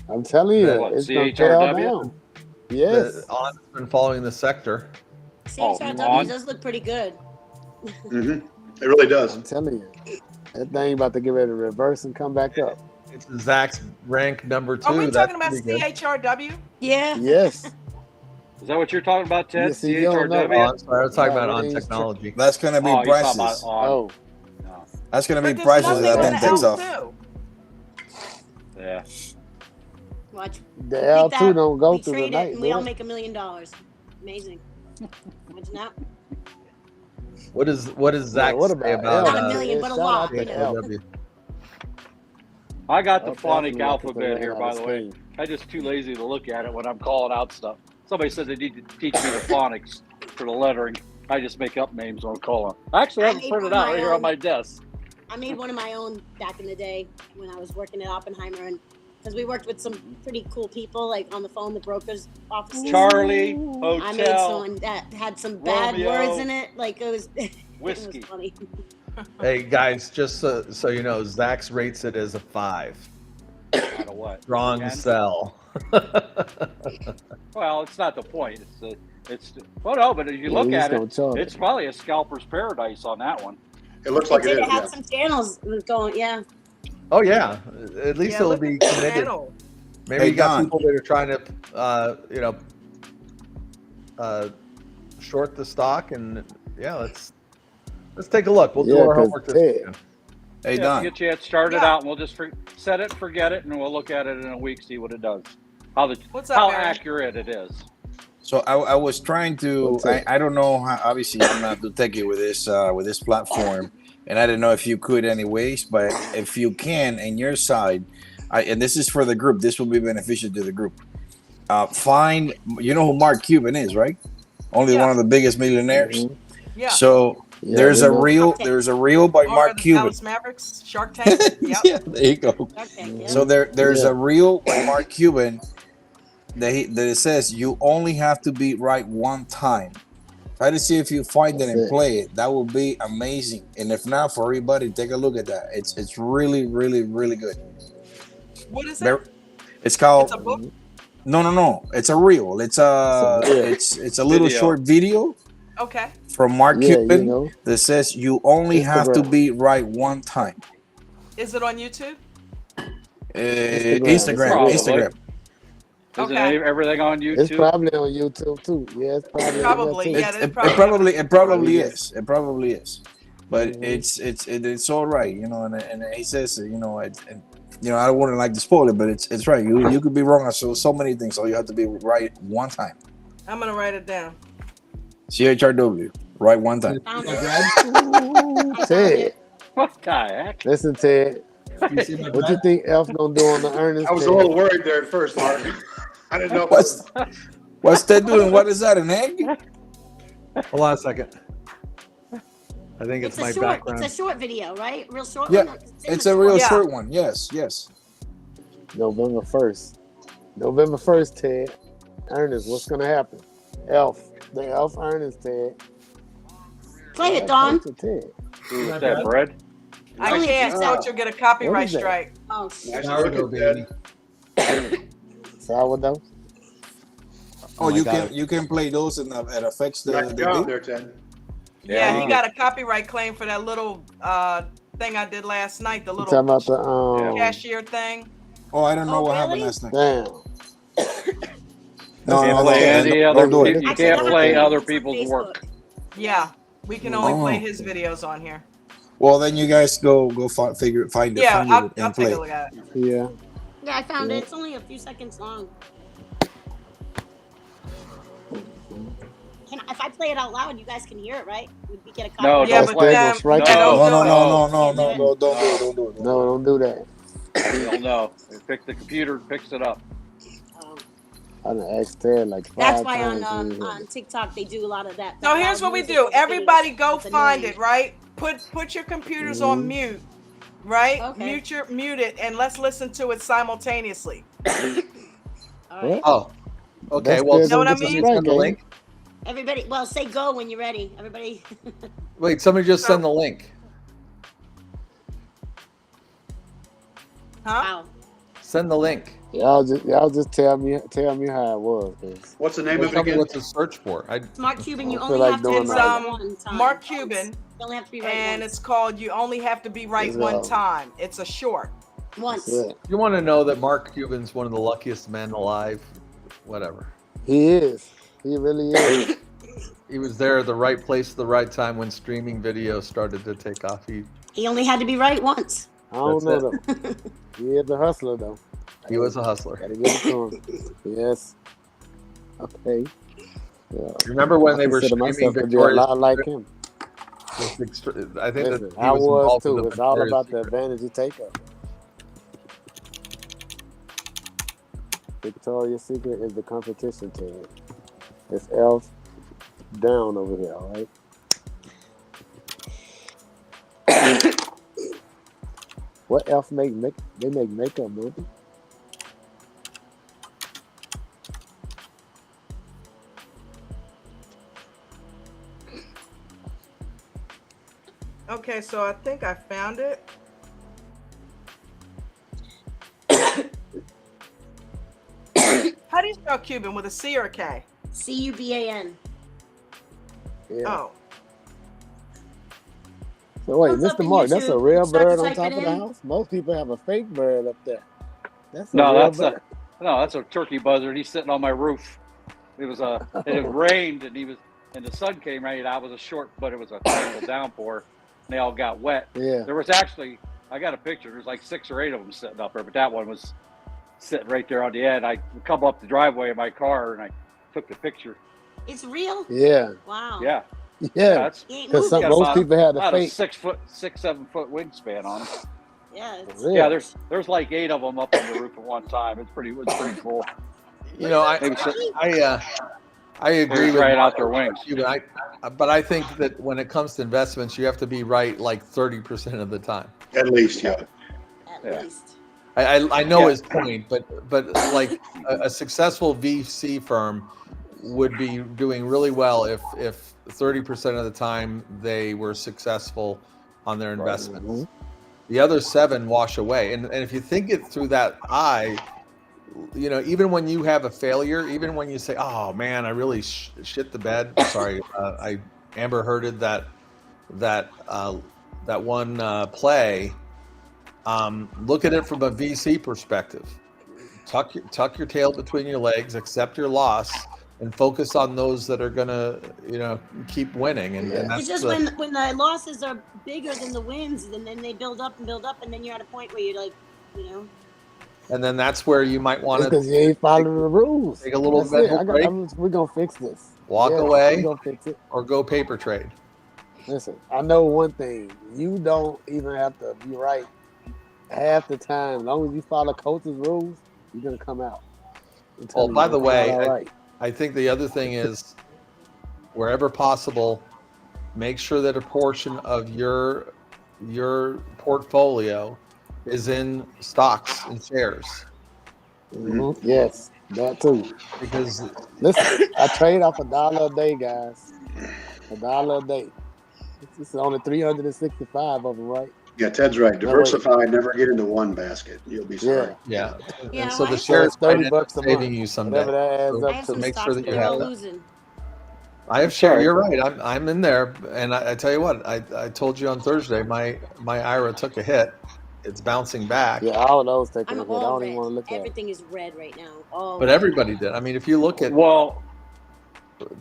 S16: I'm telling you, it's going to tail down. Yes.
S17: On's been following the sector.
S15: CHRW does look pretty good.
S8: It really does.
S16: I'm telling you. That thing about to get ready to reverse and come back up.
S17: It's Zach's rank number 2.
S3: Are we
S17: That's
S3: talking about
S17: pretty good.
S3: CHRW?
S15: Yeah.
S16: Yes.
S12: Is that what you're talking about, Ted?
S16: Yes, you don't know.
S12: CHRW?
S17: I'm sorry, I was talking about on technology.
S14: That's going to be
S12: you're talking
S14: prices.
S12: about on.
S14: That's going to be
S3: But
S14: prices
S3: there's
S14: that
S3: nothing
S14: then takes
S3: on
S14: off.
S3: L2.
S12: Yeah.
S15: Watch.
S16: The L2 don't go
S15: we
S16: through the
S15: trade
S16: night.
S15: it and we all make $1 million. Amazing. Imagine that.
S17: What does Zach
S16: what
S17: say
S16: about
S17: about
S15: Not a million, but a lot. You know.
S17: CHRW?
S12: I got the
S16: Okay,
S12: phonic
S16: I'm looking
S12: alphabet
S16: for
S12: here,
S16: that
S12: by
S16: on
S12: the
S16: the
S12: way.
S16: screen.
S12: I'm just too lazy to look at it when I'm calling out stuff. Somebody said they need to teach me the phonics for the lettering. I just make up names when I'm calling. Actually, I have it
S15: made
S12: printed
S15: one
S12: out
S15: of
S12: right
S15: my
S12: here on
S15: own.
S12: my desk.
S15: I made one of my own back in the day when I was working at Oppenheimer, and because we worked with some pretty cool people, like on the phone, the brokers' offices.
S12: Charlie,
S15: I made
S12: Hotel,
S15: someone that had some bad
S12: Romeo,
S15: words in it. Like it was,
S12: Whiskey.
S15: It was funny.
S17: Hey guys, just so you know, Zach's rates it as a 5.
S12: Out of what?
S17: Strong
S12: 10?
S17: sell.
S12: Well, it's not the point. Well, no, but if you look at it, it's probably a scalper's paradise on that one.
S8: It looks like it is.
S15: It had some channels going, yeah.
S17: Oh yeah, at least it'll be committed. Maybe you got people that are trying to, short the stock, and yeah, let's take a look. We'll do our homework this weekend.
S14: Hey,
S12: yeah,
S14: Don.
S12: Get you start it out, and we'll just set it, forget it, and we'll look at it in a week, see what it does, how accurate it is.
S14: So I was trying to. I don't know how. Obviously, I'm not too techy with this platform, and I don't know if you could, anyways. But if you can, in your side, and this is for the group. This will be beneficial to the group. Find. You know who Mark Cuban is, right? Only one of the biggest millionaires.
S3: Yeah.
S14: So there's a reel. There's a reel by Mark Cuban.
S3: Dallas Mavericks, Shark Tank. Yep.
S14: Yeah, there you go.
S15: Okay, yeah.
S14: So there's a reel by Mark Cuban that it says you only have to be right one time. Try to see if you find it and play it. That would be amazing. And if not, for everybody, take a look at that. It's really, really, really good.
S3: What is it?
S14: It's called.
S3: It's a book?
S14: No. It's a reel. It's a little short video.
S3: Okay.
S14: From Mark Cuban that says you only have to be right one time.
S3: Is it on YouTube?
S14: Instagram.
S12: Isn't everything on YouTube?
S16: It's probably on YouTube too. Yeah, it's probably.
S14: It probably is. But it's all right, and he says, I don't want to like to spoil it, but it's right. You could be wrong on so many things, so you have to be right one time.
S3: I'm gonna write it down.
S14: CHRW, right one time.
S16: Ted.
S12: What the heck?
S16: Listen, Ted. What you think Elf gonna do on the earnings?
S8: I was a little worried there at first, Mark. I didn't know.
S14: What's that doing? What is that? An egg?
S17: Hold on a second. I think it's my background.
S15: It's a short video, right? Real short.
S14: Yeah, it's a real short one. Yes.
S16: November 1st, Ted. Earnings. What's gonna happen? The Elf earnings, Ted.
S15: Play it, Don.
S12: What's that, bread?
S3: I can't, so you'll get a copyright strike.
S15: Oh,
S17: Sourdough, baby.
S16: Sourdough.
S14: Oh, you can play those and it affects the
S8: video there, Ted.
S3: Yeah, he got a copyright claim for that little thing I did last night. The little
S16: talking about the
S3: cashier thing.
S14: Oh, I don't know what happened last night.
S16: Damn.
S12: You can't play other people's work.
S3: Yeah, we can only play his videos on here.
S14: Well, then you guys go find it.
S3: Yeah,
S14: find
S3: I'll
S14: it and
S3: take
S14: play.
S3: a look at it.
S16: Yeah.
S15: Yeah, I found it. It's only a few seconds long. If I play it out loud, you guys can hear it, right? We get a copy.
S12: No,
S3: yeah,
S12: don't play it.
S16: Right
S14: No, don't do it.
S16: No, don't do that.
S12: No, the computer picks it up.
S16: I done asked Ted like 5
S15: That's why
S16: times.
S15: on TikTok they do a lot of that.
S3: So here's what we do. Everybody go find it, right? Put your computers on mute, right?
S15: Okay.
S3: Mute it, and let's listen to it simultaneously.
S15: Right.
S17: Oh, okay.
S16: That's
S17: Well,
S16: good.
S3: know what I
S17: somebody
S3: mean?
S17: just send the link.
S15: Everybody, well, say go when you're ready. Everybody.
S17: Wait, somebody just send the link.
S3: Huh?
S15: Wow.
S17: Send the link.
S16: Y'all just tell me how it was. Cause
S8: What's the name
S17: Well,
S8: of it
S17: tell me
S8: again?
S17: what to search for.
S15: Mark Cuban, you
S16: I feel
S15: only
S16: like
S15: have to
S16: doing
S15: be
S16: that.
S15: right one time.
S3: Mark Cuban,
S15: You only have to be right
S3: and
S15: once.
S3: it's called "You Only Have to Be Right One Time." It's a short.
S15: Once.
S16: yeah,
S17: You want to know that Mark Cuban's one of the luckiest men alive? Whatever.
S16: he is. He really is.
S17: He was there at the right place at the right time when streaming video started to take off.
S15: He only had to be right once.
S16: I don't
S17: That's
S16: know though. He is a hustler though.
S17: He was a hustler.
S16: Gotta give it to him. Yes. Okay. Yeah.
S17: Remember when they were
S16: consider
S17: streaming
S16: myself to be a lot
S17: Victoria's
S16: like
S17: Secret?
S16: him.
S17: I think
S16: Listen,
S17: that he
S16: I
S17: was
S16: was
S17: involved
S16: too.
S17: in the
S16: It's all
S17: Victoria's
S16: about the
S17: Secret.
S16: advantage you take of it. Victoria's Secret is the competition team. It's Elf down over here, all right? What Elf they make makeup, movie?
S3: Okay, so I think I found it. How do you spell Cuban, with a C or a K?
S15: Cuban.
S16: Yeah.
S3: Oh,
S16: So wait,
S15: Comes up
S16: Mr.
S15: in
S16: Mark, that's a
S15: YouTube.
S16: real
S15: Start to
S16: bird on
S15: type
S16: top
S15: it
S16: of the
S15: in.
S16: house? Most people have a fake bird up there. That's a
S12: No,
S16: real
S12: that's
S16: bird.
S12: that's a turkey buzzard. He's sitting on my roof. It was it rained and the sun came right. I was a short, but it was a terrible downpour. And they all got wet.
S16: Yeah.
S12: There was actually, I got a picture. There's like 6 or 8 of them sitting up there, but that one was sitting right there on the end. I come up the driveway in my car and I took the picture.
S15: It's real?
S16: Yeah.
S15: Wow.
S12: Yeah.
S16: Yeah.
S12: It's
S15: He ain't
S16: Because
S15: moving.
S16: most people have the
S12: about a
S16: fake.
S12: 7 foot wingspan on them.
S15: Yeah. It's,
S16: Really?
S12: Yeah, there's like 8 of them up on the roof at one time. It's pretty cool.
S17: You know, I agree with
S12: right
S17: Mark
S12: out their wings.
S17: Cuban. But I think that when it comes to investments, you have to be right like 30% of the time.
S8: At least, yeah.
S15: at
S12: Yeah.
S15: least.
S17: I know his point, but like a successful VC firm would be doing really well if 30% of the time they were successful on their investments. The other 7 wash away. And if you think it through that eye, even when you have a failure, even when you say, "Oh man, I really shit the bed." Sorry, I Amber hearded that one play. Look at it from a VC perspective. Tuck your tail between your legs, accept your loss, and focus on those that are gonna, keep winning. And that's
S15: It's just when the losses are bigger than the wins, and then they build up, and then you're at a point where you're like,
S17: And then that's where you might want to.
S16: Because you ain't following the rules.
S17: Take a little mental break.
S16: We're gonna fix this.
S17: Walk away.
S16: We're gonna fix it.
S17: Or go paper trade.
S16: Listen, I know one thing. You don't even have to be right half the time. As long as you follow coach's rules, you're gonna come out.
S17: Well, by the way, I think the other thing is, wherever possible, make sure that a portion of your portfolio is in stocks and shares.
S16: Mm-hmm. Yes, that too.
S17: Because
S16: listen, I trade off $1 a day, guys. $1 a day. It's only 365 of them, right?
S8: Yeah, Ted's right. Diversify. Never get into one basket. You'll be sorry.
S17: Yeah.
S15: Yeah,
S17: and so the shares
S16: $30 a
S17: saving
S16: month.
S17: you someday. So make sure that you have that.
S15: losing.
S17: I have shares. You're right. I'm in there, and I tell you what. I told you on Thursday my IRA took a hit. It's bouncing back.
S16: Yeah, all those taking a hit. I
S15: all
S16: don't even want to look at it.
S15: Everything is red right now.
S17: But everybody did. I mean, if you look at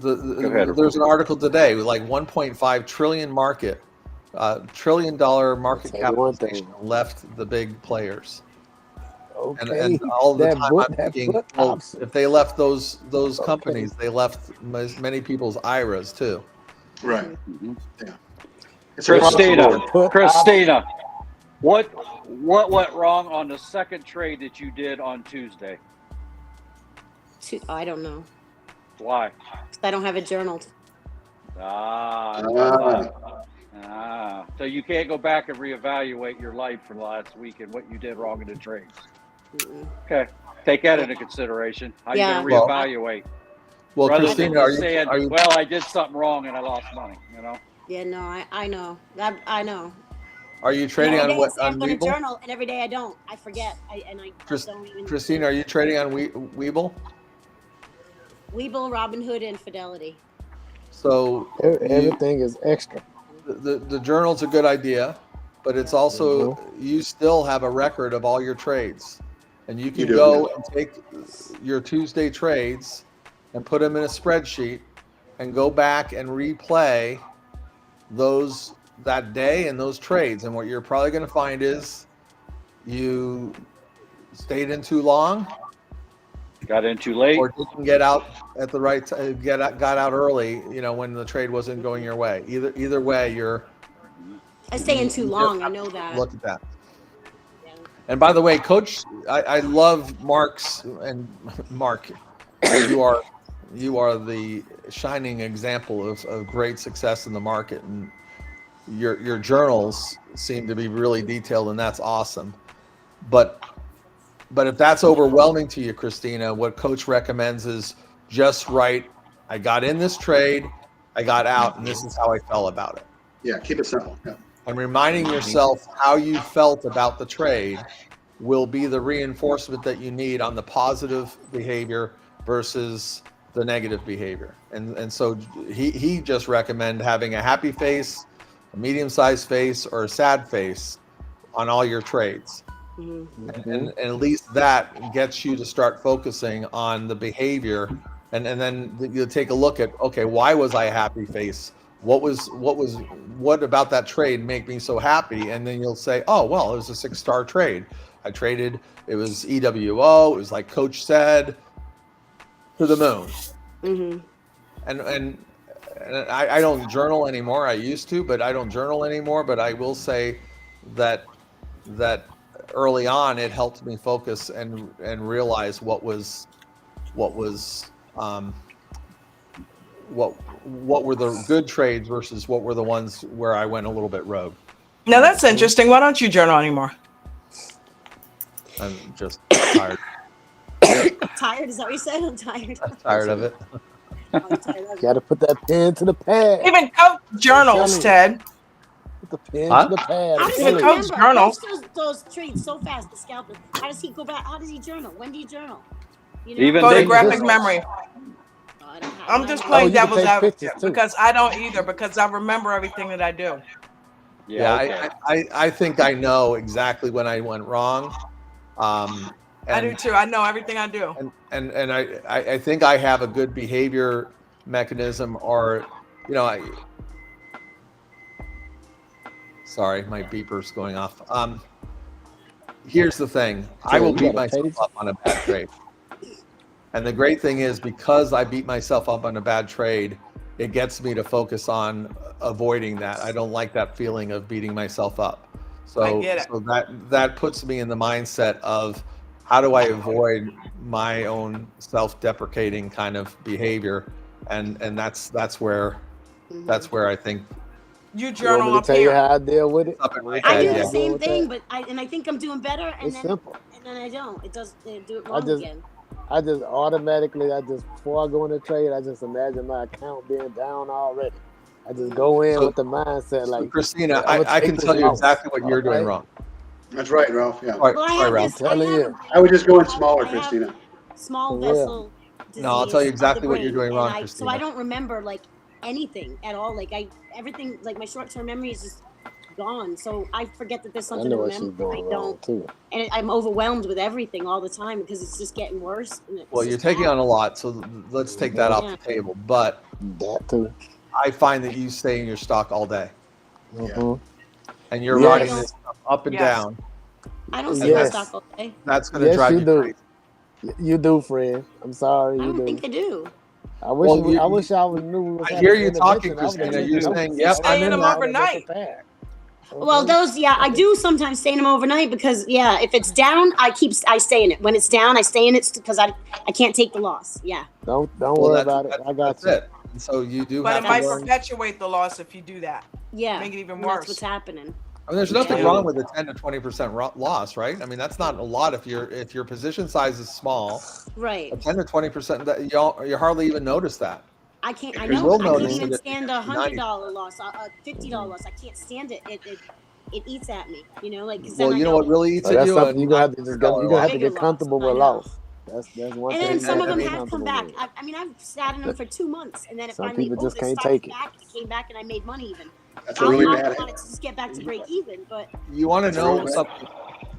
S17: there's an article today with like 1.5 trillion market, $1 trillion market capitalization left the big players.
S16: Okay.
S17: And all the time I'm thinking, well, if they left those companies, they left many people's IRAs too.
S8: Right. Yeah.
S12: Christina, what went wrong on the second trade that you did on Tuesday?
S15: I don't know.
S12: Why?
S15: I don't have it journaled.
S12: So you can't go back and reevaluate your life from last week and what you did wrong in the trades. Okay, take that into consideration. How you going to reevaluate?
S17: Well,
S12: rather
S17: Christina,
S12: than saying, well, I did something wrong and I lost money.
S15: Yeah, no, I know. I know.
S17: Are you trading on what?
S15: I'm going to
S17: Webull?
S15: journal, and every day I don't. I forget. I don't even.
S17: Christina, are you trading on Webull?
S15: Webull, Robinhood, and Fidelity.
S17: So
S16: everything is extra.
S17: The journal's a good idea, but it's also you still have a record of all your trades, and you can go and take your Tuesday trades and put them in a spreadsheet and go back and replay those that day and those trades. And what you're probably going to find is you stayed in too long,
S12: got in too late,
S17: or didn't get out at the right time, got out early, when the trade wasn't going your way. Either way,
S15: I stay in too long. I know that.
S17: Look at that. And by the way, Coach, I love Mark's, and Mark, you are the shining example of great success in the market, and your journals seem to be really detailed, and that's awesome. But if that's overwhelming to you, Christina, what Coach recommends is just write, I got in this trade, I got out, and this is how I felt about it.
S8: Yeah, keep it simple. Yeah.
S17: And reminding yourself how you felt about the trade will be the reinforcement that you need on the positive behavior versus the negative behavior. And so he just recommend having a happy face, a medium-sized face, or a sad face on all your trades. Mm-hmm. And at least that gets you to start focusing on the behavior, and then you'll take a look at, okay, why was I a happy face? What about that trade make me so happy? And then you'll say, oh, well, it was a 6-star trade. I traded, it was EWO, it was like Coach said, to the moon.
S15: Mm-hmm.
S17: And I don't journal anymore. I used to, but I don't journal anymore. But I will say that early on it helped me focus and realize what were the good trades versus what were the ones where I went a little bit rogue.
S3: Now that's interesting. Why don't you journal anymore?
S17: I'm just tired.
S15: Tired? Is that what you said? I'm tired.
S17: I'm tired of it.
S16: Got to put that pen to the pad.
S3: Even Coach journals, Ted.
S16: Put the pen
S17: Huh?
S16: to the pad.
S15: How does he
S3: Even Coach
S15: remember?
S3: journal.
S15: Coach those trades so fast, the scalper. How does he go back? How does he journal? When do you journal? You know?
S12: Even
S3: Photographic
S12: they-
S3: memory. I'm just playing devil's advocate because I don't either, because I remember everything that I do.
S17: Yeah, I think I know exactly when I went wrong.
S3: I do too. I know everything I do.
S17: And I think I have a good behavior mechanism, or sorry, my beeper's going off. Here's the thing. I will beat myself up on a bad trade. And the great thing is, because I beat myself up on a bad trade, it gets me to focus on avoiding that. I don't like that feeling of beating myself up. So,
S3: I get it.
S17: so that puts me in the mindset of, how do I avoid my own self-deprecating kind of behavior? And that's where I think
S3: you journal
S16: up here. How I deal with it.
S15: I do the same thing, but I think I'm doing better, and then simple. And then I don't. It does do it wrong again.
S16: I just automatically, before I go in the trade, I just imagine my account being down already. I just go in with the mindset like,
S17: Christina, I can tell you exactly what you're doing wrong.
S8: That's right, Ralph. Yeah.
S17: Sorry, Ralph.
S8: I would just go in smaller, Christina.
S15: Small vessel disease.
S17: No, I'll tell you exactly
S15: of the
S17: what you're
S15: brain,
S17: doing wrong,
S15: so
S17: Christina.
S15: I don't remember like anything at all. Like everything, like my short-term memory is just gone. So I forget that there's something to remember. I don't. And I'm overwhelmed with everything all the time because it's just getting worse.
S17: Well, you're taking on a lot, so let's take that off the table. But I find that you stay in your stock all day. And you're riding this up and down.
S15: I don't see my stock all day.
S17: That's going to drive you crazy.
S16: You do, Fred. I'm sorry.
S15: I don't think I do.
S16: I wish I knew.
S17: I hear you talking, Christina. You're saying, "Yep, I'm in
S3: them overnight."
S15: Well, those, I do sometimes stay in them overnight because, if it's down, I stay in it. When it's down, I stay in it because I can't take the loss. Yeah.
S16: Don't worry about it. I got you.
S17: And so you do.
S3: But it might perpetuate the loss if you do that.
S15: Yeah.
S3: Make it even worse.
S15: That's what's happening.
S17: I mean, there's nothing wrong with a 10 to 20% loss, right? I mean, that's not a lot if your position size is small.
S15: Right.
S17: A 10 to 20%, that you hardly even notice that.
S15: I can't. I know. I can't even stand a $100 loss, a $50 loss. I can't stand it. It eats at me. You know, like.
S17: Well, you know what really eats at you?
S16: You're gonna have to get comfortable with loss. That's one thing.
S15: And then some of them have come back. I mean, I've sat in them for 2 months, and then it
S16: some
S15: finally
S16: people just can't take it.
S15: Came back, and I made money even.
S8: That's really bad.
S15: I wanted to just get back to break even, but
S17: you want to know something?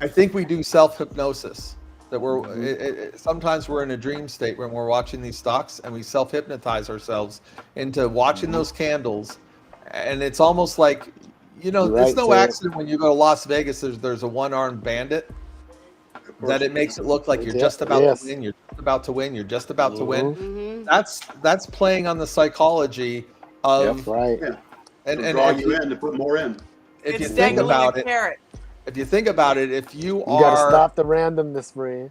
S17: I think we do self-hypnosis. That we're sometimes we're in a dream state when we're watching these stocks, and we self-hypnotize ourselves into watching those candles, and it's almost like, it's no accident when you go to Las Vegas. There's a one-armed bandit. That it makes it look like you're just about to win. You're just about to win. You're just about to win. That's playing on the psychology of
S8: and draw you in to put more in.
S17: If you think about it, if you
S16: gotta stop the randomness, friend.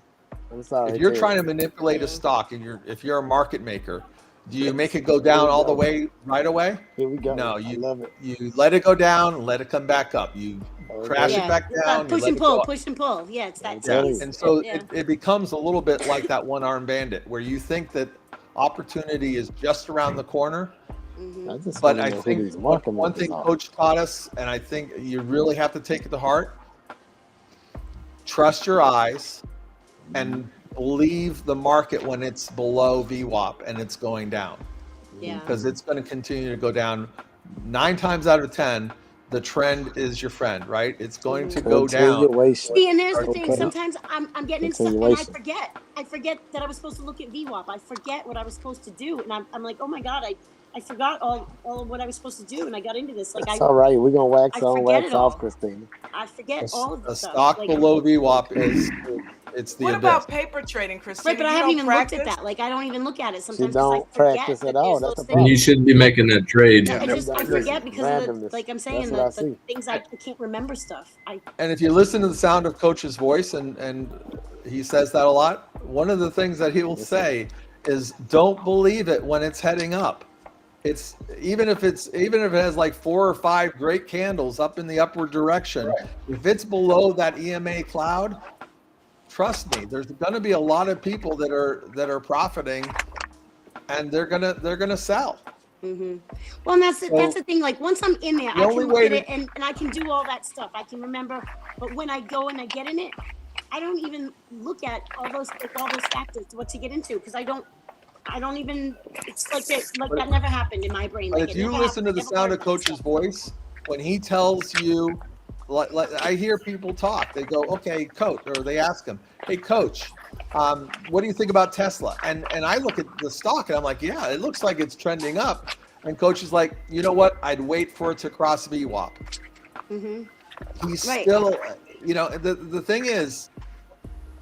S16: I'm sorry.
S17: If you're trying to manipulate a stock, and if you're a market maker, do you make it go down all the way right away?
S16: Here we go.
S17: No, you let it go down, let it come back up. You crash it back down.
S15: Push and pull, push and pull. Yeah, it's that.
S17: And so it becomes a little bit like that one-armed bandit, where you think that opportunity is just around the corner. But I think one thing Coach taught us, and I think you really have to take it to heart: trust your eyes and believe the market when it's below VWAP and it's going down.
S15: Yeah.
S17: Because it's going to continue to go down. 9 times out of 10, the trend is your friend, right? It's going to go down.
S15: See, and there's the thing. Sometimes I'm getting into stuff and I forget that I was supposed to look at VWAP. I forget what I was supposed to do, and I'm like, oh my god, I forgot all of what I was supposed to do, and I got into this. Like,
S16: it's all right. We're gonna wax on, wax off, Christina.
S15: I forget all of the stuff.
S17: A stock below VWAP is it's the
S3: What
S17: abyss.
S3: about paper trading, Christina?
S15: Right, but I haven't even looked at that. Like, I don't even look at it sometimes.
S16: You don't practice at all. That's the problem.
S5: You shouldn't be making that trade.
S15: I forget because of the, like I'm saying, the things I can't remember stuff.
S17: And if you listen to the sound of Coach's voice, and he says that a lot, one of the things that he will say is, don't believe it when it's heading up. It's even if it has like 4 or 5 great candles up in the upward direction, if it's below that EMA cloud, trust me, there's going to be a lot of people that are profiting, and they're gonna sell.
S15: Mm-hmm. Well, and that's the thing. Like once I'm in there, I can look at it and I can do all that stuff. I can remember, but when I go and I get in it, I don't even look at all those factors what to get into because I don't even. It's like that never happened in my brain.
S17: But
S15: like
S17: if you listen to the sound of Coach's voice when he tells you, like I hear people talk, they go, "Okay, Coach," or they ask him, "Hey, Coach, what do you think about Tesla?" And I look at the stock and I'm like, "Yeah, it looks like it's trending up." And Coach is like, "You know what? I'd wait for it to cross VWAP."
S15: Mm-hmm.
S17: He's still, the thing is,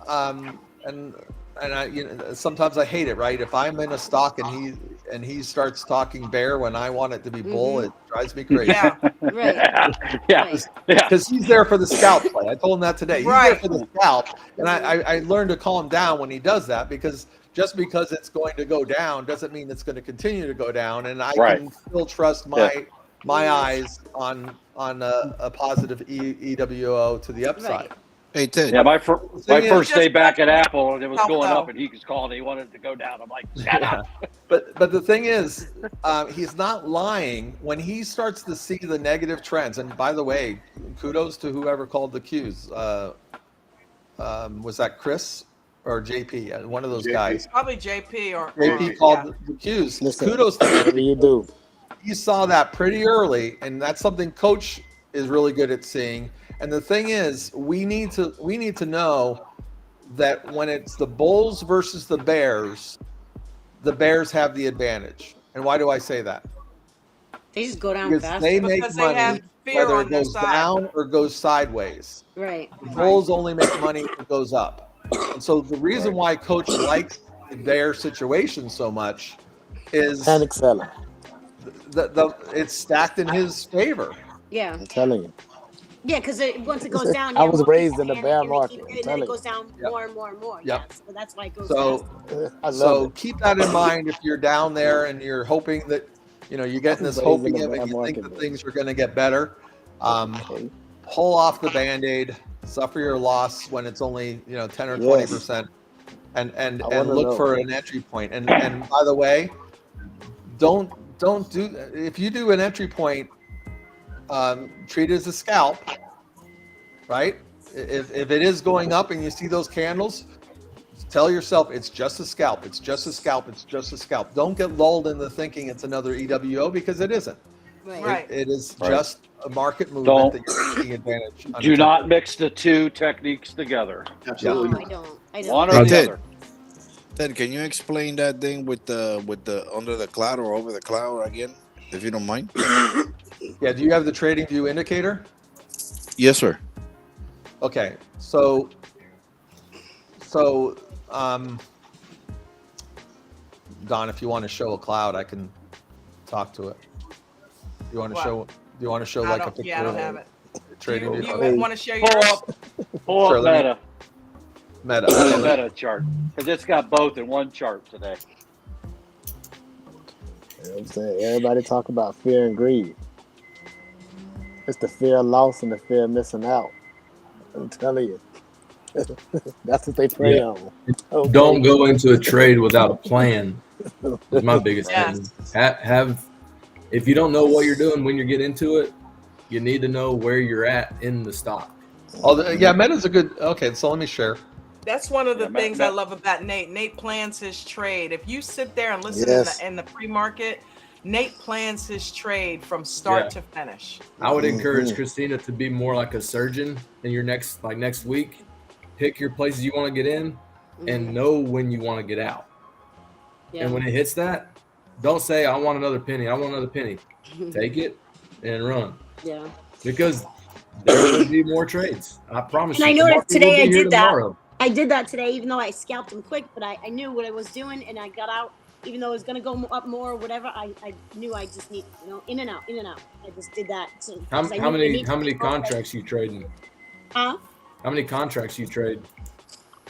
S17: and I, sometimes I hate it, right? If I'm in a stock and he starts talking bear when I want it to be bull, it drives me crazy.
S15: Yeah, right.
S17: Because he's there for the scalp play. I told him that today. He's there for the scalp, and I learned to calm down when he does that because just because it's going to go down doesn't mean it's going to continue to go down, and I can still trust my eyes on a positive EWO to the upside.
S14: Hey, Ted.
S12: Yeah, my first day back at Apple, and it was going up, and he was calling. He wanted it to go down. I'm like, shut up.
S17: But the thing is, he's not lying when he starts to see the negative trends. And by the way, kudos to whoever called the Qs. Was that Chris or JP? One of those guys.
S3: Probably JP or
S17: JP called the Qs.
S16: Listen,
S17: kudos to
S16: whatever you do.
S17: He saw that pretty early, and that's something Coach is really good at seeing. And the thing is, we need to know that when it's the Bulls versus the Bears have the advantage. And why do I say that?
S15: They just go down
S17: Because
S15: fast.
S17: they make money whether it goes down or goes sideways.
S15: Right.
S17: The Bulls only make money if it goes up. And so the reason why Coach likes their situation so much is
S16: panic selling.
S17: It's stacked in his favor.
S15: Yeah.
S16: I'm telling you.
S15: Yeah, because once it goes down,
S16: I was raised in the bear market.
S15: And then it goes down more and more and more.
S17: Yep.
S15: Yeah, so that's why it goes
S17: So keep that in mind if you're down there and you're hoping that you're getting this hoping of it, you think that things are going to get better. Pull off the Band-Aid, suffer your loss when it's only 10 or 20%, and look for an entry point. And by the way, don't do if you do an entry point. Treat it as a scalp, right? If it is going up and you see those candles, tell yourself it's just a scalp. It's just a scalp. It's just a scalp. Don't get lulled into thinking it's another EWO because it isn't.
S15: Right.
S17: It is just a market movement that you're taking advantage.
S12: Do not mix the two techniques together.
S8: Absolutely.
S15: No, I don't.
S12: One or the other.
S14: Ted, can you explain that thing with the under the cloud or over the cloud again, if you don't mind?
S17: Yeah, do you have the trading view indicator?
S14: Yes, sir.
S17: Okay, so Don, if you want to show a cloud, I can talk to it. You want to show? Do you want to show like a picture?
S3: Yeah, I don't have it.
S17: Trading view.
S3: You want to show yours?
S12: Pull up
S17: Meta.
S12: Meta chart because it's got both in one chart today.
S16: You know what I'm saying? Everybody talk about fear and greed. It's the fear of loss and the fear of missing out. I'm telling you. That's what they prey on. Okay.
S5: Don't go into a trade without a plan. That's my biggest thing. Have if you don't know what you're doing when you get into it, you need to know where you're at in the stock.
S17: Meta's a good. Okay, so let me share.
S3: That's one of the things I love about Nate. Nate plans his trade. If you sit there and listen in the pre-market, Nate plans his trade from start to finish.
S5: I would encourage Christina to be more like a surgeon in your next week. Pick your places you want to get in and know when you want to get out. Yeah. And when it hits that, don't say, I want another penny. I want another penny. Take it and run.
S15: Yeah.
S5: Because there will be more trades. I promise
S15: and
S5: you.
S15: I noticed today I did that.
S5: Tomorrow.
S15: I did that today, even though I scalped them quick, but I knew what I was doing and I got out. Even though it was going to go up more or whatever, I knew I just need, in and out. I just did that. So,
S5: how many contracts you trading?
S15: Huh?
S5: How many contracts you trade?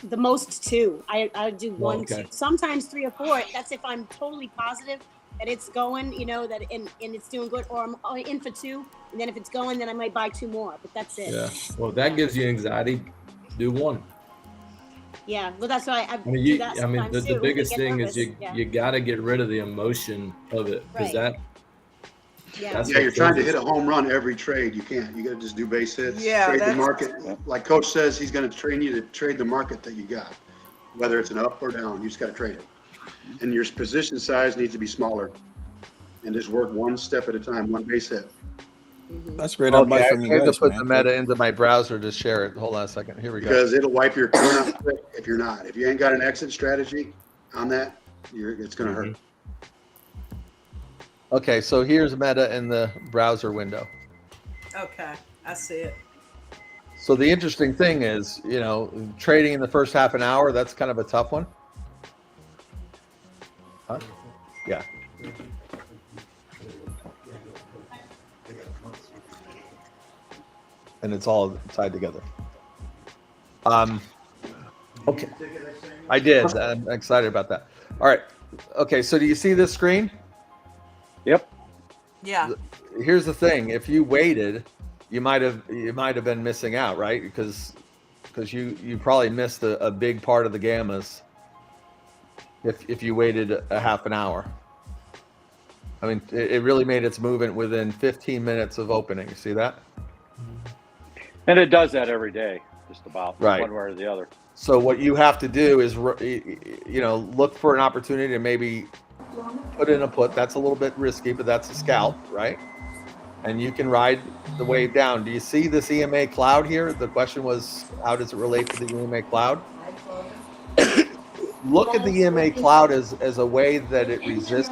S15: The most 2. I do 1, 2, sometimes 3 or 4. That's if I'm totally positive that it's going, that and it's doing good, or I'm in for 2, and then if it's going, then I might buy 2 more. But that's it.
S5: Yeah. Well, if that gives you anxiety, do 1.
S15: Yeah, well, that's why I
S5: I mean,
S15: do that sometimes
S5: the
S15: too.
S5: biggest
S15: Get
S5: thing
S15: nervous.
S5: is you got to get rid of the emotion of it, because
S15: Right.
S5: that's
S8: Yeah,
S5: what
S8: you're trying to
S5: kills
S8: hit a
S5: us.
S8: home run every trade. You can't. You got to just do base hits.
S3: Yeah,
S8: trade the
S3: that's
S8: market. Like Coach says, he's going to train you to trade the market that you got, whether it's an up or down. You just got to trade it, and your position size needs to be smaller, and just work one step at a time, one base hit.
S14: That's great
S17: Okay,
S14: advice from you
S17: I had to
S14: guys,
S17: put
S14: man.
S17: the meta into my browser to share it. Hold on a second. Here we go.
S8: Because it'll wipe your account out quick if you're not. If you ain't got an exit strategy on that, it's going to hurt.
S17: Okay, so here's meta in the browser window.
S3: Okay, I see it.
S17: So the interesting thing is, trading in the first half an hour, that's kind of a tough one. Huh? Yeah. And it's all tied together. Okay. I did. I'm excited about that. All right. Okay, so do you see this screen?
S12: Yep.
S3: Yeah.
S17: Here's the thing. If you waited, you might have been missing out, right? Because you probably missed a big part of the gammas if you waited a half an hour. I mean, it really made its movement within 15 minutes of opening. You see that?
S12: And it does that every day, just about,
S17: Right.
S12: one way or the other.
S17: So what you have to do is, look for an opportunity to maybe put in a put. That's a little bit risky, but that's a scalp, right? And you can ride the wave down. Do you see this EMA cloud here? The question was, how does it relate to the EMA cloud? Look at the EMA cloud as a way that it resists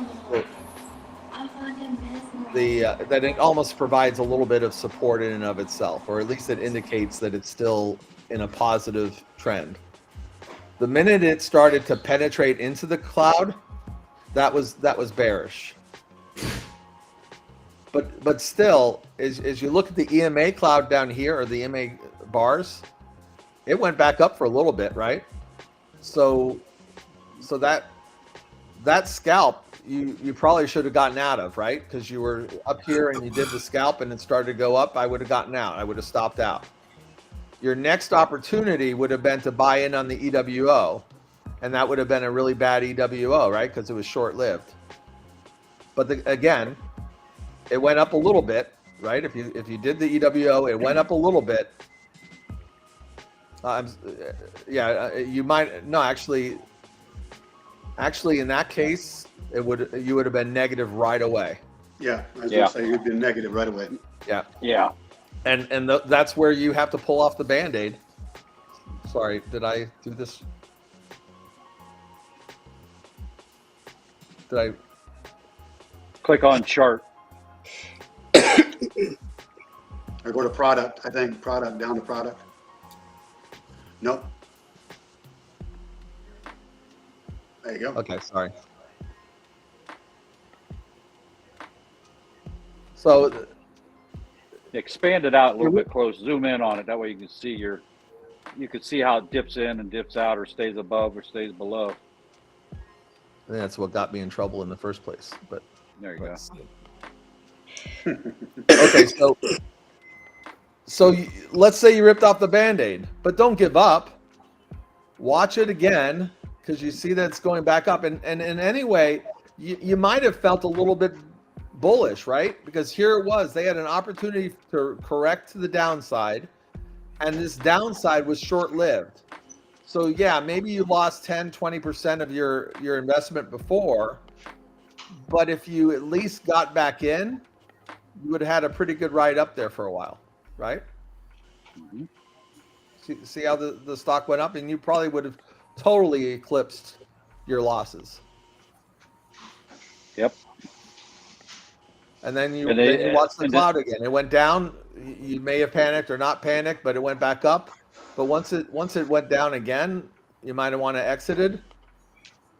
S17: that it almost provides a little bit of support in and of itself, or at least it indicates that it's still in a positive trend. The minute it started to penetrate into the cloud, that was bearish. But still, as you look at the EMA cloud down here, or the EMA bars, it went back up for a little bit, right? So that scalp, you probably should have gotten out of, right? Because you were up here and you did the scalp and it started to go up. I would have gotten out. I would have stopped out. Your next opportunity would have been to buy in on the EWO, and that would have been a really bad EWO, right? Because it was short-lived. But again, it went up a little bit, right? If you did the EWO, it went up a little bit. You might no actually in that case, you would have been negative right away.
S8: Yeah, I was going to say you'd been negative right away.
S17: Yeah.
S12: Yeah.
S17: And that's where you have to pull off the Band-Aid. Sorry, did I do this? Did I
S12: click on chart?
S8: Or go to product. I think product, down to product. Nope. There you go.
S17: Okay, sorry. So
S12: expand it out a little bit close. Zoom in on it. That way you can see how it dips in and dips out, or stays above or stays below.
S17: I think that's what got me in trouble in the first place. But
S12: there you go.
S17: Okay, so let's say you ripped off the Band-Aid, but don't give up. Watch it again, because you see that it's going back up. And in any way, you might have felt a little bit bullish, right? Because here it was. They had an opportunity to correct to the downside, and this downside was short-lived. So yeah, maybe you lost 10, 20% of your investment before, but if you at least got back in, you would have had a pretty good ride up there for a while, right?
S12: Mm-hmm.
S17: See how the stock went up, and you probably would have totally eclipsed your losses.
S12: Yep.
S17: And then you watch the cloud again. It went down. You may have panicked or not panicked, but it went back up. But once it went down again, you might have want to exited.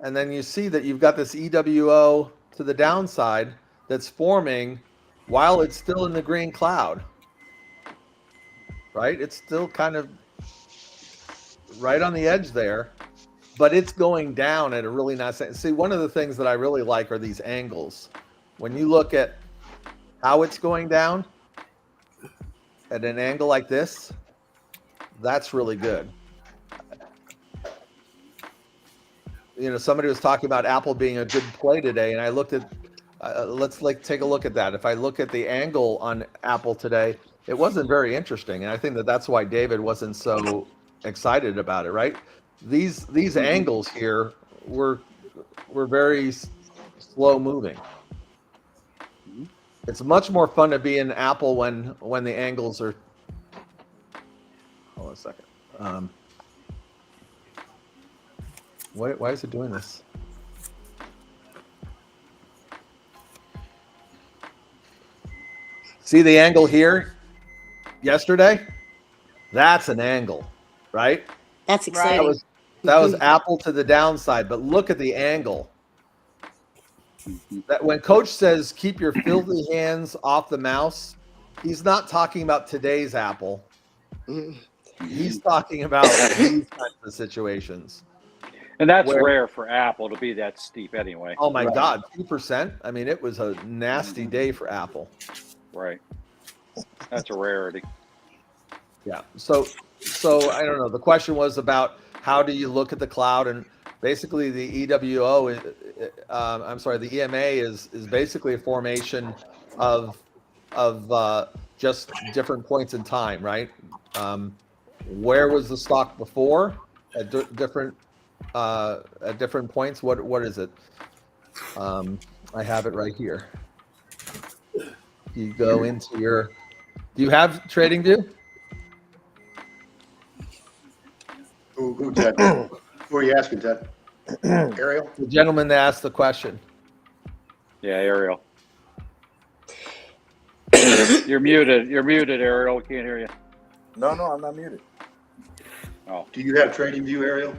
S17: And then you see that you've got this EWO to the downside that's forming while it's still in the green cloud. Right? It's still kind of right on the edge there, but it's going down at a really nice. See, one of the things that I really like are these angles. When you look at how it's going down at an angle like this, that's really good. somebody was talking about Apple being a good play today, and I looked at. Let's take a look at that. If I look at the angle on Apple today, it wasn't very interesting, and I think that's why David wasn't so excited about it. Right? These angles here were very slow moving. It's much more fun to be in Apple when the angles are. Hold on a second. Why is it doing this? See the angle here yesterday? That's an angle, right?
S15: That's exciting.
S17: That was Apple to the downside, but look at the angle. That when Coach says keep your filthy hands off the mouse, he's not talking about today's Apple. He's talking about these kinds of situations.
S12: And that's rare for Apple to be that steep anyway.
S17: Oh my God, 2%? I mean, it was a nasty day for Apple.
S12: Right. That's a rarity.
S17: Yeah. So I don't know. The question was about how do you look at the cloud, and basically the EWO, the EMA is basically a formation of just different points in time, right? Where was the stock before at different points? What is it? I have it right here. You go into your. Do you have TradingView?
S8: Who, Ted? Who are you asking, Ted? Ariel?
S17: The gentleman that asked the question.
S12: Yeah, Ariel. You're muted. You're muted, Ariel. We can't hear you.
S9: No, I'm not muted.
S12: Oh.
S8: Do you have TradingView, Ariel?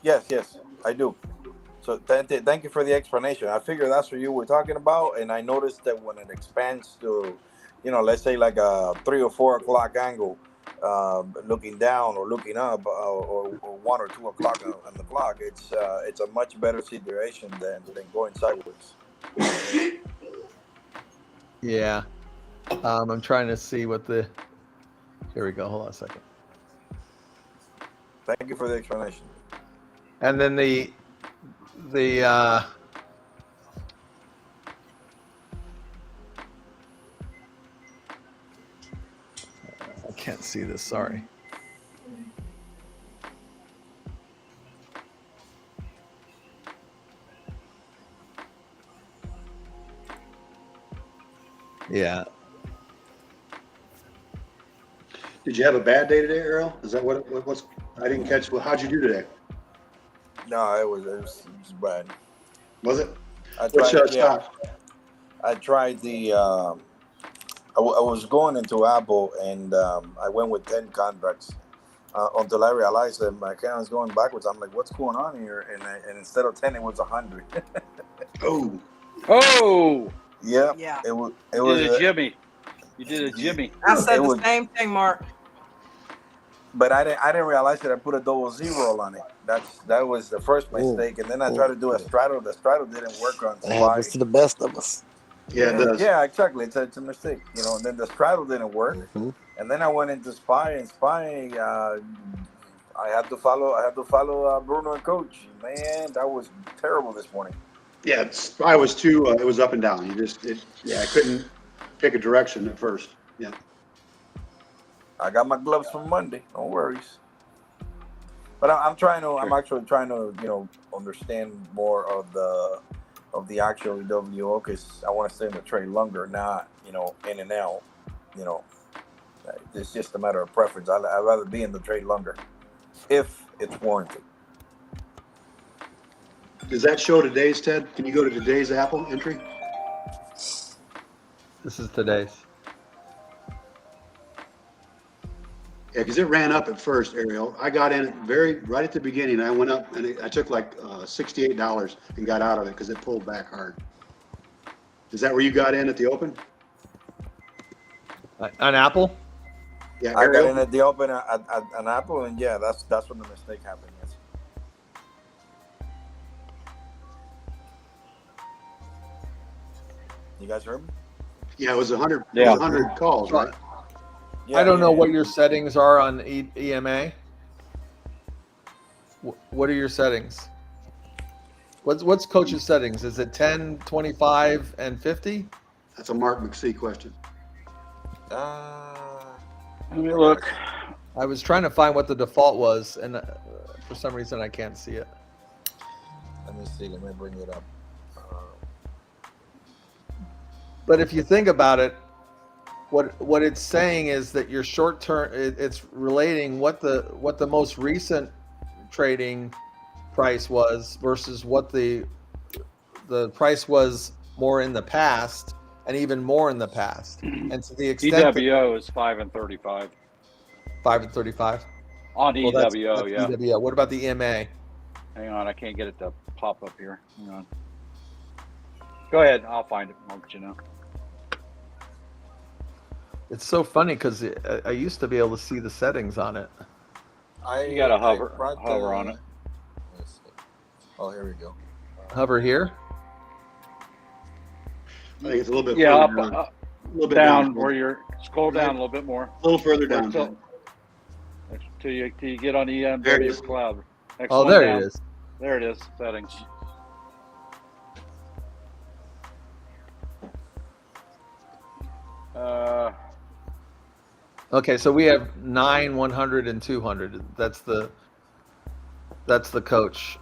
S9: Yes, I do. So thank you for the explanation. I figured that's what you were talking about, and I noticed that when it expands to, let's say like a 3 or 4 o'clock angle, looking down or looking up, or 1 or 2 o'clock on the clock, it's a much better situation than going sideways.
S17: Yeah. I'm trying to see what the. Here we go. Hold on a second.
S9: Thank you for the explanation.
S17: And then the I can't see this. Sorry. Yeah.
S8: Did you have a bad day today, Ariel? Is that what's? I didn't catch. Well, how'd you do today?
S9: No, it was bad.
S8: Was it?
S9: I tried the. I was going into Apple, and I went with 10 contracts until I realized that my account is going backwards. I'm like, what's going on here? And instead of 10, it was 100.
S12: Oh.
S9: Yeah. It was
S12: a Jimmy. You did a Jimmy.
S3: I said the same thing, Mark.
S9: But I didn't realize that I put a 00 on it. That was the first mistake. And then I tried to do a straddle. The straddle didn't work on
S16: That happens to the best of us.
S8: Yeah, it does.
S9: Yeah, exactly. It's a mistake, And then the straddle didn't work.
S16: Mm-hmm.
S9: And then I went into SPY, and SPY, I had to follow Bruno and Coach. Man, that was terrible this morning.
S8: Yeah, SPY was too. It was up and down. I couldn't pick a direction at first. Yeah.
S9: I got my gloves from Monday. No worries. But I'm actually trying to, understand more of the actual WO, because I want to stay in the trade longer, not, in and out. It's just a matter of preference. I'd rather be in the trade longer if it's warranted.
S8: Does that show today's, Ted? Can you go to today's Apple entry?
S17: This is today's.
S8: Yeah, because it ran up at first, Ariel. I got in right at the beginning. I went up and I took like $68 and got out of it because it pulled back hard. Is that where you got in at the open?
S17: On Apple?
S8: Yeah,
S9: I got in at the open on Apple, and yeah, that's when the mistake happened. Yes. You guys heard me?
S8: Yeah, it was 100. Yeah. It was 100 calls, right?
S17: Yeah, I don't know what your settings are on EMA. What are your settings? What's coach's settings? Is it 10, 25, and 50?
S8: That's a Mark McSee question.
S12: Let me look.
S17: I was trying to find what the default was, and for some reason I can't see it.
S14: Let me see. Let me bring it up.
S17: But if you think about it, what it's saying is that your short term, it's relating what the most recent trading price was versus what the price was more in the past, and even more in the past. And to the extent
S12: EWO is 5 and 35.
S17: 5 and 35
S12: On
S17: well, that's
S12: EWO, yeah.
S17: EWO. What about the EMA?
S12: Hang on, I can't get it to pop up here. Hang on. Go ahead, I'll find it. I'll let you know.
S17: It's so funny because I used to be able to see the settings on it.
S12: You got to hover on it.
S14: Let's see. Oh, here we go.
S17: Hover here.
S8: I think it's a little bit
S12: Yeah,
S8: further down.
S12: up,
S8: A little bit
S12: down where you're scroll down a little bit more.
S8: A little further down.
S12: Till you get on
S8: There it
S12: EMW
S8: is.
S12: Cloud. Next
S17: Oh,
S12: one
S17: there
S12: down.
S17: it is.
S12: There it is. Settings.
S17: Okay, so we have 9, 100, and 200. That's the coach.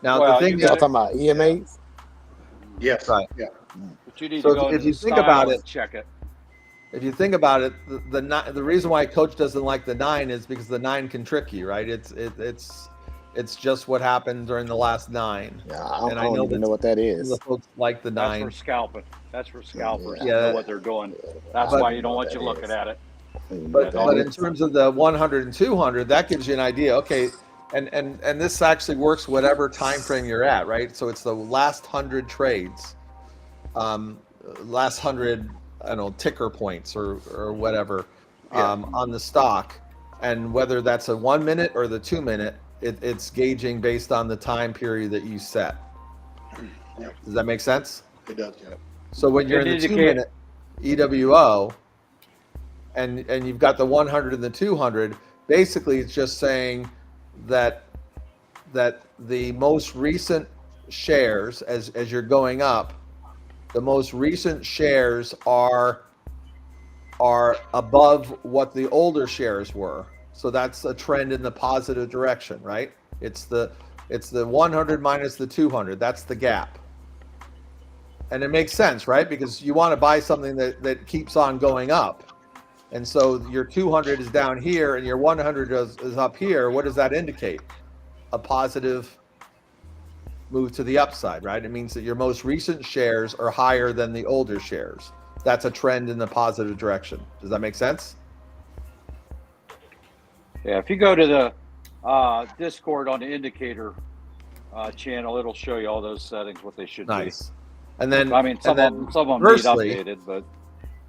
S17: Now
S12: Well,
S17: the thing
S12: you
S17: is,
S12: got
S16: Talking about EMAs?
S8: Yes.
S17: right.
S8: Yeah.
S12: But you need
S17: So
S12: to go
S17: if
S12: into
S17: you
S12: the
S17: think
S12: style
S17: about
S12: and
S17: it,
S12: check it.
S17: if you think about it, the reason why coach doesn't like the 9 is because the 9 can trick you, right? It's just what happened during the last 9.
S16: Yeah, I
S17: and
S16: don't even know what that is.
S17: The folks like the 9.
S12: That's for scalping. That's for scalpers.
S17: Yeah.
S12: Know what they're doing. That's
S17: But-
S12: why you don't want you looking at it.
S17: But in terms of the 100 and 200, that gives you an idea. Okay, and this actually works whatever time frame you're at, right? So it's the last 100 trades, last 100, I don't know, ticker points or whatever on the stock, and whether that's a 1 minute or the 2 minute, it's gauging based on the time period that you set.
S8: Yeah.
S17: Does that make sense?
S8: It does, yeah.
S17: So when you're in the 2 minute EWO, and you've got the 100 and the 200, basically it's just saying that the most recent shares, as you're going up, the most recent shares are above what the older shares were. So that's a trend in the positive direction, right? It's the 100 minus the 200. That's the gap. And it makes sense, right? Because you want to buy something that keeps on going up. And so your 200 is down here and your 100 is up here. What does that indicate? A positive move to the upside, right? It means that your most recent shares are higher than the older shares. That's a trend in the positive direction. Does that make sense?
S12: Yeah, if you go to the Discord on the indicator channel, it'll show you all those settings, what they should be.
S17: Nice. And then,
S12: I mean, some of them need updated, but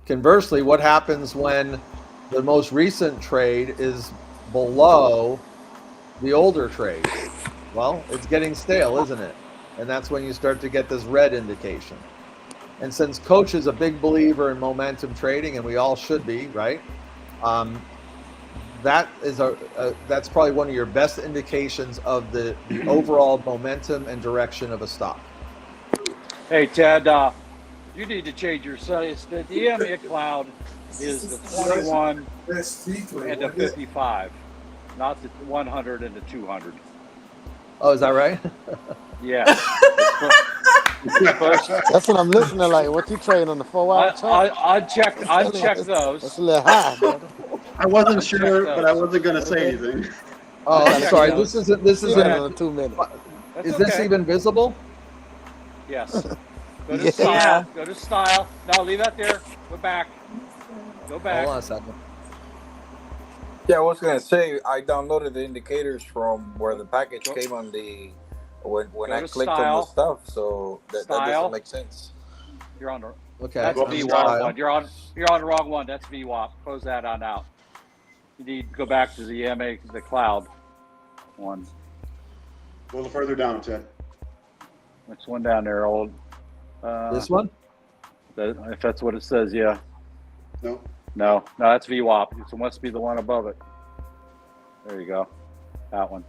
S17: conversely, what happens when the most recent trade is below the older trade? Well, it's getting stale, isn't it? And that's when you start to get this red indication. And since Coach is a big believer in momentum trading, and we all should be, right? That is that's probably one of your best indications of the overall momentum and direction of a stock.
S12: Hey, Ted, you need to change your settings. The EMA cloud is the 21 and the 55, not the 100 and the 200.
S17: Oh, is that right?
S12: Yeah.
S16: That's what I'm listening like. What you trading on the 4-hour chart?
S12: I'd check those.
S16: That's a little high, brother.
S8: I wasn't sure, but I wasn't going to say anything.
S17: Oh, I'm sorry. This isn't
S16: on 2 minutes.
S17: Is this even visible?
S12: Yes. Go to style. Go to style. No, leave that there. Go back. Go back.
S17: Hold on a second.
S14: Yeah, I was gonna say I downloaded the indicators from where the package came on the when I clicked on the stuff, so that doesn't make sense.
S12: You're on the
S17: okay.
S12: That's VWAP one. You're on the wrong one. That's VWAP. Close that on out. You need to go back to the EMA, the cloud one.
S8: A little further down, Ted.
S12: Next one down there, old.
S17: This one?
S12: If that's what it says, yeah.
S8: No,
S12: that's VWAP. It must be the one above it. There you go. That one.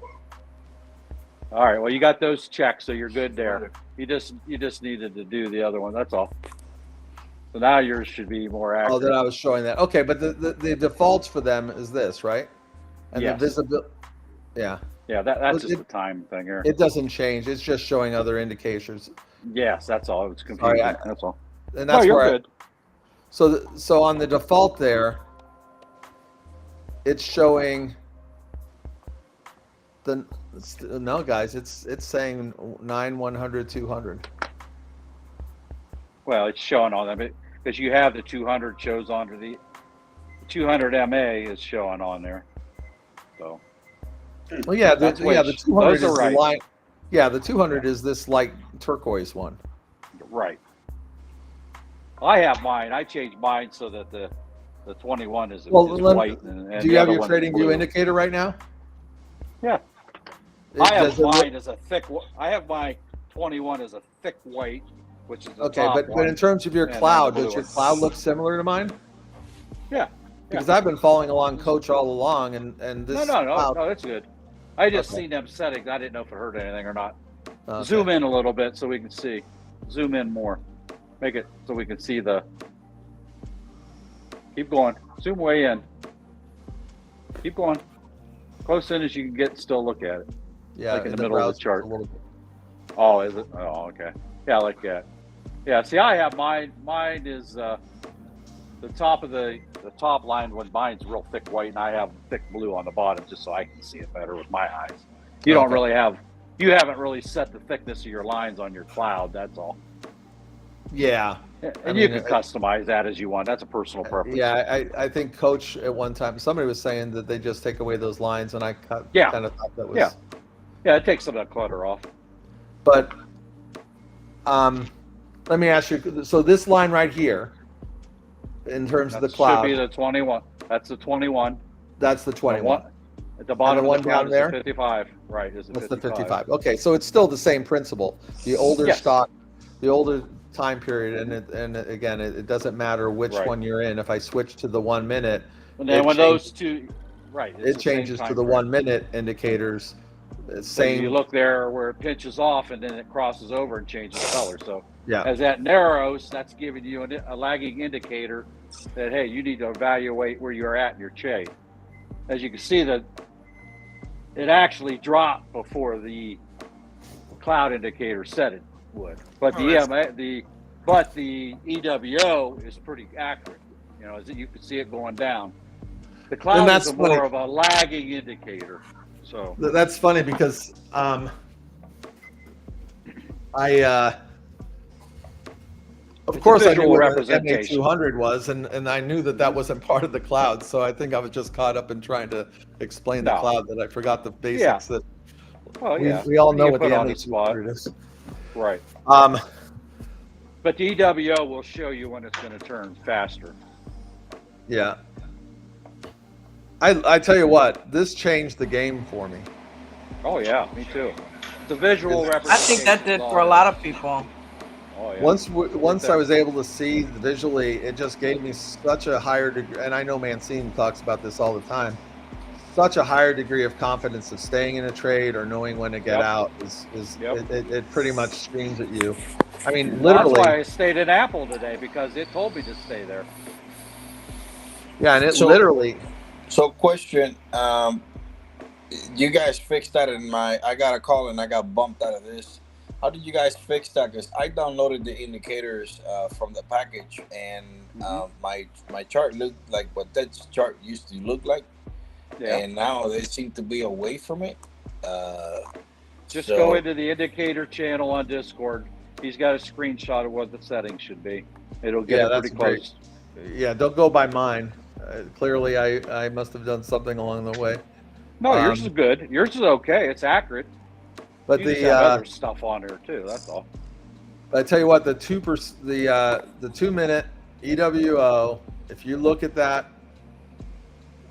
S12: All right. Well, you got those checked, so you're good there. You just needed to do the other one. That's all. So now yours should be more accurate.
S17: Oh, that I was showing that. Okay, but the defaults for them is this, right? And
S12: yes.
S17: the visibility. Yeah.
S12: Yeah, that's just the time thing here.
S17: It doesn't change. It's just showing other indicators.
S12: Yes, that's all. It's confusing.
S17: Sorry,
S12: that's all.
S17: And that's
S12: you're
S17: where
S12: good.
S17: So on the default there, it's showing no guys, it's saying 9, 100, 200.
S12: Well, it's showing on them because you have the 200 shows under the 200 MA is showing on there. So.
S17: Well, yeah, the 200 is
S12: right.
S17: the line. Yeah, the 200 is this light turquoise one.
S12: Right. I have mine. I changed mine so that the 21 is white. And
S17: do you have your trading view indicator right now?
S12: Yeah. I have mine as a thick. I have my 21 as a thick white, which is the top
S17: but in terms of your cloud, does your cloud look similar to mine?
S12: Yeah.
S17: Because I've been following along Coach all along, and this.
S12: No, that's good. I just seen them settings. I didn't know if it hurt anything or not. Zoom in a little bit so we can see. Zoom in more. Make it so we can see the. Keep going. Zoom way in. Keep going. Close in as you can get. Still look at it.
S17: Yeah,
S12: like in the middle of the chart. Oh, is it? Oh, okay. Yeah, like that. Yeah. See, I have mine. Mine is the top of the top line when mine's real thick white, and I have thick blue on the bottom just so I can see it better with my eyes. You don't really have. You haven't really set the thickness of your lines on your cloud. That's all.
S17: Yeah.
S12: And you can customize that as you want. That's a personal preference.
S17: Yeah, I think Coach at one time, somebody was saying that they just take away those lines, and I kind of thought that was.
S12: Yeah, it takes some of that clutter off.
S17: But let me ask you, so this line right here, in terms of the cloud.
S12: Should be the 21. That's the 21.
S17: That's the 21.
S12: At the bottom
S17: and the one
S12: of the cloud
S17: down there?
S12: is the 55. Right, is the
S17: That's
S12: 55.
S17: the 55. Okay, so it's still the same principle. The older stock, the older time period, and again, it doesn't matter which one you're in. If I switch to the 1 minute,
S12: and then when those two,
S17: it changes to the 1 minute indicators. Same.
S12: So you look there where it pinches off, and then it crosses over and changes color. So
S17: yeah,
S12: as that narrows, that's giving you a lagging indicator that hey, you need to evaluate where you're at in your trade. As you can see, that it actually dropped before the cloud indicator said it would, but the EWO is pretty accurate. You know, as you can see it going down. The cloud is more of a lagging indicator. So
S17: that's funny because of course I knew what the MA200 was, and I knew that wasn't part of the cloud. So I think I was just caught up in trying to explain the cloud that I forgot the basics. That we all know what the MA200 is.
S12: Right. But the EWO will show you when it's going to turn faster.
S17: Yeah. I tell you what, this changed the game for me.
S12: Oh yeah, me too. The visual representation.
S3: I think that did for a lot of people.
S12: Oh, yeah.
S17: Once I was able to see visually, it just gave me such a higher degree, and I know Mancini talks about this all the time, such a higher degree of confidence of staying in a trade or knowing when to get out it pretty much screams at you. I mean, literally.
S12: That's why I stayed at Apple today, because it told me to stay there.
S17: Yeah, and it literally.
S14: So question, you guys fixed that I got a call and I got bumped out of this. How did you guys fix that? Because I downloaded the indicators from the package, and my chart looked like what that chart used to look like, and now they seem to be away from it.
S12: Just go into the indicator channel on Discord. He's got a screenshot of what the settings should be. It'll get it pretty close.
S17: Yeah, don't go by mine. Clearly, I must have done something along the way.
S12: No, yours is good. Yours is okay. It's accurate.
S17: But
S12: you just have other stuff on there too. That's all.
S17: I tell you what, the 2 minute EWO. If you look at that,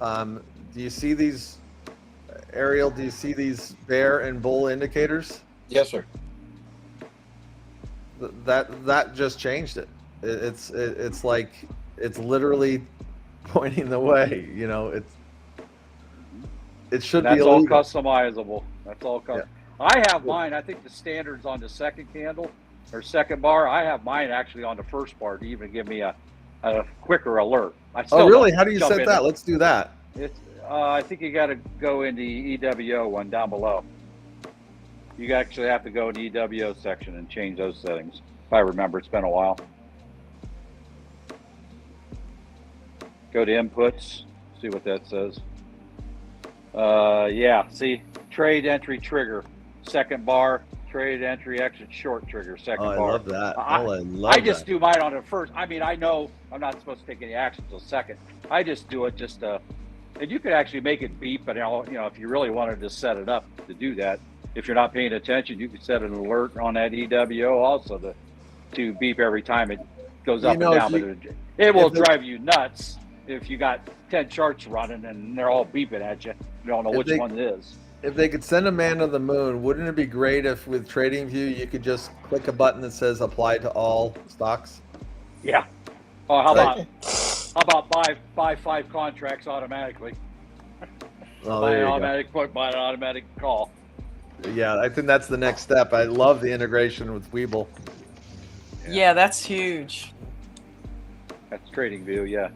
S17: do you see these, Ariel? Do you see these bear and bull indicators?
S14: Yes, sir.
S17: That just changed it. It's like it's literally pointing the way. You know, it should be illegal.
S12: All customizable. That's all. I have mine. I think the standard's on the second candle or second bar. I have mine actually on the first bar to even give me a quicker alert.
S17: Oh, really? How do you set that? Let's do that.
S12: It's I think you got to go in the EWO one down below. You actually have to go in the EWO section and change those settings. If I remember, it's been a while. Go to inputs, see what that says. Yeah, see, trade entry trigger, second bar, trade entry exit short trigger, second bar.
S17: I love that. I
S12: just do mine on the first. I mean, I know I'm not supposed to take any action until second. I just do it just and you could actually make it beep, but if you really wanted to set it up to do that, if you're not paying attention, you could set an alert on that EWO also to beep every time it goes up and down. But it will drive you nuts if you got 10 charts running and they're all beeping at you. You don't know which one it is.
S17: If they could send a man to the moon, wouldn't it be great if with TradingView you could just click a button that says apply to all stocks?
S12: Yeah. Oh, how about buy 5 contracts automatically? Buy an automatic put, buy an automatic call.
S17: Yeah, I think that's the next step. I love the integration with Webull.
S3: Yeah, that's huge.
S12: That's TradingView, yeah.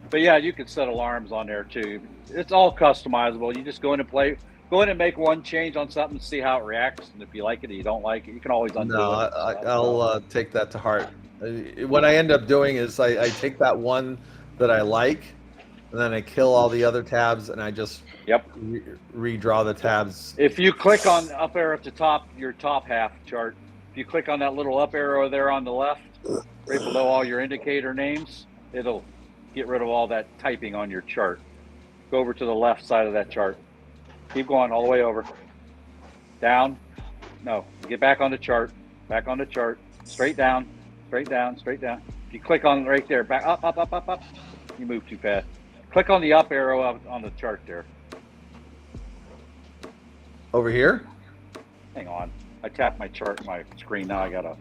S12: But yeah, you can set alarms on there too. It's all customizable. You just go in and make one change on something, see how it reacts, and if you like it or you don't like it, you can always undo it.
S17: I'll take that to heart. What I end up doing is I take that one that I like, and then I kill all the other tabs, and I just redraw the tabs.
S12: If you click on up arrow at the top, your top half chart, if you click on that little up arrow there on the left, right below all your indicator names, it'll get rid of all that typing on your chart. Go over to the left side of that chart. Keep going all the way over. Down. No, get back on the chart. Back on the chart. Straight down. Straight down. Straight down. If you click on right there, back up, up, up, up, up. You move too fast. Click on the up arrow up on the chart there.
S17: Over here?
S12: Hang on. I tapped my chart, my screen. Now I got a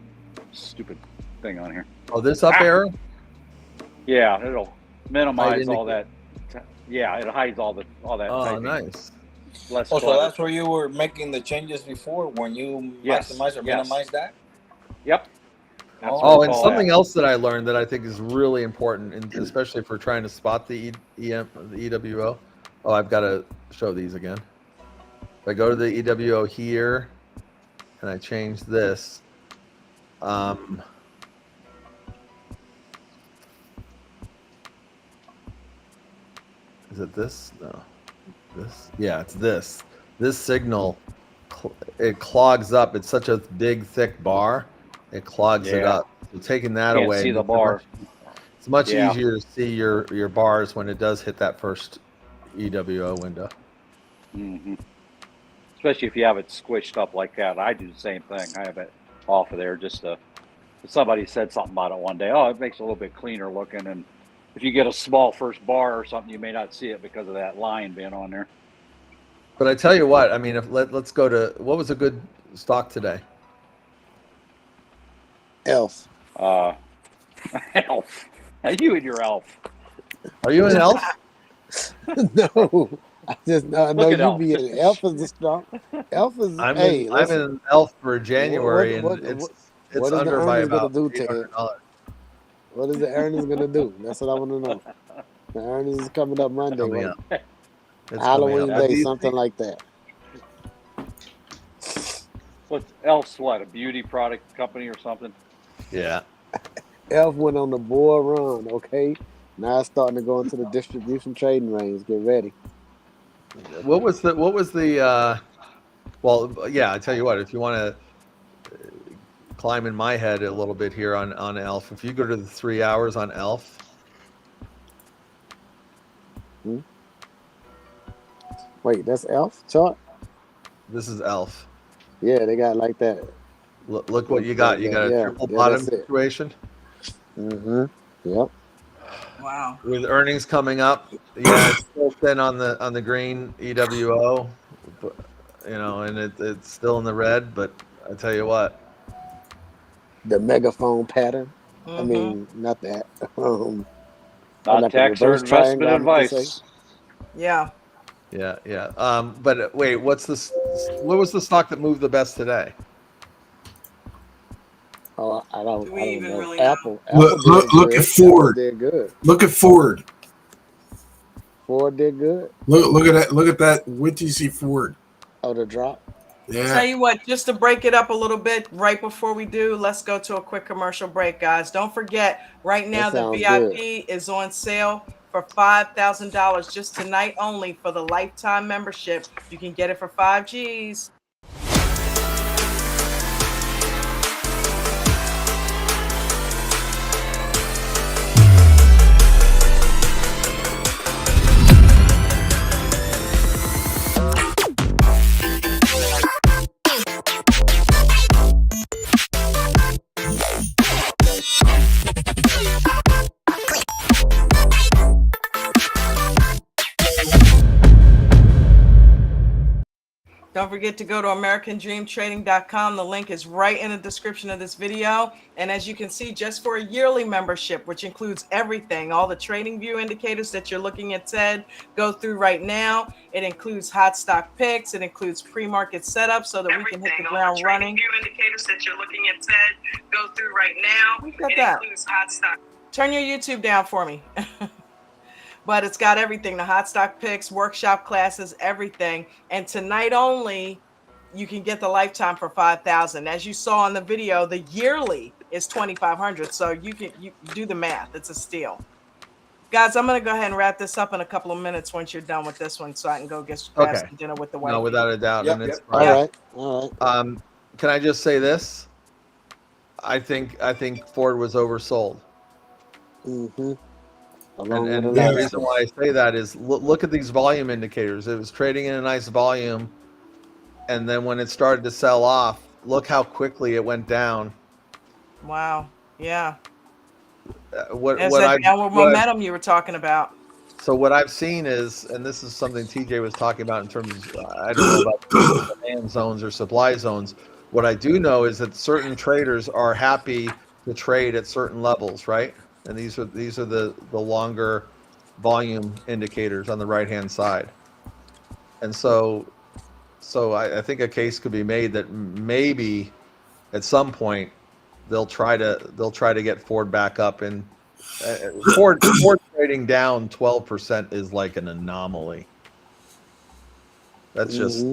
S12: stupid thing on here.
S17: Oh, this up arrow?
S12: Yeah, it'll minimize all that. Yeah, it hides all that.
S17: Oh,
S12: typing.
S17: Nice.
S12: Less
S14: so
S12: clutter.
S14: that's where you were making the changes before when you maximize or minimize that?
S12: Yep.
S17: And something else that I learned that I think is really important, and especially if we're trying to spot the EWO. Oh, I've got to show these again. If I go to the EWO here, and I change this, is it this? No. This? Yeah, it's this. This signal, it clogs up. It's such a big, thick bar. It clogs it up. So taking that away,
S12: see the bar.
S17: It's much easier to see your bars when it does hit that first EWO window.
S12: Mm-hmm. Especially if you have it squished up like that. I do the same thing. I have it off of there just to. Somebody said something about it one day. Oh, it makes it a little bit cleaner looking, and if you get a small first bar or something, you may not see it because of that line being on there.
S17: But I tell you what, I mean, let's go to, what was a good stock today?
S16: Elf.
S12: Elf. You and your elf.
S17: Are you an elf?
S16: No. I just know you be an elf is a strong. Elf is.
S17: I'm an elf for January, and it's under by about $800.
S16: What is the earnings gonna do? That's what I want to know. The earnings is coming up Monday. Halloween Day, something like that.
S12: What's Elf's what? A beauty product company or something?
S17: Yeah.
S16: Elf went on the bull run. Okay, now it's starting to go into the distribution trading range. Get ready.
S17: What was the? Well, yeah. I tell you what. If you want to climb in my head a little bit here on Elf, if you go to the 3 hours on Elf.
S16: Wait, that's Elf chart?
S17: This is Elf.
S16: Yeah, they got like that.
S17: Look what you got. You got a triple bottom situation.
S16: Mm-hmm. Yep.
S3: Wow.
S17: With earnings coming up, it's still thin on the green EWO, but, and it's still in the red. But I tell you what,
S16: the megaphone pattern.
S3: Mm-hmm.
S16: I mean, not that.
S12: Not tax or investment advice.
S3: Yeah.
S17: Yeah. But wait, what was the stock that moved the best today?
S16: Oh, I don't know.
S3: Really
S16: Apple
S6: Look at Ford.
S16: Apple did good.
S6: Look at Ford.
S16: Ford did good.
S6: Look at that. Look at that. Wait till you see Ford.
S16: Oh, the drop.
S6: Yeah.
S3: Tell you what, just to break it up a little bit right before we do, let's go to a quick commercial break, guys. Don't forget, right now the VIP is on sale for $5,000 just tonight only for the lifetime membership. You can get it for 5 Gs. Don't forget to go to AmericanDreamTrading.com. The link is right in the description of this video. And as you can see, just for a yearly membership, which includes everything, all the trading view indicators that you're looking at, Ted, go through right now. It includes hot stock picks. It includes pre-market setup so that we can hit the ground running. View indicators that you're looking at, Ted, go through right now. We've got that. Includes hot stock. Turn your YouTube down for me. But it's got everything, the hot stock picks, workshop classes, everything. And tonight only, you can get the lifetime for $5,000. As you saw in the video, the yearly is $2,500. So you do the math. It's a steal. Guys, I'm going to go ahead and wrap this up in a couple of minutes once you're done with this one so I can go get some dinner with the wife.
S17: No, without a doubt.
S16: Yep,
S17: and it's
S16: All right.
S17: Can I just say this? I think Ford was oversold.
S16: Mm-hmm.
S17: And the reason why I say that is look at these volume indicators. It was trading in a nice volume, and then when it started to sell off, look how quickly it went down.
S3: Wow. Yeah.
S17: What
S3: momentum you were talking about.
S17: So what I've seen is, and this is something TJ was talking about in terms of, I don't know about demand zones or supply zones. What I do know is that certain traders are happy to trade at certain levels, right? And these are the longer volume indicators on the right hand side. And so I think a case could be made that maybe at some point they'll try to get Ford back up, and Ford trading down 12% is like an anomaly. That's just,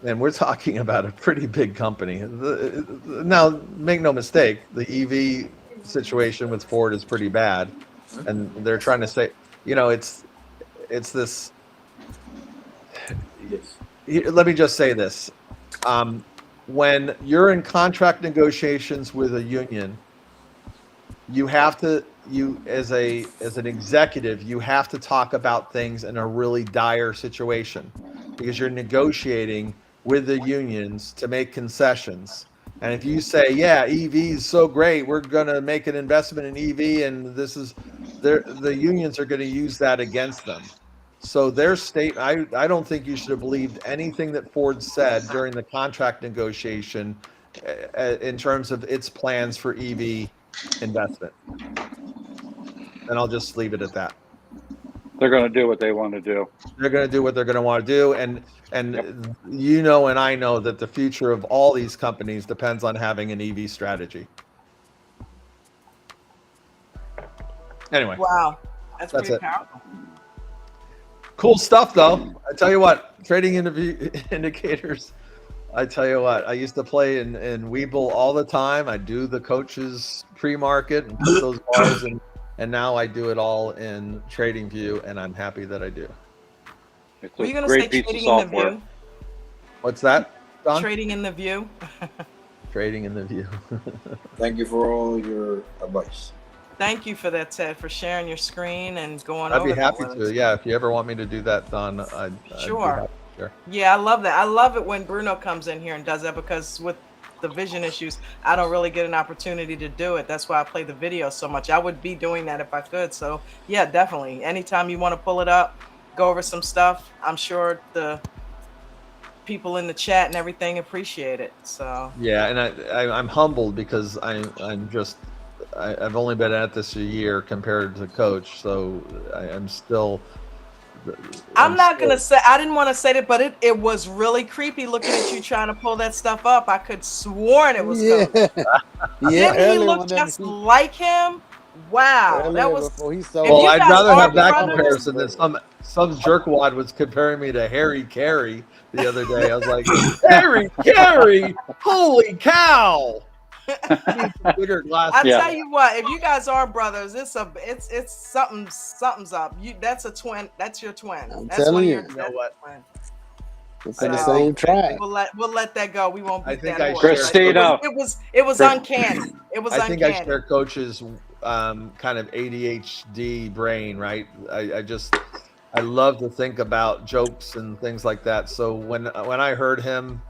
S17: and we're talking about a pretty big company. Now, make no mistake, the EV situation with Ford is pretty bad, and they're trying to say, it's this. Let me just say this: when you're in contract negotiations with a union, you have to, as an executive, you have to talk about things in a really dire situation, because you're negotiating with the unions to make concessions. And if you say, yeah, EV is so great, we're going to make an investment in EV, and the unions are going to use that against them. So their statement, I don't think you should have believed anything that Ford said during the contract negotiation in terms of its plans for EV investment. And I'll just leave it at that.
S12: They're going to do what they want to do.
S17: They're going to do what they're going to want to do. And and I know that the future of all these companies depends on having an EV strategy. Anyway.
S3: Wow. That's pretty
S17: it.
S3: powerful.
S17: Cool stuff, though. I tell you what, trading indicators. I tell you what, I used to play in Webull all the time. I do the coaches pre-market and put those bars in. And now I do it all in TradingView, and I'm happy that I do.
S3: Were you going to say trading in the view?
S17: What's that, Don?
S3: Trading in the view.
S17: Trading in the view.
S11: Thank you for all your advice.
S3: Thank you for that, Ted, for sharing your screen and going
S17: I'd
S3: over
S17: be happy
S3: that.
S17: to. Yeah, if you ever want me to do that, Don, I'd
S3: Sure.
S17: be happy to share.
S3: Yeah, I love that. I love it when Bruno comes in here and does that, because with the vision issues, I don't really get an opportunity to do it. That's why I play the video so much. I would be doing that if I could. So yeah, definitely. Anytime you want to pull it up, go over some stuff. I'm sure the people in the chat and everything appreciate it. So
S17: yeah, and I'm humbled because I've only been at this a year compared to Coach, so I'm still
S3: I'm not gonna say. I didn't want to say it, but it was really creepy looking at you trying to pull that stuff up. I could sworn it was Coach.
S16: Yeah,
S3: Didn't he look just like him? Wow, that was.
S16: before he
S17: Well, I'd rather have that
S3: brothers,
S17: comparison than some jerkwad was comparing me to Harry Carey the other day. I was like, Harry Carey, holy cow! Bigger glasses.
S3: I tell you what, if you guys are brothers, it's something's up. That's a twin. That's your twin.
S16: I'm
S3: That's
S16: telling
S3: one
S16: you.
S3: of your twin.
S16: It's in the same track.
S3: We'll let that go. We won't beat that horse.
S12: Christina.
S3: It was uncanny. It was
S17: I think
S3: uncanny.
S17: I share Coach's kind of ADHD brain, right? I love to think about jokes and things like that. So when I heard him,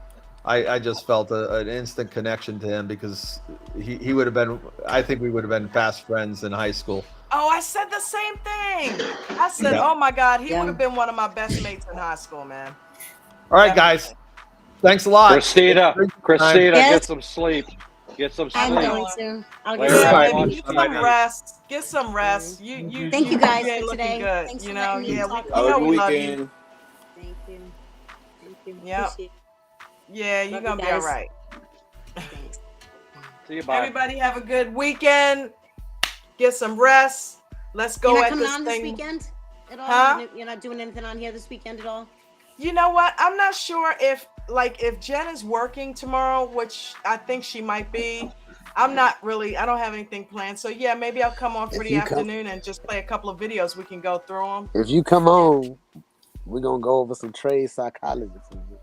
S17: I just felt an instant connection to him because he would have been. I think we would have been fast friends in high school.
S3: Oh, I said the same thing. I said, oh my God, he would have been one of my best mates in high school, man.
S17: All right, guys. Thanks a lot.
S12: Christina,
S15: Yes.
S12: get some sleep. Get some sleep.
S15: I'm going to. I'll
S12: Later
S15: get
S12: on,
S15: some.
S3: Get some rest. Get some rest. You.
S15: Thank you guys
S3: ain't
S15: for
S3: looking
S15: today.
S3: good.
S15: Thanks
S3: You
S15: for
S3: know,
S15: letting me
S3: yeah,
S15: talk.
S3: we know we love you.
S9: weekend.
S15: Thank you. Thank you.
S3: Yep.
S15: Appreciate it.
S3: Yeah, you're
S15: Love
S3: gonna
S15: you
S3: be all
S15: guys.
S3: right.
S12: See you. Bye.
S3: Everybody have a good weekend. Get some rest. Let's go
S15: You're not
S3: at
S15: coming
S3: this
S15: on
S3: thing.
S15: this weekend at all?
S3: Huh?
S15: You're not doing anything on here this weekend at all?
S3: You know what? I'm not sure if Jen is working tomorrow, which I think she might be. I don't have anything planned. So yeah, maybe I'll come on for the afternoon and just play a couple of videos. We can go through them.
S16: If you come on, we're gonna go over some trade psychology for you.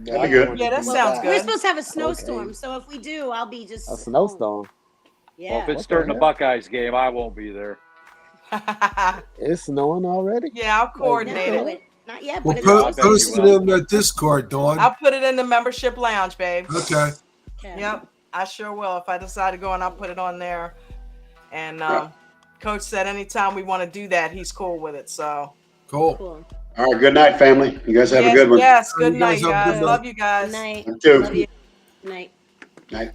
S8: That'd be good.
S3: Yeah, that sounds
S15: We're
S3: good.
S15: supposed to have a snowstorm, so if we do, I'll be just
S16: A snowstorm.
S15: Yeah.
S12: Well, if it's during the Buckeyes game, I won't be there.
S16: It's snowing already.
S3: Yeah, I'll coordinate it.
S15: Not yet,
S6: Well,
S15: but it's
S6: post it in the Discord, Dawn.
S3: I'll put it in the membership lounge, babe.
S6: Okay.
S3: Yep, I sure will. If I decide to go and I'll put it on there. And Coach said anytime we want to do that, he's cool with it. So
S6: cool.
S8: All right. Good night, family. You guys have a good one.
S3: Yes. Good
S6: You
S3: night,
S6: guys have a
S3: guys.
S6: good
S3: Love
S6: night.
S3: you guys.
S15: Good night.
S8: You too.
S15: Love you. Good night.
S8: Night.